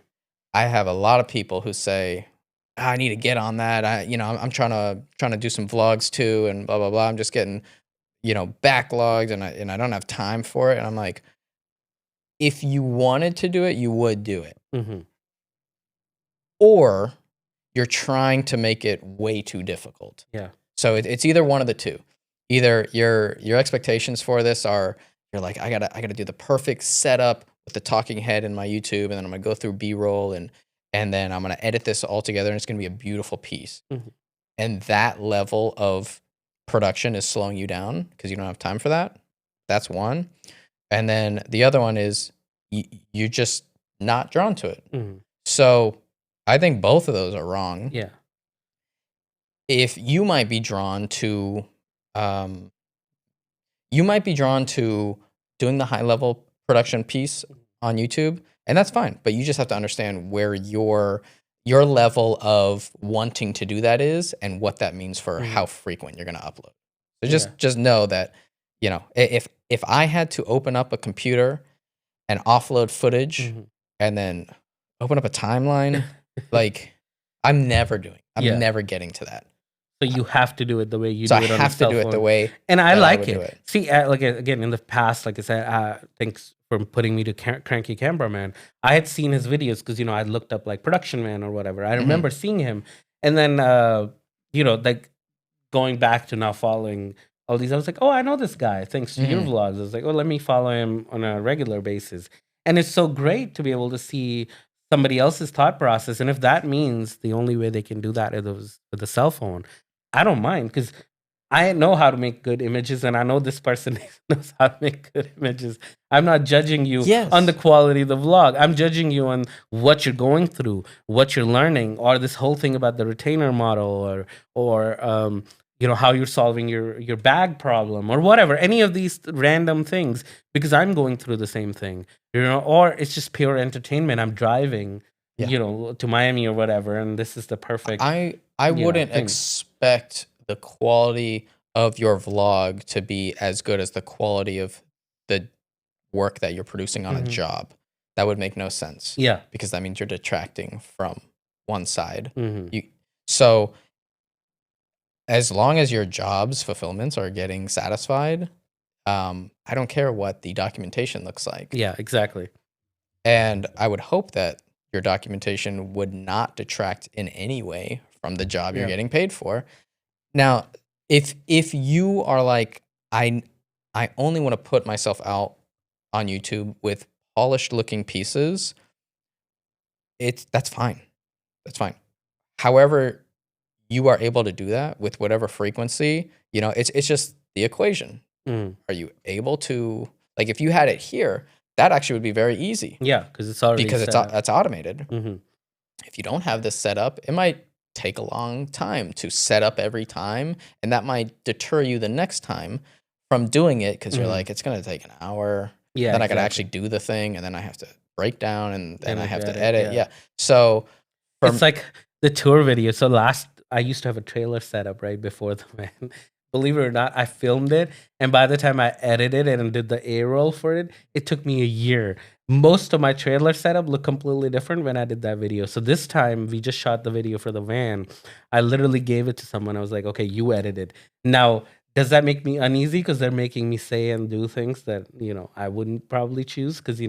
I have a lot of people who say, "Ah, I need to get on that. I'm trying to do some vlogs too, and blah blah blah. I'm just getting backlogged, and I don't have time for it." And I'm like, if you wanted to do it, you would do it, mm-hmm, or you're trying to make it way too difficult. yeah, So it's either one of the two. Either your expectations for this are you're like I gotta do the perfect setup with the talking head in my YouTube, and then I'm gonna go through B-roll and then I'm gonna edit this all together, and it's gonna be a beautiful piece. mm-hmm, And that level of production is slowing you down because you don't have time for that. That's one. And then the other one is you're just not drawn to it. mm-hmm, So I think both of those are wrong. yeah, If you might be drawn to, um, you might be drawn to doing the high level production piece on YouTube, and that's fine. But you just have to understand where your level of wanting to do that is, and what that means for mm-hmm, how frequent you're going to upload. So yeah, just know that if I had to open up a computer and offload footage mm-hmm. and then open up a timeline, like I'm Yeah. never getting to that. So you have to do it the way you So I do it on a have to cell do it the phone. way And I that I like would do it. it. See, like again, in the past, like I said, thanks for putting me to Cranky Cameraman. I had seen his videos because, I looked up like Production Man or whatever. I Mhm. remember seeing him. And then, like going back to now following all these, I was like, oh, I know this guy thanks to your Mhm. vlogs. I was like, oh, let me follow him on a regular basis. And it's so great to be able to see somebody else's thought process. And if that means the only way they can do that is with a cell phone, I don't mind because I know how to make good images, and I know this person knows how to make good images. I'm not judging you on the Yes. quality of the vlog. I'm judging you on what you're going through, what you're learning, or this whole thing about the retainer model, or how you're solving your bag problem, or whatever. Any of these random things, because I'm going through the same thing, or it's just pure entertainment. I'm driving, Yeah. to Miami or whatever, and this is the perfect, I wouldn't thing. expect the quality of your vlog to be as good as the quality of the work that you're producing on a Hmm. job. That would make no sense Yeah. because that means you're detracting from one side. Hmm. You so as long as your job's fulfillments are getting satisfied, I don't care what the documentation looks like. Yeah, exactly. And I would hope that your documentation would not detract in any way from the job you're Yeah. getting paid for. Now, if you are like, I only want to put myself out on YouTube with polished looking pieces, that's fine. That's fine. However, you are able to do that with whatever frequency, it's just the equation. Mm. Are you able to, like, if you had it here, that actually would be very easy Yeah, because it's already because set up. it's automated. Hmm. If you don't have this set up, it might take a long time to set up every time, and that might deter you the next time from doing it because you're Hmm. like, it's going to take an hour. Yeah, Then I got to actually exactly. do the thing, and then I have to break down, and then And I I have get to it. edit. Yeah. Yeah. So It's from like the tour video. So I used to have a trailer set up right before the van. Believe it or not, I filmed it, and by the time I edited it and did the A roll for it, it took me a year. Most of my trailer setup looked completely different when I did that video. So this time we just shot the video for the van. I literally gave it to someone. I was like, "Okay, you edit it." Now, does that make me uneasy because they're making me say and do things that I wouldn't probably choose because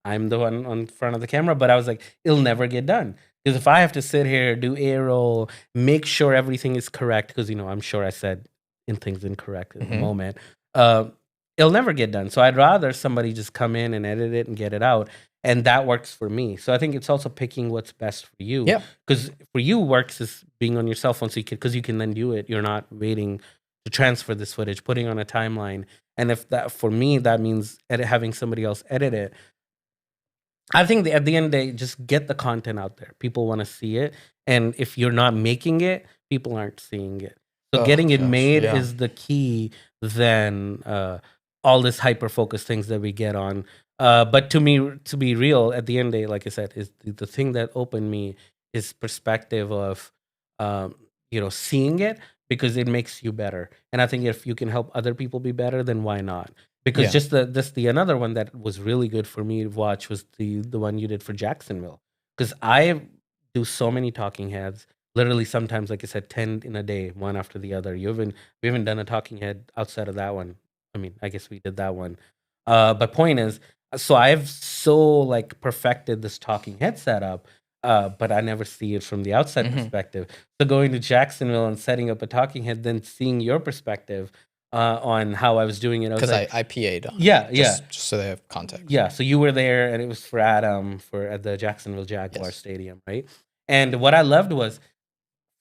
I'm the one on front of the camera? But I was like, it'll never get done. Because if I have to sit here, do A roll, make sure everything is correct, because I'm sure I said things incorrect in the Mhm. moment, uh, it'll never get done. So I'd rather somebody just come in and edit it and get it out, and that works for me. So I think it's also picking what's best for you, Yeah. because for you works is being on your cell phone, so you can then do it. You're not waiting to transfer this footage, putting on a timeline, and if that for me that means having somebody else edit it. I think at the end of the day, just get the content out there. People want to see it. And if you're not making it, people aren't seeing it. So Oh getting it gosh. made Yeah. is the key than all this hyper focused things that we get on. But to me, to be real, at the end of the day, like I said, is the thing that opened me is perspective of, um, seeing it because it makes you better. And I think if you can help other people be better, then why not? Because Yeah. just the another one that was really good for me to watch was the one you did for Jacksonville. Because I do so many talking heads, literally sometimes, like I said, 10 in a day, one after the other. We haven't done a talking head outside of that one. I mean, I guess we did that one. But point is, so I've so like perfected this talking head setup, but I never see it from the outside Mhm. perspective. So going to Jacksonville and setting up a talking head, then seeing your perspective on how I was doing it, I was Because like, I PA'd on it, yeah, yeah, just so they have context. yeah. So you were there, and it was for Adam for at the Jacksonville Jaguar Yes. Stadium, right? And what I loved was,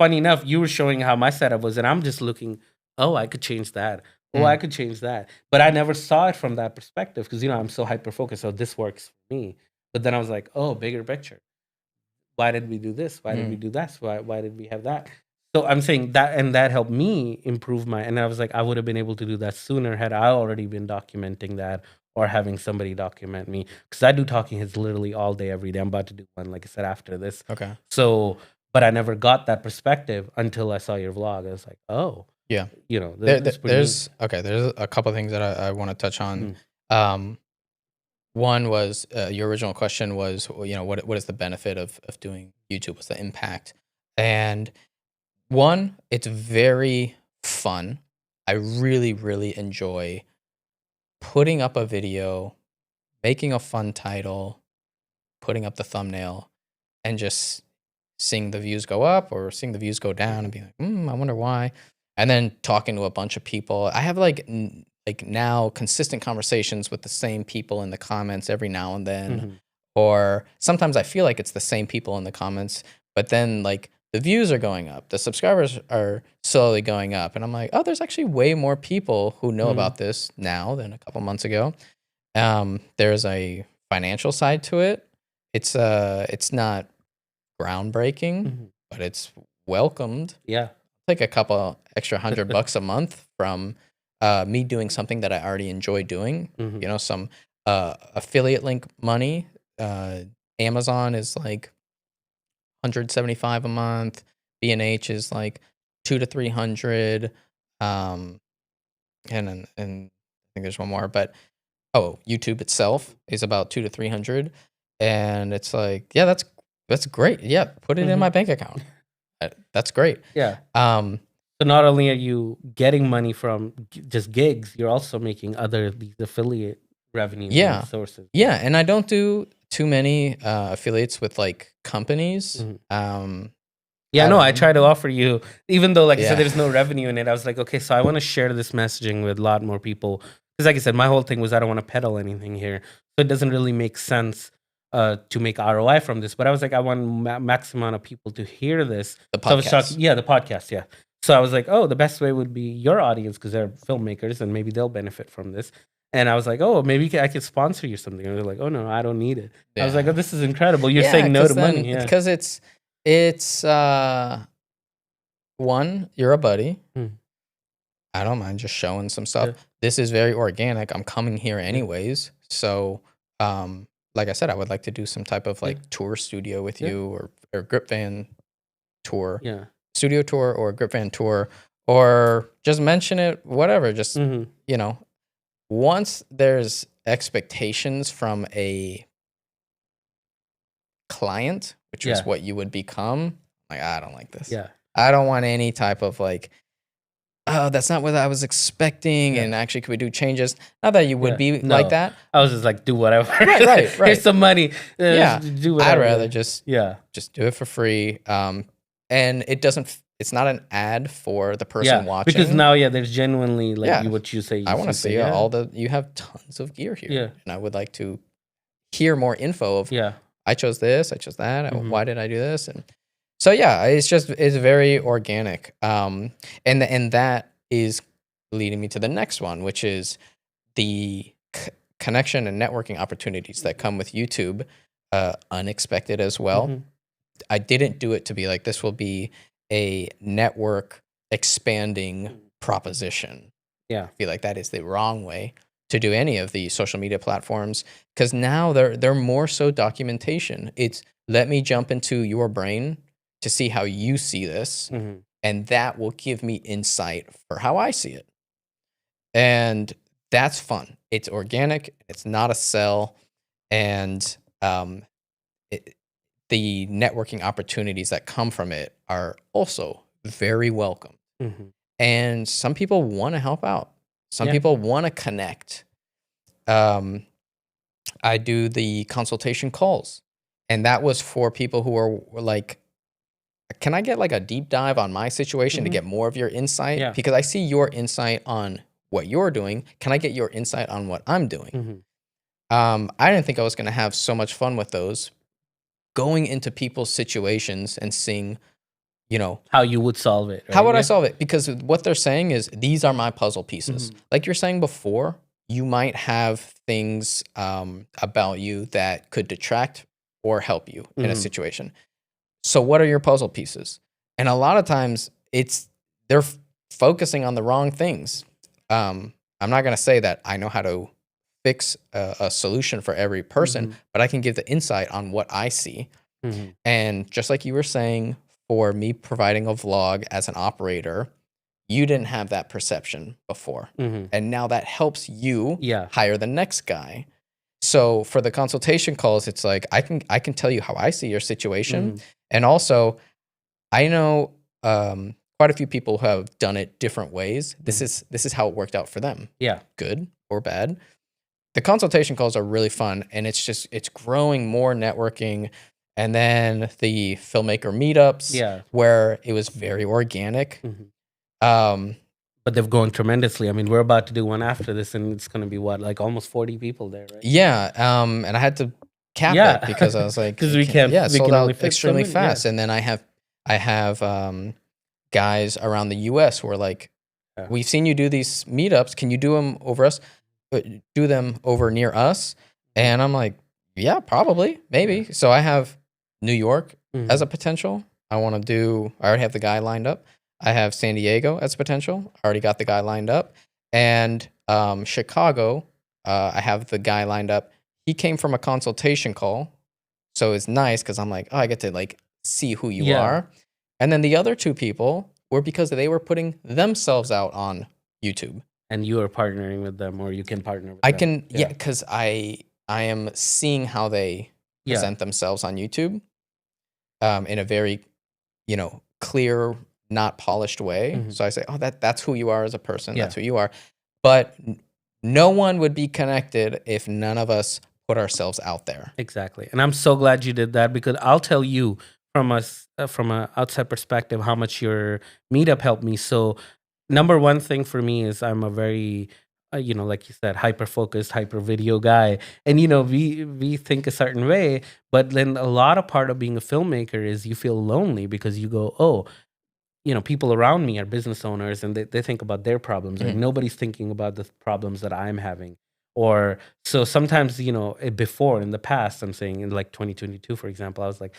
funny enough, you were showing how my setup was, and I'm just looking, oh, I could change that. Oh, I Mm. could change that. But I never saw it from that perspective because I'm so hyper focused. So this works for me. But then I was like, oh, bigger picture. Why did we do this? Why did we Mm. do that? Why did we have that? So I'm saying that, and that helped me improve and I was like, I would have been able to do that sooner had I already been documenting that or having somebody document me. Because I do talking heads literally all day, every day. I'm about to do one, like I said, after this. Okay. So, but I never got that perspective until I saw your vlog. I was like, oh, Yeah. that's pretty neat. There's a couple things that I want to touch on. Mm, Um, One was your original question was, what is the benefit of doing YouTube? What's the impact? And one, it's very fun. I really, really enjoy putting up a video, making a fun title, putting up the thumbnail, and just seeing the views go up or seeing the views go down and being like, I wonder why. And then talking to a bunch of people. I have like now consistent conversations with the same people in the comments every now and then. mhm. Or sometimes I feel like it's the same people in the comments, but then like the views are going up, the subscribers are slowly going up. And I'm like, oh, there's actually way more people who know Mhm. about this now than a couple months ago. There's a financial side to it. It's not groundbreaking, Mhm. but it's welcomed. Yeah. Like a couple extra $100 a month from me doing something that I already enjoy doing. Mhm. Some affiliate link money. Amazon is like 175 a month. B&H is like 200 to 300. Um, and I think there's one more, but YouTube itself is about 200 to 300, and it's like, yeah, that's great. Yeah, put it in my Mhm. bank account. That's great. Yeah. Um, So not only are you getting money from just gigs, you're also making these affiliate revenues and yeah, sources. yeah, and I don't do too many affiliates with like companies. Mhm. Um, Yeah, no, I try to offer you, even though, like I said, yeah, there's no revenue in it. I was like, okay, so I want to share this messaging with a lot more people. Because, like I said, my whole thing was I don't want to peddle anything here. So it doesn't really make sense to make ROI from this, but I was like, I want max amount of people to hear this. The So I was podcast. talking, yeah, the podcast, yeah. So I was like, oh, the best way would be your audience because they're filmmakers and maybe they'll benefit from this. And I was like, oh, maybe I could sponsor you something. And they're like, oh no, I don't need it. I was like, oh, this is incredible. You're saying no to money. Yeah, because it's one, you're a buddy. Hmm. I don't mind just showing some stuff. Yeah. This is very organic. I'm coming here anyways. So, like I said, I would like to do some type of like tour studio with you or grip van tour, Yeah. studio tour or grip van tour, or just mention it, whatever. Just, Mhm. you know, once there's expectations from a client, which is Yeah. what you would become, like, I don't like this. Yeah. I don't want any type of like, oh, that's not what I was expecting. Yeah. And actually, could we do changes? Not that you would Yeah. be No. like that. I was just like, do whatever. Right. Here's some money. Yeah. Do whatever. I'd rather just Yeah. do it for free. And it doesn't. It's not an ad for the person Yeah. watching. Because now, there's genuinely like Yeah. what you say. I want to see all the. You have tons of gear here. Yeah. And I would like to hear more info of. Yeah. I chose this. I chose that. Mhm. Why did I do this? And so yeah, it's very organic. And that is leading me to the next one, which is the connection and networking opportunities that come with YouTube, unexpected as well. Mhm. I didn't do it to be like, this will be a network expanding proposition. Yeah. I feel like that is the wrong way to do any of the social media platforms, because now they're more so documentation. It's, let me jump into your brain to see how you see this, Mhm. and that will give me insight for how I see it. And that's fun. It's organic. It's not a sell. And the networking opportunities that come from it are also very welcome. Mhm. And some people want to help out. Some Yeah. people want to connect. I do the consultation calls, and that was for people who were like, can I get like a deep dive on my situation to Mhm. get more of your insight? Yeah. Because I see your insight on what you're doing. Can I get your insight on what I'm doing? Mhm. I didn't think I was going to have so much fun with those, going into people's situations and seeing, How you would solve it. how right? would I Yeah. solve it? Because what they're saying is, these are my puzzle pieces. Mhm. Like you're saying before, you might have things about you that could detract or help you in a Mhm. situation. So what are your puzzle pieces? And a lot of times they're focusing on the wrong things. I'm not going to say that I know how to fix a solution for every person, Mhm. but I can give the insight on what I see. Mhm. And just like you were saying, for me providing a vlog as an operator, you didn't have that perception before. Mhm. And now that helps you Yeah. hire the next guy. So for the consultation calls, it's like, I can tell you how I see your situation. Mhm. And also, I know quite a few people who have done it different ways. This is how it worked out for them. Yeah. Good or bad. The consultation calls are really fun, and it's growing more networking. And then the filmmaker meetups, Yeah. where it was very organic. Mhm. Um, But they've grown tremendously. I mean, we're about to do one after this, and it's going to be like almost 40 people there, right? yeah, and I had to cap Yeah. it because I was like, 'Cause we can't- yeah, we sold can only out fit so extremely many, yeah. fast. And then I have guys around the US who are like, Yeah. we've seen you do these meetups. Can you do them over us? Do them over near us? And I'm like, yeah, probably, maybe. So I have New York Mhm. as a potential. I already have the guy lined up. I have San Diego as potential. I already got the guy lined up. And Chicago, I have the guy lined up. He came from a consultation call. So it's nice because I'm like, oh, I get to like see who you Yeah. are. And then the other two people were because they were putting themselves out on YouTube. And you are partnering with them, or you can partner with I them. can, yeah, because I am seeing how they Yeah. present themselves on YouTube in a very, clear, not polished way. Mhm. So I say, oh, that's who you are as a person. Yeah. That's who you are. But no one would be connected if none of us put ourselves out there. Exactly. And I'm so glad you did that, because I'll tell you from an outside perspective how much your meetup helped me. So number one thing for me is I'm a very like you said, hyper focused, hyper video guy, and we think a certain way, but then a lot of part of being a filmmaker is you feel lonely because you go, oh, people around me are business owners and they think about their problems, right? Mhm. Nobody's thinking about the problems that I'm having. Or so sometimes, before in the past, I'm saying in like 2022, for example, I was like,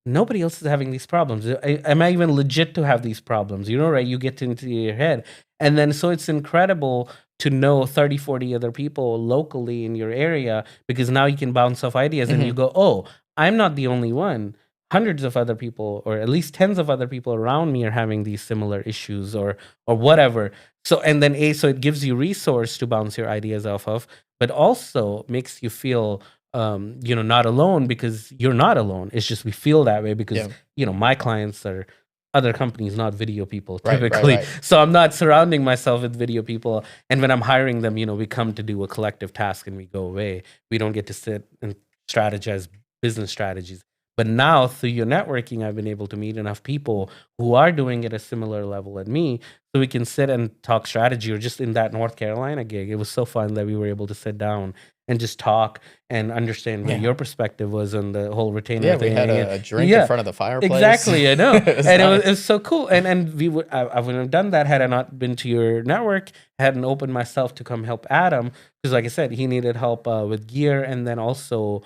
nobody else is having these problems. Am I even legit to have these problems? Right? You get into your head. And then so it's incredible to know 30, 40 other people locally in your area because now you can bounce off ideas and you Mhm. go, oh, I'm not the only one. Hundreds of other people, or at least tens of other people around me are having these similar issues or whatever. So and then so it gives you resource to bounce your ideas off of, but also makes you feel not alone because you're not alone. It's just we feel that way because, Yeah. my clients are other companies, not video people Right, right, typically. right. So I'm not surrounding myself with video people. And when I'm hiring them, we come to do a collective task and we go away. We don't get to sit and strategize business strategies. But now through your networking, I've been able to meet enough people who are doing it at a similar level at me. So we can sit and talk strategy, or just in that North Carolina gig. It was so fun that we were able to sit down and just talk and understand what Yeah. your perspective was on the whole retainer Yeah, thing. we had and a drink in front of the fireplace. exactly, I know. It was And nice. it was so cool. And we would I wouldn't have done that had I not been to your network, hadn't opened myself to come help Adam, because like I said, he needed help with gear, and then also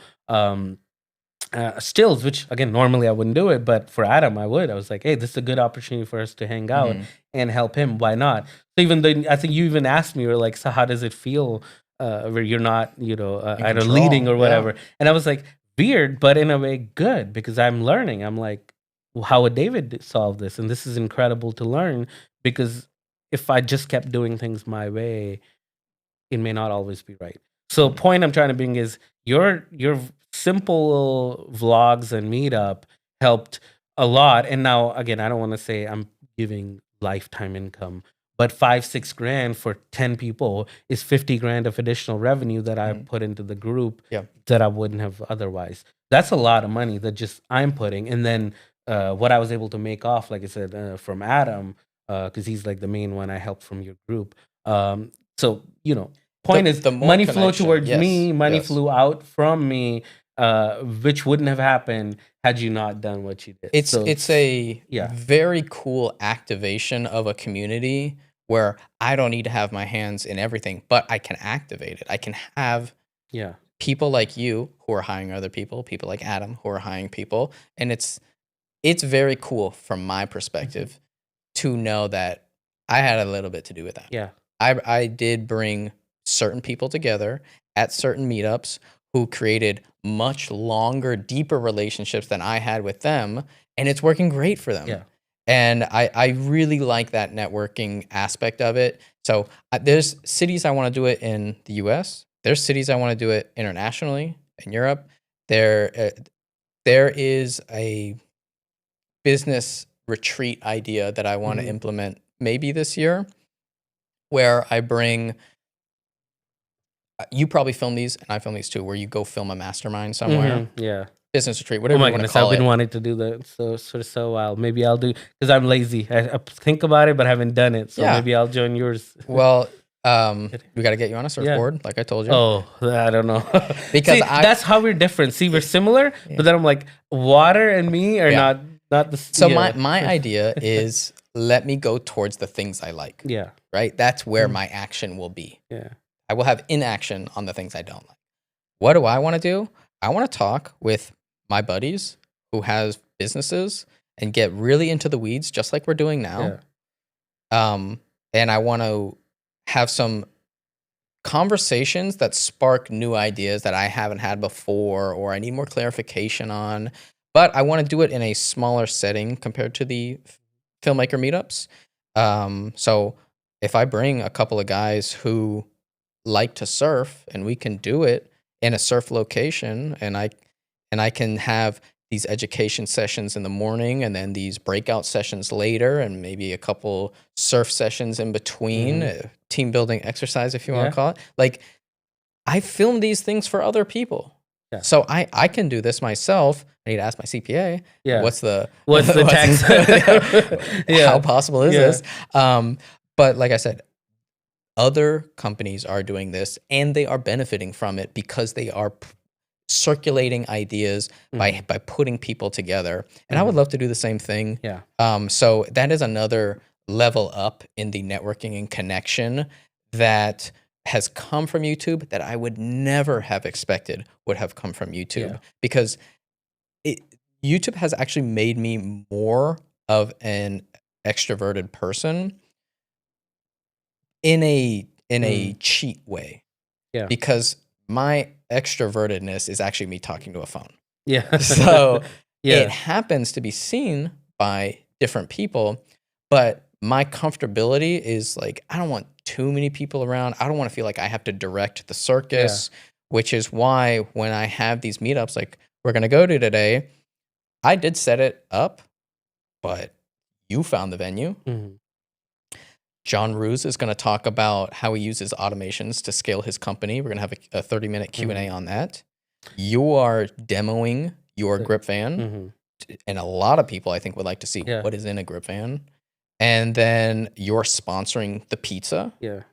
stills, which again normally I wouldn't do it, but for Adam I would. I was like, hey, this is a good opportunity for us to hang out Mhm. and help him. Why not? So even though I think you even asked me, you were like, so how does it feel where you're not, In either leading control, or yeah. whatever? And I was like, weird, but in a way good, because I'm learning. I'm like, well, how would David solve this? And this is incredible to learn, because if I just kept doing things my way, it may not always be right. So Mhm. point I'm trying to bring is your simple vlogs and meetup helped a lot. And now again, I don't want to say I'm giving lifetime income, but 5-6 grand for 10 people is 50 grand of additional revenue that I Mhm. put into the group Yeah. that I wouldn't have otherwise. That's a lot of money that just I'm putting. And then what I was able to make off, like I said, from Adam, because he's like the main one I helped from your group. So point is The more money flow connection, towards yes, me, money yes. flew out from me, which wouldn't have happened had you not done what you did. It's So it's a yeah, very cool activation of a community where I don't need to have my hands in everything, but I can activate it. I can have yeah, people like you who are hiring other people like Adam who are hiring people, and it's very cool from my perspective to know that I had a little bit to do with that. yeah, I did bring certain people together at certain meetups who created much longer, deeper relationships than I had with them, and it's working great for them. yeah, And I really like that networking aspect of it. So there's cities I want to do it in the U.S. There's cities I want to do it internationally in Europe. There is a business retreat idea that I want to mhm, implement maybe this year, where I bring you probably film these and I film these too, where you go film a mastermind somewhere, yeah. business retreat, Oh whatever my you want to goodness, I've call been it. wanting to do that so while. Maybe I'll do, because I'm lazy. I think about it, but haven't done it. So Yeah. maybe I'll join yours. Well, we got to get you on a Yeah. surfboard, like I told you, Oh, I don't know. because See, that's how we're different. See, we're similar, yeah. but then I'm like, water and me are Yeah. not the So yeah. my idea is let me go towards the things I like, Yeah. right? That's where Mm. my action will be. Yeah. I will have inaction on the things I don't like. What do I want to do? I want to talk with my buddies who has businesses and get really into the weeds, just like we're doing now. Yeah. And I want to have some conversations that spark new ideas that I haven't had before or I need more clarification on. But I want to do it in a smaller setting compared to the filmmaker meetups. So if I bring a couple of guys who like to surf and we can do it in a surf location, and I can have these education sessions in the morning and then these breakout sessions later and maybe a couple surf sessions in between, team building exercise if you want Yeah. to call it. Like I film these things for other people. Yeah. So I can do this myself. I need to ask my CPA. Yeah. What's the tax? How Yeah. possible is Yeah. this? But like I said, other companies are doing this and they are benefiting from it because they are circulating ideas by putting people together. And I would love to do the same thing. Yeah. So that is another level up in the networking and connection that has come from YouTube that I would never have expected would have come from YouTube, because YouTube has actually made me more of an extroverted person in a cheat way, Yeah. because my extrovertedness is actually me talking to a phone. Yeah. So it Yeah. happens to be seen by different people, but my comfortability is like, I don't want too many people around. I don't want to feel like I have to direct the circus, which is why when I have these meetups like we're going to go to today, I did set it up, but you found the venue. John Ruse is going to talk about how he uses automations to scale his company. We're going to have a 30-minute Q&A on that. You are demoing your grip van, and a lot of people I think would like to see what is in a grip van. And then you're sponsoring the pizza. Yeah.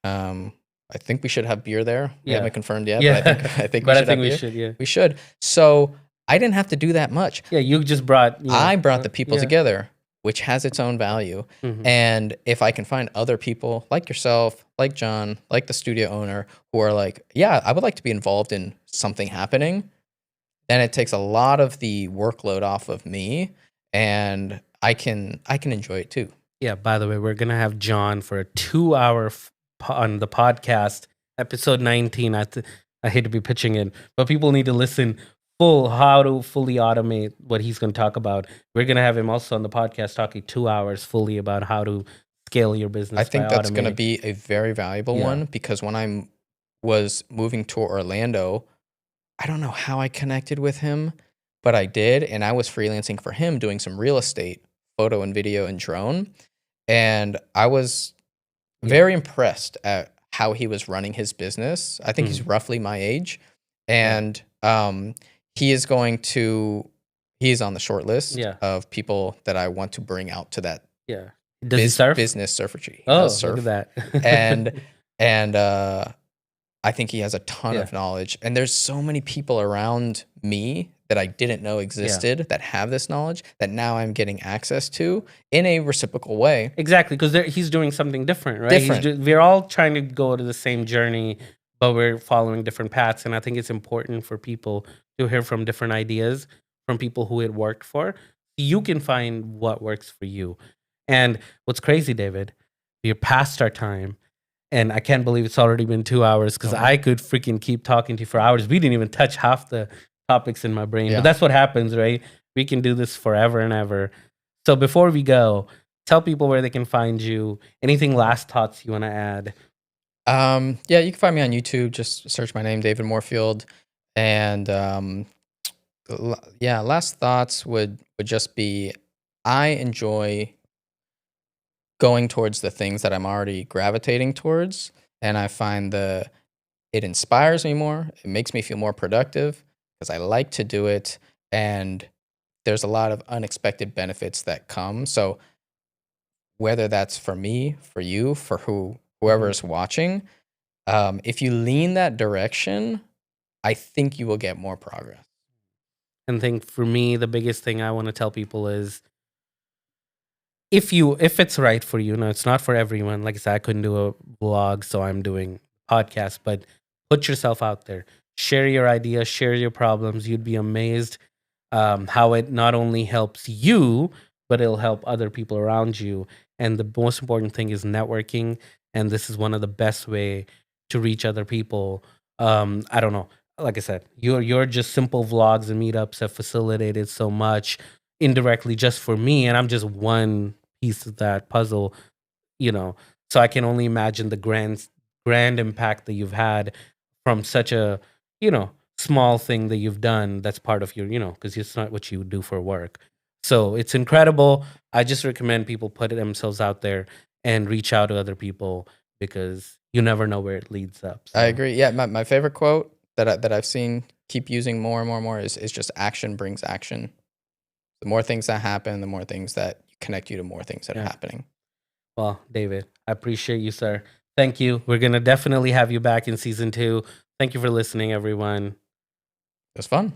I think we should have beer there. We haven't confirmed yet, but I think But we I should think have we beer. should, yeah. We should. So I didn't have to do that much. Yeah, you just brought. I brought the people together, which has its own value. And if I can find other people like yourself, like John, like the studio owner, who are like, yeah, I would like to be involved in something happening, then it takes a lot of the workload off of me, and I can enjoy it too. Yeah, by the way, we're going to have John for a 2-hour on the podcast, episode 19. I hate to be pitching it, but people need to listen how to fully automate what he's going to talk about. We're going to have him also on the podcast talking 2 hours fully about how to scale your business. I think that's going to be a very valuable one, because when I was moving to Orlando, I don't know how I connected with him, but I did. And I was freelancing for him, doing some real estate, photo and video and drone. And I was very impressed at how he was running his business. I think he's roughly my age. And he's on the short list of people that I want to bring out to that Does he surf? business surfery. Look at that. and I think he has a ton of knowledge. And there's so many people around me that I didn't know existed that have this knowledge that now I'm getting access to in a reciprocal way. Exactly, because he's doing something different, right? We're all trying to go to the same journey, but we're following different paths. And I think it's important for people to hear from different ideas from people who it worked for. You can find what works for you. And what's crazy, David, we're past our time. And I can't believe it's already been 2 hours, because I could freaking keep talking to you for hours. We didn't even touch half the topics in my brain. But that's what happens, right? We can do this forever and ever. So before we go, tell people where they can find you. Anything last thoughts you want to add? Yeah, you can find me on YouTube. Just search my name, David Morefield. And last thoughts would just be, I enjoy going towards the things that I'm already gravitating towards. And I find it inspires me more. It makes me feel more productive because I like to do it. And there's a lot of unexpected benefits that come. So whether that's for me, for you, for whoever is watching, if you lean that direction, I think you will get more progress. And I think for me, the biggest thing I want to tell people is, if it's right for you, it's not for everyone. Like I said, I couldn't do a vlog, so I'm doing podcast, but put yourself out there, share your ideas, share your problems. You'd be amazed how it not only helps you, but it'll help other people around you. And the most important thing is networking. And this is one of the best way to reach other people. I don't know. Like I said, your just simple vlogs and meetups have facilitated so much indirectly just for me. And I'm just one piece of that puzzle, so I can only imagine the grand impact that you've had from such a, small thing that you've done that's part of your, because it's not what you do for work. So it's incredible. I just recommend people put themselves out there and reach out to other people, because you never know where it leads up. So. I agree. Yeah, my favorite quote that I've seen keep using more and more and more is just action brings action. The more things that happen, the more things that connect you to more things that are happening. Well, David, I appreciate you, sir. Thank you. We're going to definitely have you back in season 2. Thank you for listening, everyone. It was fun.